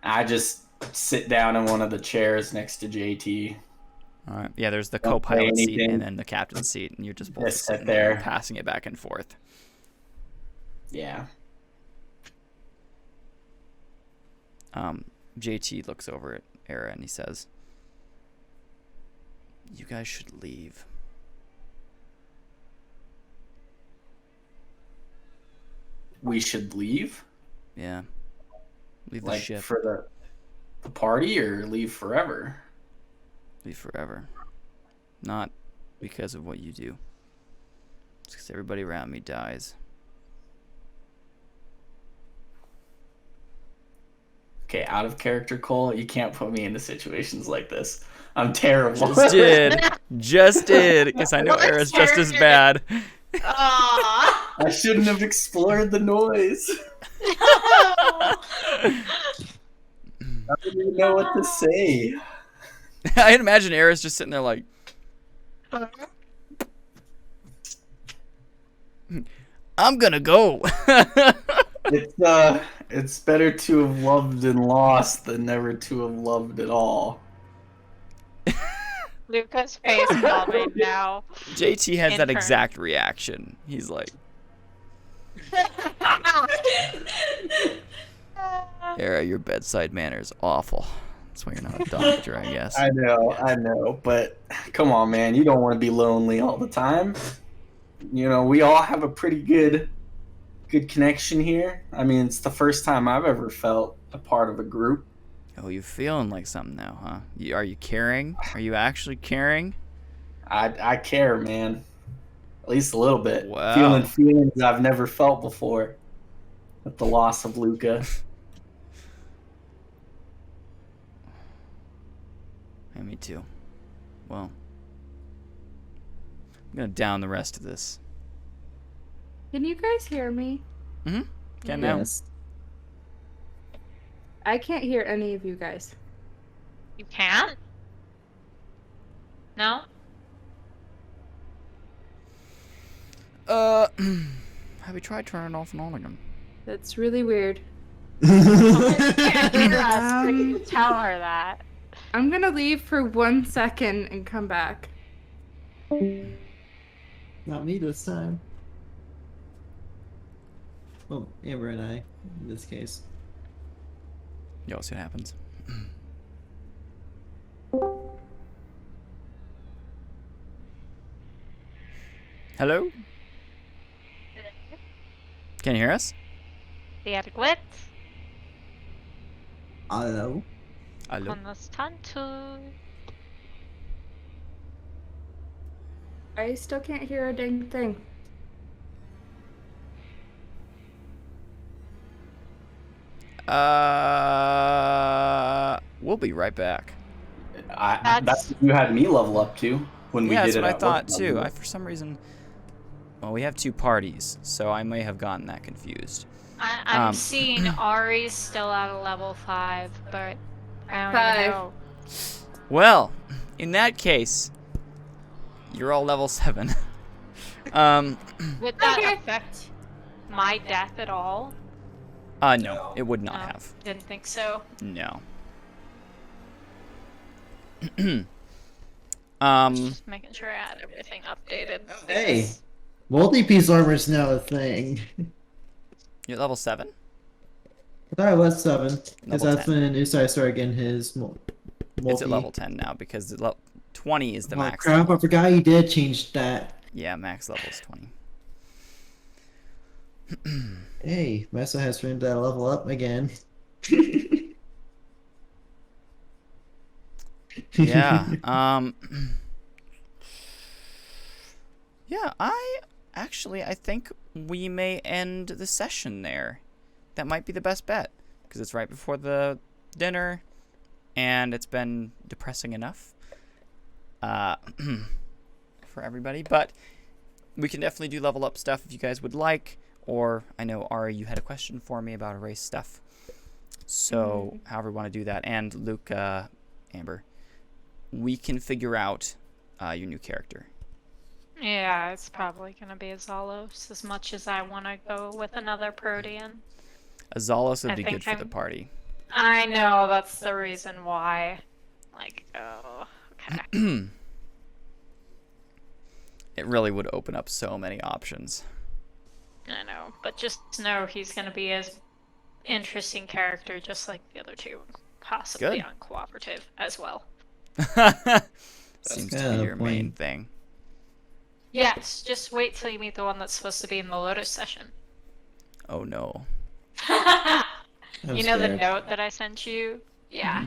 I just sit down in one of the chairs next to JT.
All right. Yeah, there's the
Don't say
co-pilot seat
anything.
and then the captain's seat, and you're just both
Just sit
sitting there
there.
passing it back and forth.
Yeah.
JT looks over at Era and he says, "You guys should leave."
We should leave?
Yeah. Leave the
Like
ship.
for the party, or leave forever?
Leave forever. Not because of what you do. It's because everybody around me dies.
Okay, out of character, Cole. You can't put me into situations like this. I'm terrible.
Just did. Because I know
What
Era's just as
character?
bad.
Aw.
I shouldn't have explored the noise. I don't even know what to say.
I imagine Era's just sitting there like, I'm gonna go.
It's better to have loved and lost than never to have loved at all.
Luca's face palming now.
JT has that
Intern.
exact reaction. He's like, Era, your bedside manner is awful. That's why you're not a doctor, I guess.
I know, but come on, man. You don't want to be lonely all the time. You know, we all have a pretty good connection here. I mean, it's the first time I've ever felt a part of a group.
Oh, you feeling like something now, huh? Are you caring? Are you actually caring?
I care, man. At least a little bit.
Wow.
Feeling feelings I've never felt before. With the loss of Luca.
Yeah, me too. Well, I'm gonna down the rest of this.
Can you guys hear me?
Can now?
Yes.
I can't hear any of you guys.
You can't? No?
Have we tried turning it off and on again?
That's really weird.
Can't hear us. We can tell her that.
I'm gonna leave for 1 second and come back.
Not me this time. Well, Amber and I, in this case.
Yo, see what happens. Hello? Can you hear us?
The adequate.
Hello.
Hello?
Konstantu.
I still can't hear a dang thing.
We'll be right back.
That's what you had me level up to when we
Yeah,
did
that's
it.
what I
at
thought
work
too.
level.
For some reason, well, we have 2 parties, so I may have gotten that confused.
I'm
Um,
seeing Ari's still at a level 5, but I don't
5.
even know.
Well, in that case, you're all level 7.
Would that
Okay.
affect my death at all?
No, it would not
No,
have.
didn't think so.
No.
Just making sure I had everything updated.
Hey,
because-
multi-piece armor is now a thing.
You're level 7?
I thought it was 7, because
Level
that's
10.
when Usai started getting his multi.
It's at level 10 now because 20 is the
Oh
max.
crap!
level.
I forgot you did change that.
Yeah, max level is 20.
Hey, Mesa has room to level up again.
Yeah. Yeah, I think we may end the session there. That might be the best bet because it's right before the dinner and it's been depressing enough for everybody, but we can definitely do level up stuff if you guys would like, or I know Ari, you had a question for me about erase stuff. So, however you want to do that, and Luke, Amber, we can figure out your new character.
Yeah, it's probably gonna be a Zalos as much as I want to go with another Protean.
Azalos would
I
be
think
good for the
I'm-
party.
I know, that's the reason why. Like, oh, okay.
It really would open up so many options.
I know, but just know he's gonna be as interesting character just like the other two, possibly
Good.
uncooperative as well.
Seems to
kinda
be
the
your main
point.
thing.
Yes, just wait till you meet the one that's supposed to be in the Lotus session.
Oh no.
I'm
You know the
scared.
note that I sent you? Yeah,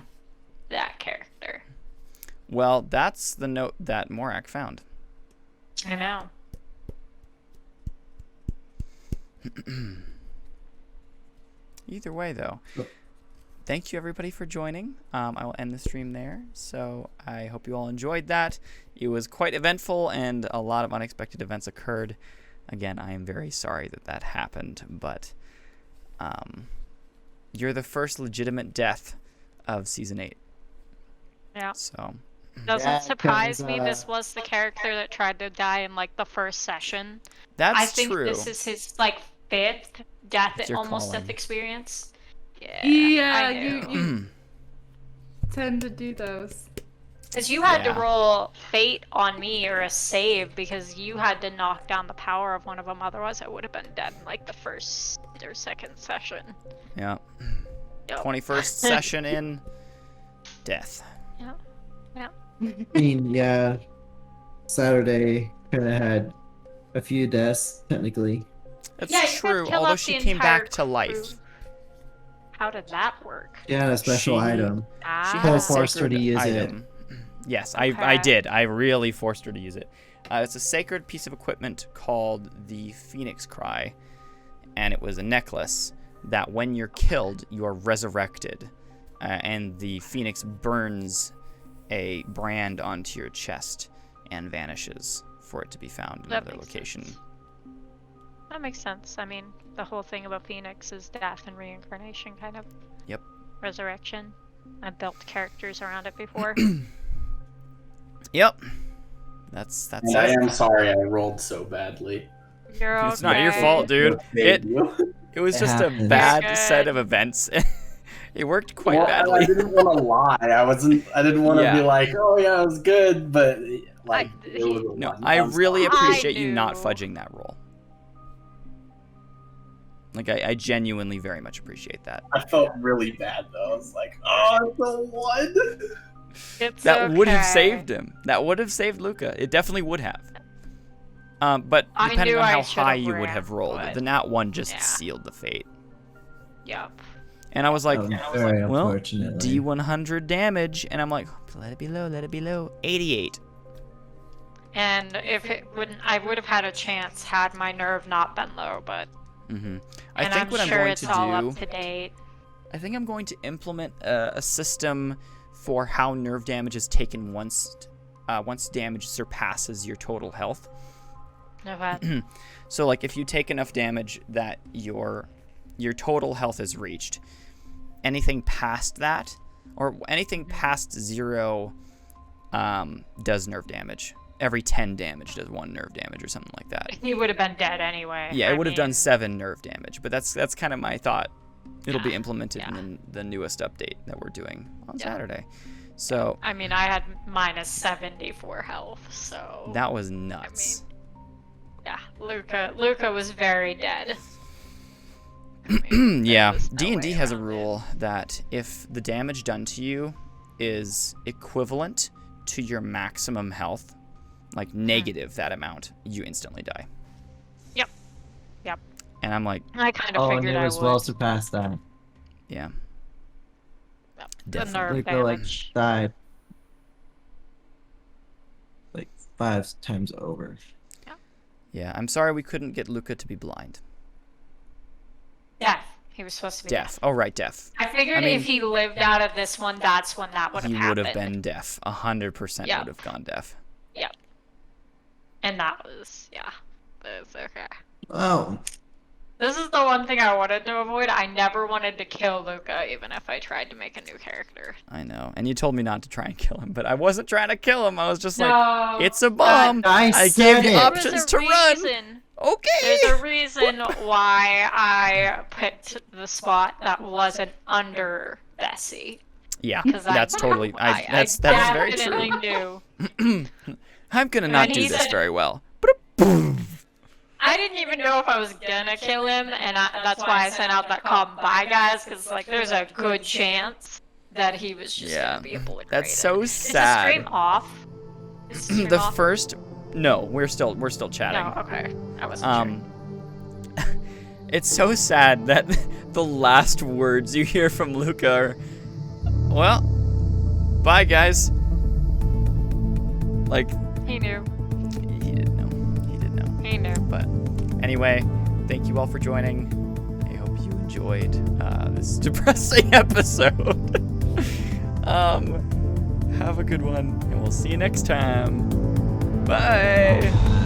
that character.
Well, that's the note that Morak found.
I know.
Either way, though, thank you everybody for joining. I will end the stream there. So I hope you all enjoyed that. It was quite eventful and a lot of unexpected events occurred. Again, I am very sorry that that happened, but you're the first legitimate death of season 8.
Yeah.
So
Doesn't
Yeah,
surprise
'cause,
me this was the character that tried to die in like the first session.
that's
I think
true.
this is his like 5th death,
It's your
almost
calling.
death experience.
Yeah.
Yeah,
I
you
know.
tend to do those.
Because you had
Yeah.
to roll fate on me or a save because you had to knock down the power of one of them.
Otherwise, I would have been dead in like the first or second session.
Yeah.
Yep.
21st session in death.
I mean, yeah. Saturday kind of had a few deaths, technically.
That's
Yeah, you could
true,
kill
although
off
she
the
came
entire
back to life.
crew. How did that work?
She had a special
She-
item.
She
Ah,
had a
forced her to
sacred
use it.
item. Yes, I
Okay.
did. I really forced her to use it. It's a sacred piece of equipment called the Phoenix Cry, and it was a necklace that when you're killed, you are resurrected, and the phoenix burns a brand onto your chest and vanishes for it to be found in
That
another
makes
location.
sense. That makes sense. I mean, the whole thing about Phoenix is death and reincarnation, kind of.
Yep.
Resurrection. I've built characters around it before.
Yep. That's
And I
it.
am sorry I rolled so badly.
You're okay.
It's not your fault, dude.
Thank you.
It was
It
just
happens.
a bad
You're
set
good.
of events. It worked quite
Well,
badly.
I didn't want to lie. I didn't want to
Yeah.
be like, oh yeah, it was good, but like it was a
No,
lot.
I
I'm
really
sorry.
appreciate you not
knew.
fudging that roll. Like, I genuinely very much appreciate that.
I felt really bad though. I was like, oh, the one.
It's
That would have
okay.
saved him. That would have saved Luca. It definitely would have. But
I
depending
knew
on
I
how
should've
high you would
ran,
have rolled,
but-
the nat 1 just
yeah.
sealed the fate.
Yep.
And I was like,
Very
well,
unfortunately.
D100 damage, and I'm like, let it be low, let it be low. 88.
And if it wouldn't, I would have had a chance had my nerve not been low, but.
I
And
think
I'm
what I'm
sure
going
it's
to
all
do,
up to date.
I think I'm going to implement a system for how nerve damage is taken once damage surpasses your total health.
Okay.
So like if you take enough damage that your total health is reached, anything past that or anything past 0 does nerve damage. Every 10 damage does 1 nerve damage or something like that.
He would have been dead anyway.
Yeah, it would have done
mean,
7 nerve damage, but that's kind of my thought. It'll be
Yeah,
implemented
yeah.
in the newest update that we're doing on
Yeah.
Saturday. So
I mean, I had minus 74 health, so.
that was nuts.
Yeah, Luca was very dead. I mean, there
Yeah,
was no
D&D
way
has a
around it.
rule that if the damage done to you is equivalent to your maximum health, like negative that amount, you instantly die.
Yep. Yep.
And I'm like,
I kind of
Oh, and
figured
it
I
was
would.
well surpassed that.
yeah,
Yep. The
definitely.
nerve
Luca like
damage.
died like 5 times over.
Yeah, I'm sorry we couldn't get Luca to be blind.
Deaf. He was supposed to be
Deaf. Oh, right, deaf.
I figured
I mean-
if he lived out of this one, that's when that would have
He
happened.
would have been deaf. 100%
Yeah.
would have gone deaf.
Yep. And that was, yeah. That's okay.
Oh,
This is the one thing I wanted to avoid. I never wanted to kill Luca, even if I tried to make a new character.
I know. And you told me not to try and kill him, but I wasn't trying to kill him. I was just
No,
like, it's a bomb.
I
gave
said
you
it.
options to run.
Reason.
Okay.
There's a reason why I picked the spot that wasn't under Bessie.
Yeah,
'Cause
that's totally.
I
that's very
definitely
true.
knew.
I'm gonna not
And
do
he
this
said-
very well.
I didn't even know if I was gonna kill him, and that's why I sent out that call, bye guys, because like there's a good chance that he was just
Yeah,
gonna be obliterated.
that's so
Is the
sad.
stream off? Is the stream
The
off?
first, no, we're still chatting.
No, okay. I wasn't sure.
It's so sad that the last words you hear from Luca are, well, bye guys. Like,
He knew.
he didn't know. He didn't know.
He knew.
But anyway, thank you all for joining. I hope you enjoyed this depressing episode. Have a good one, and we'll see you next time. Bye.